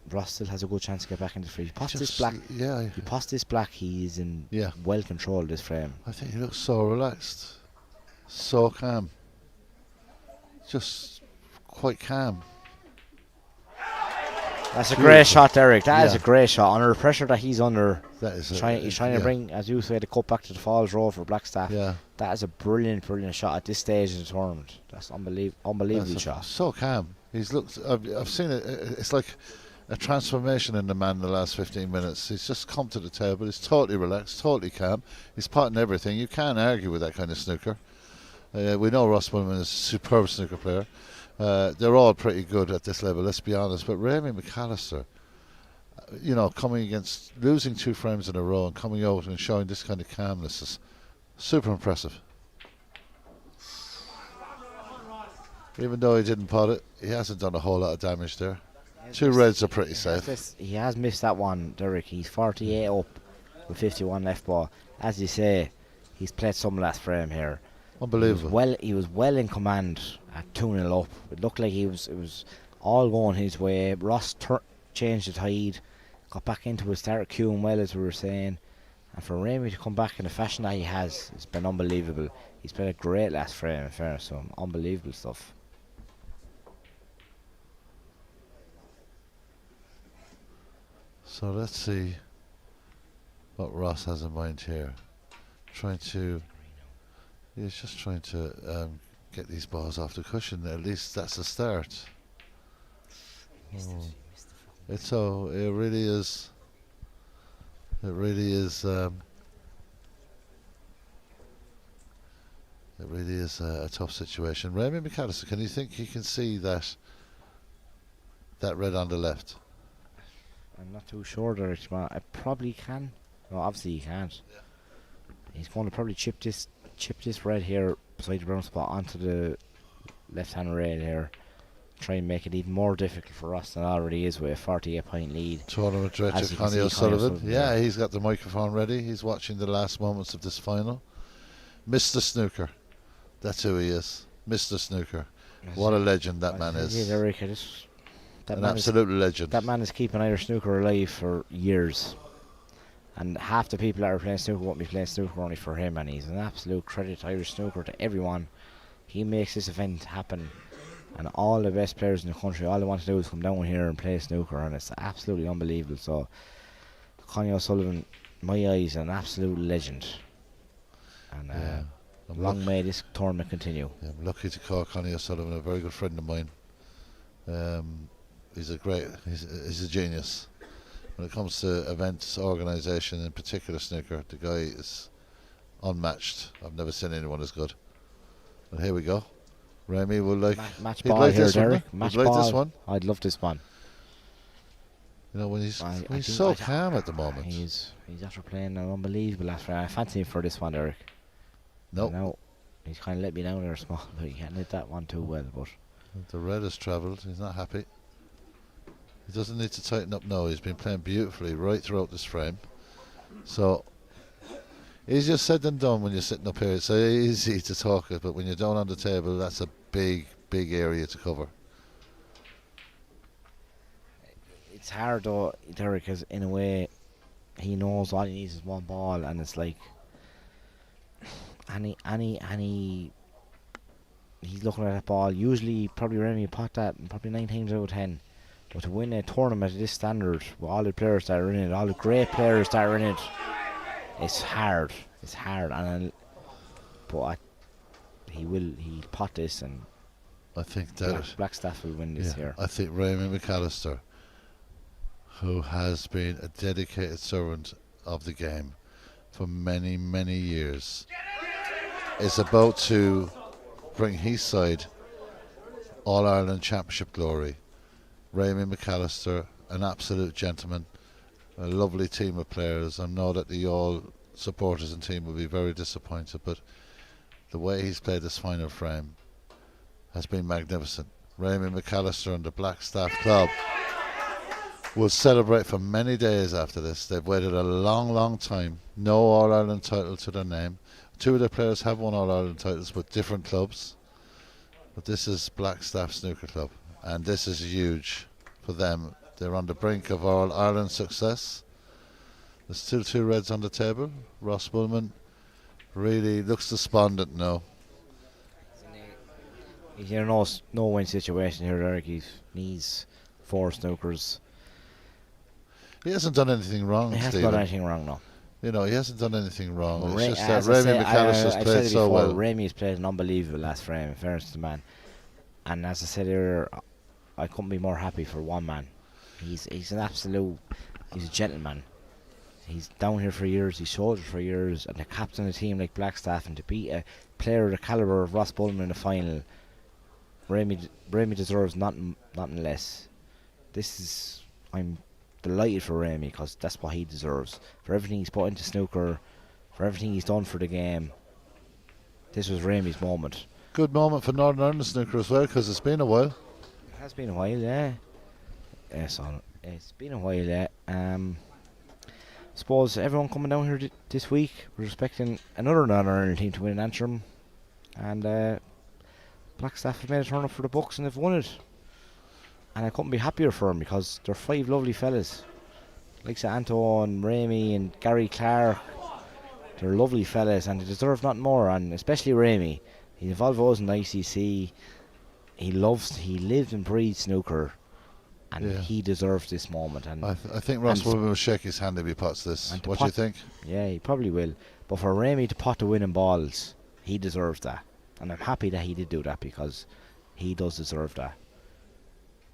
Ross still has a good chance to get back into the free. If he pots this black, if he pots this black, he's in well control of this frame. I think he looks so relaxed, so calm, just quite calm. That's a great shot, Derek. That is a great shot. Under the pressure that he's under, that is he's trying to bring, as you say, the cut back to the Falls Road for Blackstaff. Yeah. That is a brilliant shot at this stage of the tournament. That's unbelievable shot. So calm. He's looked. I've seen it. It's like a transformation in the man in the last 15 minutes. He's just come to the table. He's totally relaxed, totally calm. He's potting everything. You can't argue with that kind of snooker. We know Ross Wildman is a superb snooker player. They're all pretty good at this level, let's be honest. But Remy McAllister, you know, coming against, losing 2 frames in a row and coming out and showing this kind of calmness is super impressive. Even though he didn't pot it, he hasn't done a whole lot of damage there. 2 reds are pretty safe. He has missed that one, Derek. He's 48 up with 51 left ball. As you say, he's played some last frame here. Unbelievable. He was well in command at 2-0 up. It looked like it was all going his way. Ross changed the tide, got back into it, started queuing well, as we were saying. And for Remy to come back in the fashion that he has, it's been unbelievable. He's played a great last frame, in fairness, so unbelievable stuff. So let's see what Ross has in mind here. He's just trying to get these balls off the cushion. At least that's a start. It really is. It really is. It really is a tough situation. Remy McAllister, can you think you can see that red on the left? I'm not too sure there. I probably can. No, obviously he can't. Yeah. He's going to probably chip this red here beside the brown spot onto the left-hand rail here. Try and make it even more difficult for us than it already is with a 48 point lead. Tournament director Connie O'Sullivan. Yeah, he's got the microphone ready. He's watching the last moments of this final. Mr. Snooker. That's who he is. Mr. Snooker. What a legend that man is. Eric, I just An absolute legend. That man is keeping Irish snooker alive for years. And half the people that are playing snooker won't be playing snooker only for him, and he's an absolute credit to Irish snooker, to everyone. He makes this event happen, and all the best players in the country, all they want to do is come down here and play snooker, and it's absolutely unbelievable. So Connie O'Sullivan, in my eyes, an absolute legend. And long may this tournament continue. Yeah, I'm lucky to call Connie O'Sullivan a very good friend of mine. He's a genius. When it comes to events, organisation, in particular snooker, the guy is unmatched. I've never seen anyone as good. And here we go. Remy will match ball here, this Derek. One, match like ball. This one. I'd love this one. You know, when he's so calm at the moment. He's after playing an unbelievable after. I fancy him for this one, Derek. Nope. No, he's kind of let me down there small, but he can't hit that one too well. But the red has travelled. He's not happy. He doesn't need to tighten up now. He's been playing beautifully right throughout this frame. So easier said than done when you're sitting up here. It's so easy to talk, but when you're down on the table, that's a big area to cover. it's hard though, Derek, because in a way he knows all he needs is one ball, and it's like any he's looking at that ball. Usually probably Remy pot that probably 9 times out of 10. But to win a tournament at this standard with all the players that are in it, all the great players that are in it, it's hard. It's hard, but he'll pot this, and I think that Blackstaff will win this here. I think Raymond McAllister, who has been a dedicated servant of the game for many, many years, is about to bring his side All-Ireland Championship glory. Raymond McAllister, an absolute gentleman, a lovely team of players. I know that the all supporters and team will be very disappointed, but the way he's played this final frame has been magnificent. Raymond McAllister and the Blackstaff Club will celebrate for many days after this. They've waited a long, long time. No All-Ireland title to their name. 2 of their players have won All-Ireland titles with different clubs, but this is Blackstaff Snooker Club, and this is huge for them. They're on the brink of All-Ireland success. There's still 2 reds on the table. Ross Bullman really looks despondent now. He's in a no-win situation here, Eric. He needs 4 snookers. He hasn't done anything wrong, He hasn't Stephen. done anything wrong, no. You know, he hasn't done anything wrong. Well, it's just that Raymond McAllister's played so well. Ramey's played an unbelievable last frame, in fairness to the man. And as I said earlier, I couldn't be more happy for one man. He's an absolute, he's a gentleman. He's down here for years, he's soldiered for years, and to captain a team like Blackstaff and to beat a player of the calibre of Ross Bullman in the final, Ramey deserves nothing less. I'm delighted for Ramey, because that's what he deserves. For everything he's put into snooker, for everything he's done for the game, this was Ramey's moment. Good moment for Northern Ireland snooker as well, because it's been a while. It has been a while, yeah. It's been a while, yeah. Suppose everyone coming down here this week, we're expecting another Northern Ireland team to win an Antrim, and Blackstaff have made a turn up for the Bucks and they've won it. And I couldn't be happier for them, because they're 5 lovely fellas, like Anto and Ramey and Gary Clark. They're lovely fellas and they deserve nothing more, and especially Ramey. He's involved with us in the ICC. He lives and breathes snooker, and he deserves this moment. And I think Ross will shake his hand if he pots this. What do you think? Yeah, he probably will. But for Ramey to pot the winning balls, he deserves that. And I'm happy that he did do that, because he does deserve that.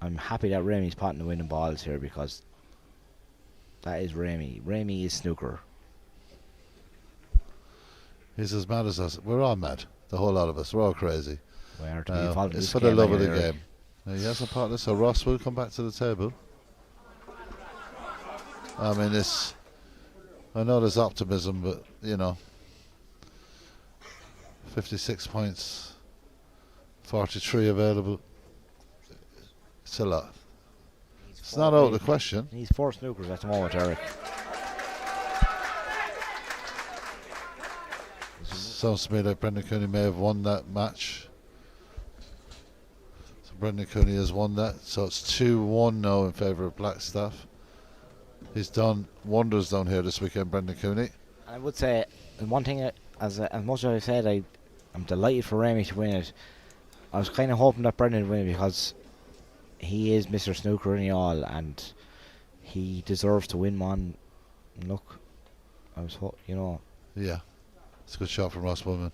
I'm happy that Ramey's potting the winning balls here, because that is Ramey. Ramey is snooker. He's as mad as us. We're all mad. The whole lot of us. We're all crazy. We are to be involved in it's this for the game love of the anyway, game. Now, he has a partner, so Ross will come back to the table. I mean, I know there's optimism, but, you know, 56 points, 43 available. It's a lot. It's not out of the question. He's 4 snookers at the moment, Eric. Sounds to me like Brendan Cooney may have won that match. So Brendan Cooney has won that, so it's 2-1 now in favour of Blackstaff. He's done wonders down here this weekend, Brendan Cooney. I would say one thing, as much as I said, I'm delighted for Remy to win it. I was kind of hoping that Brendan would win it because he is Mr. Snooker in the all, and he deserves to win one. Look, I was Yeah, it's a good shot from Ross Woodman.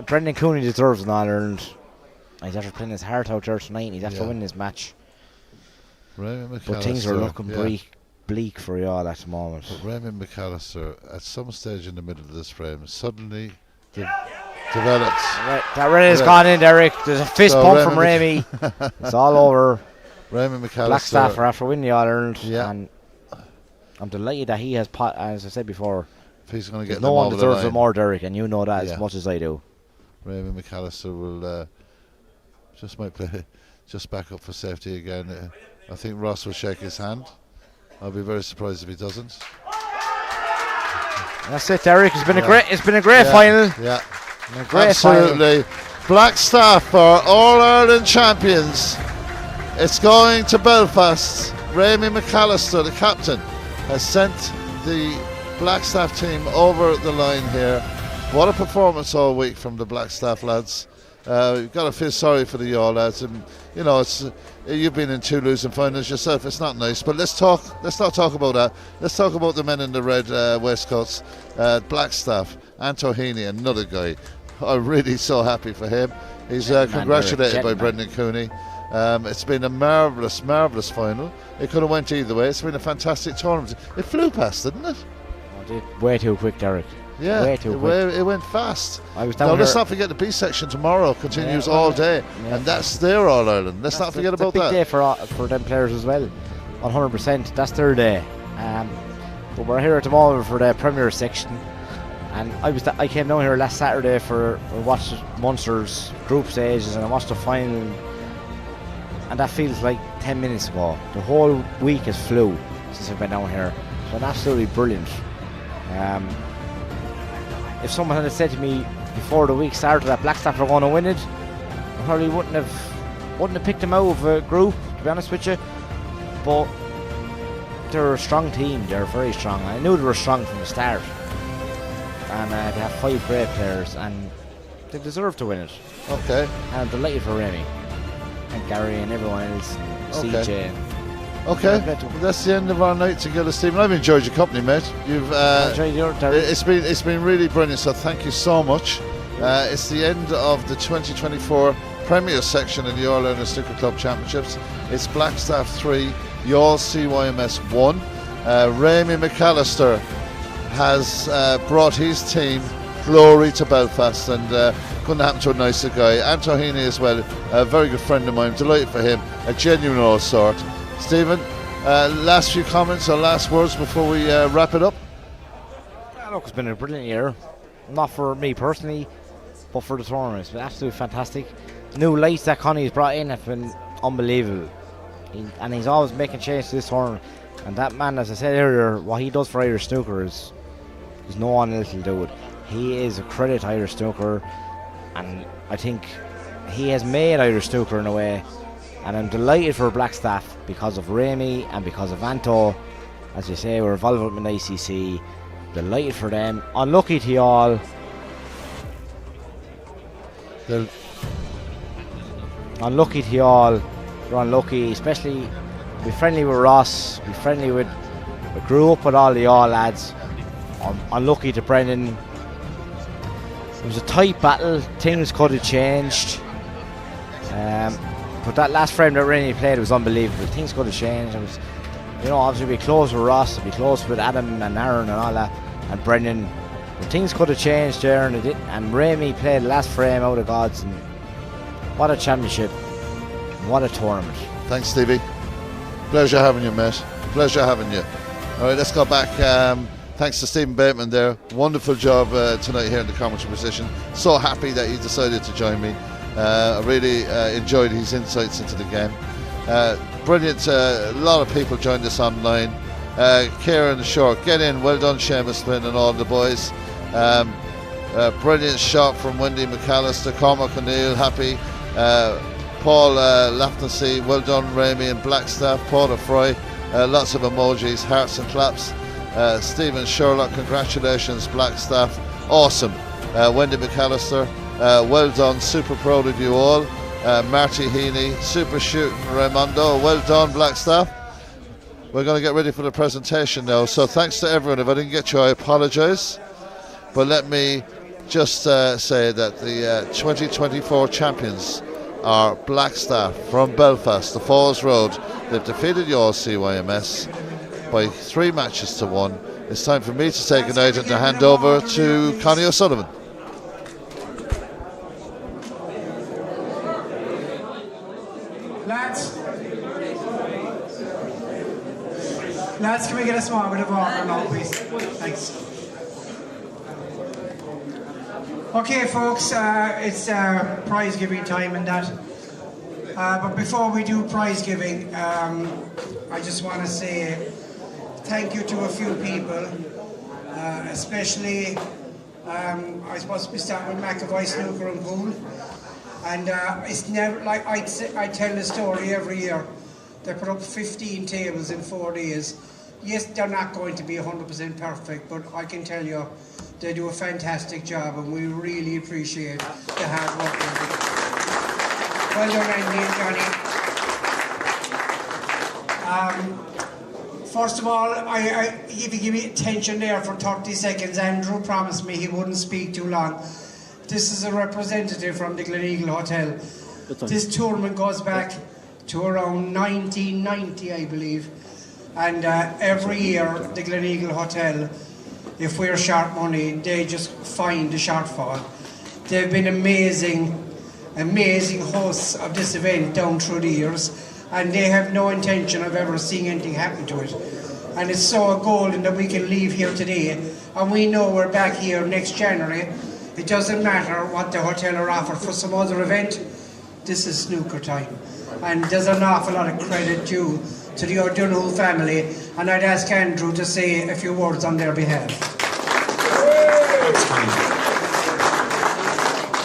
Brendan Cooney deserves an All-Ireland. He's after playing his heart out there tonight, and he's after winning this match. But things are looking bleak for you all at the moment. But Raymond McAllister, at some stage in the middle of this frame, suddenly developed. That red has gone in, Derek. There's a fist pump from Ramy. It's all over. Raymond McAllister. Blackstaff are after winning the All-Ireland. Yeah. And I'm delighted that he has, as I said before, if he's going to get no one deserves it more, Derek, and you know that as much as I do. Raymond McAllister will might play just back up for safety again. I think Ross will shake his hand. I'll be very surprised if he doesn't. That's it, Derek. It's been a great final. Yeah, absolutely. Blackstaff are All-Ireland champions. It's going to Belfast. Raymond McAllister, the captain, has sent the Blackstaff team over the line here. What a performance all week from the Blackstaff lads. You've got to feel sorry for the Yaw lads, and you've been in 2 losing finals yourself. It's not nice, but let's not talk about that. Let's talk about the men in the red waistcoats. Blackstaff, Anto Heaney, another guy. I'm really so happy for him. He's congratulated by Brendan Cooney. It's been a marvellous final. It could have went either way. It's been a fantastic tournament. It flew past, didn't it? It did way too quick, Derek. Yeah, way too quick. It went fast. Let's not forget the B section tomorrow continues all day, and that's their All Ireland. Let's not forget about that. It's a big day for them players as well. 100%. That's their day. But we're here at the moment for the Premier section, and I came down here last Saturday for watched Munster's group stages, and I watched the final, and that feels like 10 minutes ago. The whole week has flew since I've been down here. It's been absolutely brilliant. If someone had said to me before the week started that Blackstaff were going to win it, I probably wouldn't have picked them out of a group, to be honest with you. But they're a strong team. They're very strong. I knew they were strong from the start, and they have 5 great players, and they deserve to win it. Okay. And I'm delighted for Remy and Gary and everyone else, and CJ. Okay, that's the end of our night together, Stephen. I've enjoyed your company, mate. It's been really brilliant. So thank you so much. It's the end of the 2024 Premier section in the All-Ireland Snooker Club Championships. It's Blackstaff 3, Youghal CYMS 1. Ramy McAllister has brought his team glory to Belfast, and couldn't happen to a nicer guy. Anto Heaney as well, a very good friend of mine. Delighted for him, a genuine all sort. Stephen, last few comments or last words before we wrap it up? Look, it's been a brilliant year. Not for me personally, but for the tournament. It's been absolutely fantastic. The new lights that Connie's brought in have been unbelievable. And he's always making changes to this tournament. And that man, as I said earlier, what he does for Irish Snooker is no one else will do it. He is a credit to Irish Snooker, and I think he has made Irish Snooker in a way. And I'm delighted for Blackstaff because of Ramy and because of Anto. As you say, we're involved with an ICC. Delighted for them. Unlucky to you all. Unlucky to you all. You're unlucky, especially be friendly with Ross. Be friendly with. We grew up with all the all lads. Unlucky to Brendan. It was a tight battle. Things could have changed. But that last frame that Rennie played was unbelievable. Things could have changed. It was, obviously be close with Ross, be close with Adam and Aaron and all that, and Brendan. But things could have changed there, and it didn't. And Remy played the last frame out of God's, and what a championship, what a tournament. Thanks, Stevie. Pleasure having you, mate. Pleasure having you. All right, let's go back. Thanks to Stephen Bateman there. Wonderful job tonight here in the commentary position. So happy that he decided to join me. I really enjoyed his insights into the game. Brilliant. A lot of people joined us online. Kieran Short, get in. Well done, Seamus Flynn and all the boys. Brilliant shot from Wendy McAllister. Cormac O'Neill, happy. Paul Lafnacy, well done, Ramey and Blackstaff. Paul Fry, lots of emojis, hearts and claps. Stephen Sherlock, congratulations, Blackstaff. Awesome. Wendy McAllister, well done, super proud of you all. Marty Heaney, super shooting, Raimondo, well done, Blackstaff. We're going to get ready for the presentation now, so thanks to everyone. If I didn't get you, I apologise, but let me just say that the 2024 champions are Blackstaff from Belfast, the Falls Road. They've defeated your CYMS by 3 matches to 1. It's time for me to say goodnight and to hand over to Connie O'Sullivan. Lads, can we get a small bit of order now, please? Thanks. Okay, folks, it's prize giving time and that. But before we do prize giving, I just want to say thank you to a few people, especially I suppose we start with McAvoy Snooker and Pool. And it's never like I tell the story every year. They put up 15 tables in 4 days. Yes, they're not going to be 100% perfect, but I can tell you they do a fantastic job, and we really appreciate the hard work they do. Well done, Andy and Johnny. First of all, if you give me attention there for 30 seconds, Andrew promised me he wouldn't speak too long. This is a representative from the Gleneagle Hotel. This tournament goes back to around 1990, I believe. And every year, the Gleneagle Hotel, if we're short money, they just find the shortfall. They've been amazing hosts of this event down through the years, and they have no intention of ever seeing anything happen to it. And it's so golden that we can leave here today, and we know we're back here next January. It doesn't matter what the hotel are offered for some other event. This is snooker time. And there's an awful lot of credit due to the O'Donoghue family, and I'd ask Andrew to say a few words on their behalf.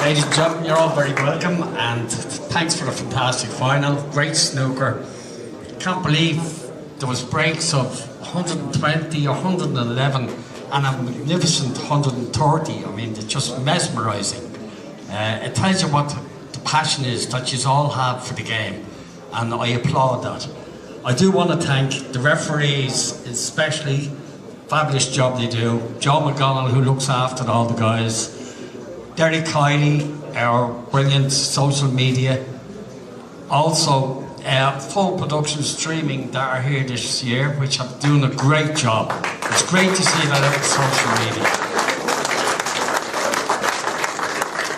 Ladies and gentlemen, you're all very welcome, and thanks for the fantastic final. Great snooker. Can't believe there was breaks of 120, 111, and a magnificent 130. I mean, it's just mesmerising. It tells you what the passion is that you all have for the game, and I applaud that. I do want to thank the referees, especially. Fabulous job they do. Joe McGonnell, who looks after all the guys. Derek Kiley, our brilliant social media. Also, full production streaming that are here this year, which are doing a great job. It's great to see that out on social media.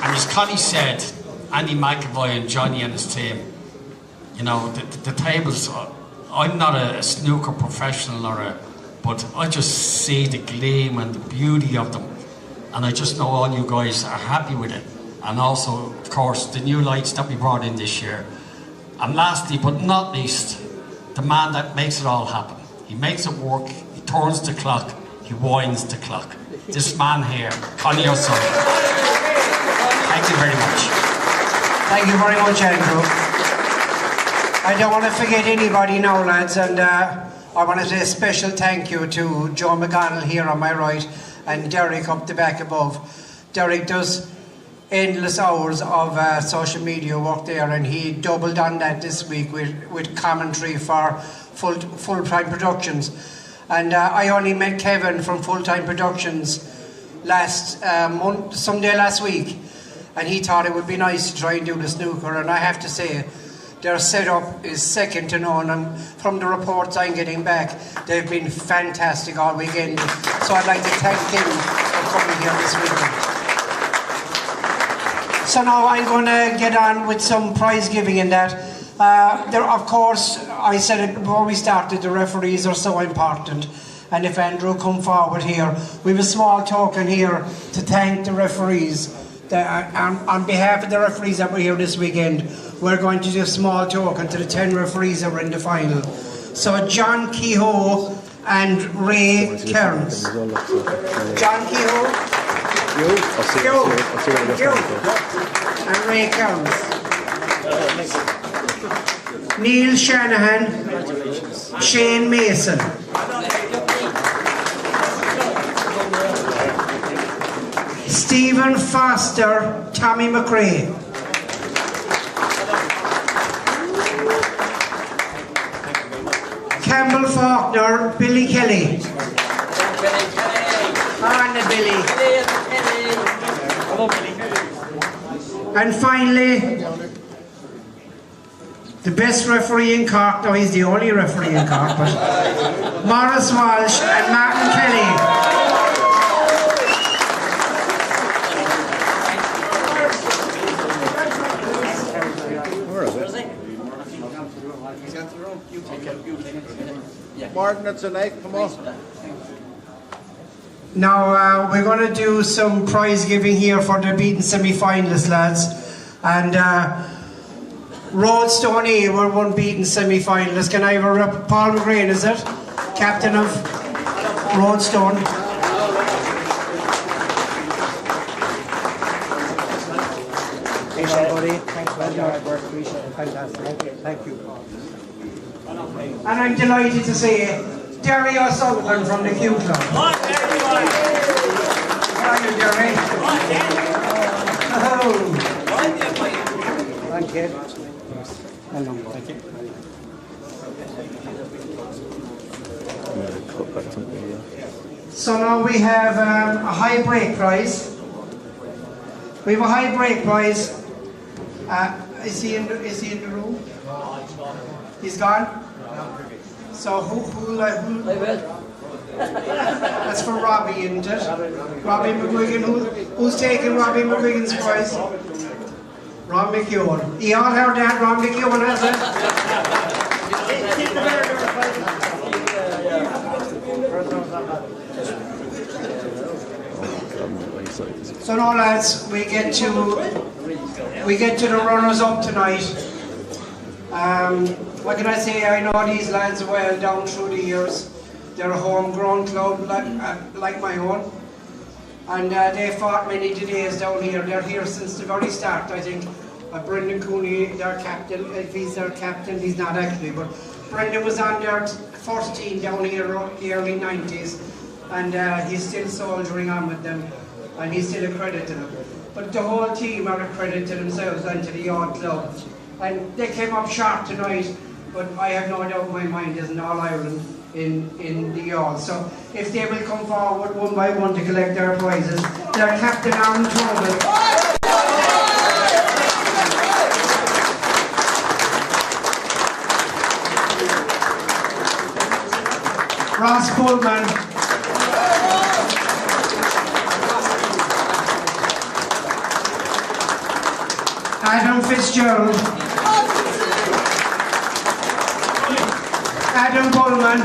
And as Connie said, Andy McAvoy and Johnny and his team, you know, the tables, I'm not a snooker professional but I just see the gleam and the beauty of them. And I just know all you guys are happy with it. And also, of course, the new lights that we brought in this year. And lastly, but not least, the man that makes it all happen. He makes it work, he turns the clock, he winds the clock. This man here, Connie O'Sullivan. Thank you very much. Thank you very much, Andrew. I don't want to forget anybody now, lads, and I want to say a special thank you to Joe McGonnell here on my right and Derek up the back above. Derek does endless hours of social media work there, and he doubled on that this week with commentary for full-time productions. And I only met Kevin from Full-Time Productions someday last week, and he thought it would be nice to try and do the snooker, and I have to say their setup is second to none, and from the reports I'm getting back, they've been fantastic all weekend. So I'd like to thank them for coming here this weekend. So now I'm going to get on with some prize giving in that. Of course, I said it before we started, the referees are so important. And if Andrew come forward here, we have a small token here to thank the referees. On behalf of the referees that were here this weekend, we're going to do a small token to the 10 referees that were in the final. So John Kehoe and Ray Kearns. John Kehoe. And Ray Counts. Neil Shanahan, Shane Mason. Stephen Foster, Tommy McRae. Campbell Faulkner, Billy Kelly. On the Billy. And finally, the best referee in Cork, no, he's the only referee in Cork, but Maurice Walsh and Martin Kelly. Martin, it's a night, come on. Now we're going to do some prize giving here for the beaten semi-finalists, lads. And Roadstone A were one beaten semi-finalist. Can I have a rep? Paul McGrain, is it? Captain of Roadstone. Appreciate it, buddy. Thanks for your hard work. Appreciate it. Fantastic. Thank you. And I'm delighted to say Derry O'Sullivan from the Q Club. How are you, Derry? Oh. Thank you. Well done. Thank you. So now we have a high break prize. We have a high break prize. Is he in the room? He's gone? So who that's for Robbie, isn't it? Robbie McGuigan. Who's taking Robbie McGuigan's prize? Rob McEwen. You all heard that? Rob McEwen, has it? So now, lads, we get to the runners up tonight. What can I say? I know these lads well down through the years. They're a homegrown club like my own, and they fought many days down here. They're here since the very start, I think. Brendan Cooney, their captain. If he's their captain, he's not actually, but Brendan was on their first team down here in the early 90s, and he's still soldiering on with them, and he's still a credit to them. But the whole team are a credit to themselves and to the odd club. And they came up short tonight, but I have no doubt in my mind there's an All-Ireland in the All. So if they will come forward one by one to collect their prizes, their captain Aaron Tobin. Ross Pullman. Adam Fitzgerald. Adam Pullman.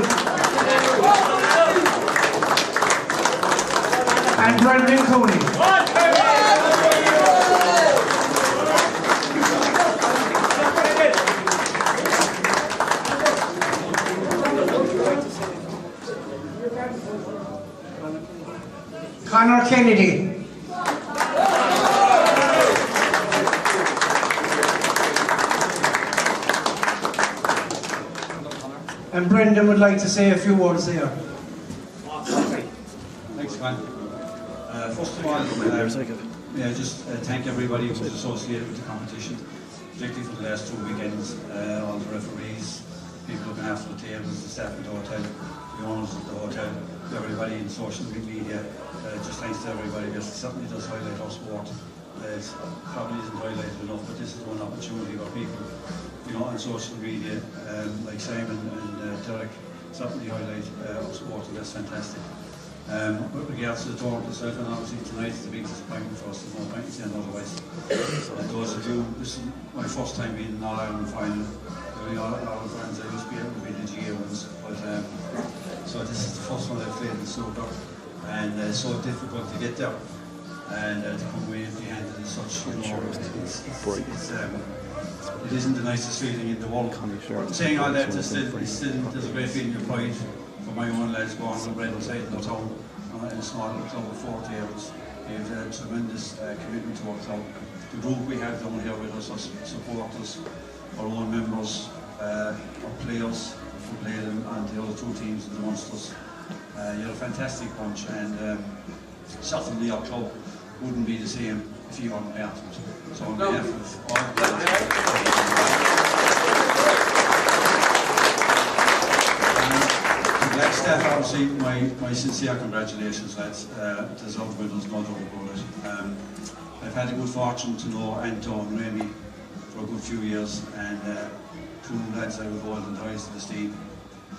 And Brendan Cooney. Conor Kennedy. And Brendan would like to say a few words here. Thanks, man. First of all, just thank everybody who's associated with the competition, particularly for the last 2 weekends, all the referees, people looking after the tables, the staff at the hotel, the owners of the hotel, everybody in social media. Just thanks to everybody, because it certainly does highlight our sport. It probably isn't highlighted enough, but this is one opportunity where people, on social media, like Simon and Derek, certainly highlight our sport, and that's fantastic. With regards to the tournament itself, and obviously tonight's the big disappointment for us, there's no point in saying otherwise. Those of you, this is my first time being in All-Ireland final. The only All-Ireland finals I used to be able to be the GA ones, but so this is the first one I've played in snooker, and it's so difficult to get there, and to come away empty-handed as such, it isn't the nicest feeling in the world. Saying all that, there's a great feeling of pride for my own lads going on the red side of the town, in a small club of 4 tables. They have a tremendous commitment to our club. The group we have down here with us, our supporters, our own members, our players who played and the other two teams in the Munsters. You're a fantastic bunch, and certainly our club wouldn't be the same if you weren't part of it. So on behalf of all the black staff, obviously, my sincere congratulations, lads. Deserved winners, no doubt about it. I've had the good fortune to know Anto and Remy for a good few years, and two lads I would hold in the highest of esteem.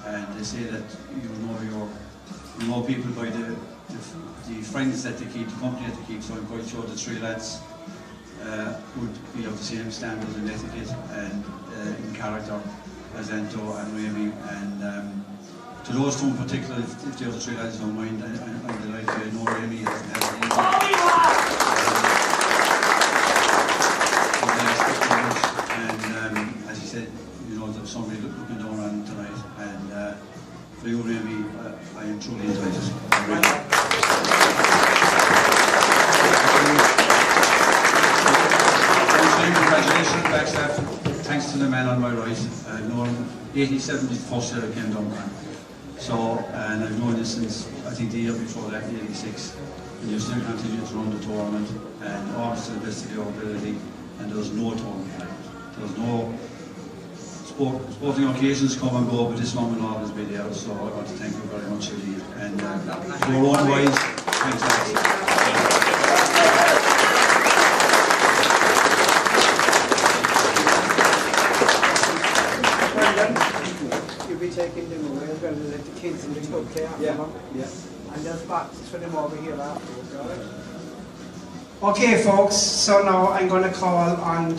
And they say that you know people by the friends that they keep, the company that they keep. So I'm quite sure the three lads would be of the same standard in etiquette and in character as Anto and Remy. And to those two in particular, if the other three lads don't mind, I'm delighted to know Remy hasn't had an and as he said, you know, there's somebody looking down on him tonight. And for you, Remy, I am truly delighted. Congratulations, Backstaff. Thanks to the man on my right. I've known him 87 is the first year I came down. So, and I've known this since I think the year before that, 86. And you still continue to run the tournament, and always to the best of your ability. And there's no tournament like it. There's no sporting occasions come and go, but this one will always be there. So I want to thank you very much indeed. And your own ways, thanks. Taking them away as well and let the kids in the club play after them. Yeah. And there's boxes for them over here afterwards, alright? Okay, folks, so now I'm going to call on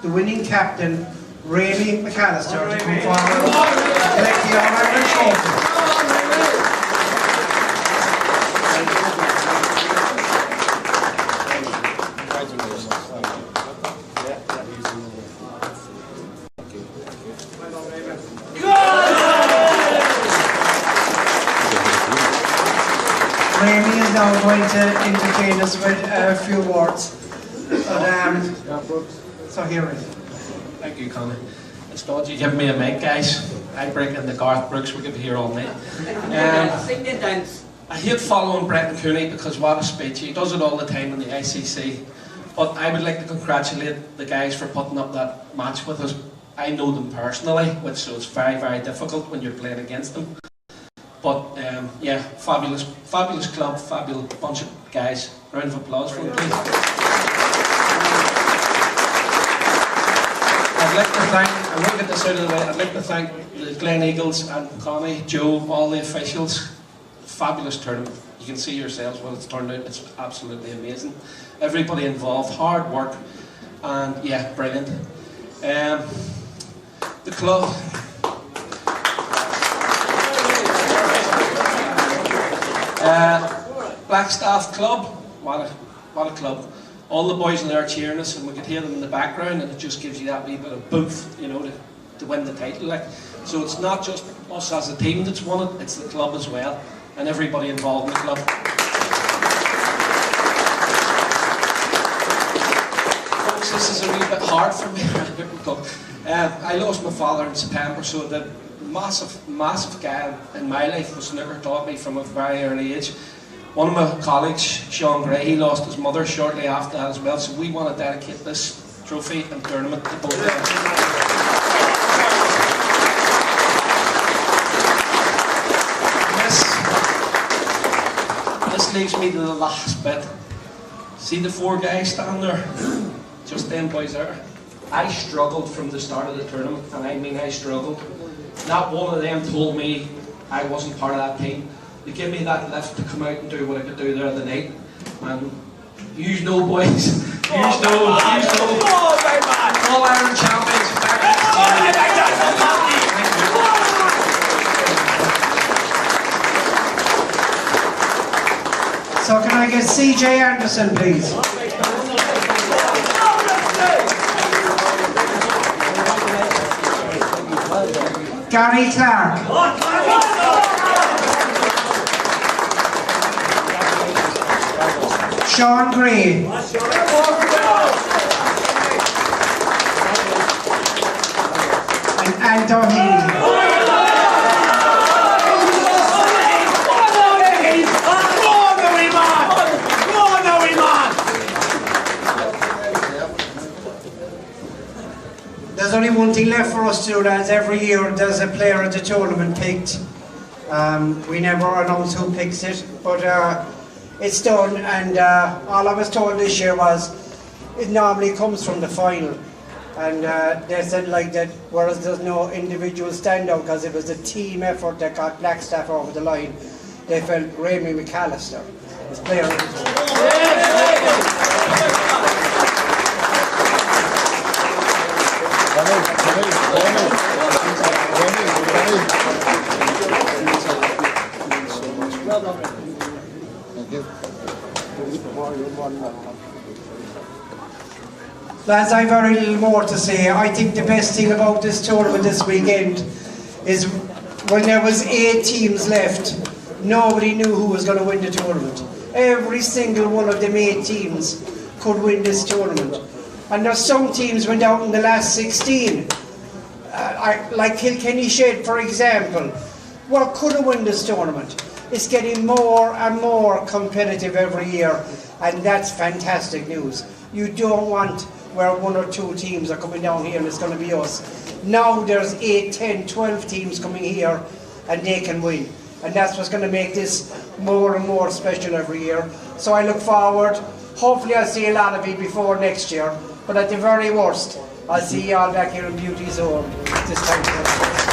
the winning captain, Remy McAllister, to come forward and collect the All-Ireland trophy. Remy is now going to entertain us with a few words. So here it is. Thank you, Conor. It's dodgy giving me a mic, guys. I break in the Garth Brooks, we could be here all night. I hate following Brendan Cooney because what a speech. He does it all the time in the ICC. But I would like to congratulate the guys for putting up that match with us. I know them personally, which so it's very, very difficult when you're playing against them. But yeah, fabulous club, fabulous bunch of guys. Round of applause for them, please. I'd like to thank, I won't get this out of the way, I'd like to thank the Glen Eagles and Connie, Joe, all the officials. Fabulous tournament. You can see yourselves what it's turned out. It's absolutely amazing. Everybody involved, hard work, and yeah, brilliant. The club. Blackstaff Club, what a club. All the boys in there cheering us, and we could hear them in the background, and it just gives you that wee bit of boost, you know, to win the title. Like. So it's not just us as a team that's won it, it's the club as well, and everybody involved in the club. Folks, this is a wee bit hard for me. I lost my father in September, so the massive guy in my life was Snooker, taught me from a very early age. One of my colleagues, Sean Gray, he lost his mother shortly after that as well, so we want to dedicate this trophy and tournament to both of them. This leaves me to the last bit. See the four guys standing there? Just them boys there. I struggled from the start of the tournament, and I mean I struggled. Not one of them told me I wasn't part of that team. They gave me that lift to come out and do what I could do there the night. And you know, boys, you know, All Ireland champions. So can I get CJ Anderson, please? Gary Clark. Sean Gray. And Aldo Healy. There's only one thing left for us to do, lads. Every year there's a player at the tournament picked. We never announce who picks it, but it's done, and all I was told this year was it normally comes from the final. And they said like that, whereas there's no individual standout because it was a team effort that got Blackstaff over the line, they felt Remy McAllister is player of the tournament. Lads, I've very little more to say. I think the best thing about this tournament this weekend is when there was 8 teams left, nobody knew who was going to win the tournament. Every single one of them 8 teams could win this tournament. And there's some teams went out in the last 16. Like Kilkenny Shed, for example. What could have won this tournament? It's getting more and more competitive every year, and that's fantastic news. You don't want where 1 or 2 teams are coming down here and it's going to be us. Now there's 8, 10, 12 teams coming here and they can win. And that's what's going to make this more and more special every year. So I look forward. Hopefully I'll see a lot of you before next year. But at the very worst, I'll see you all back here in Beauty Zone this time.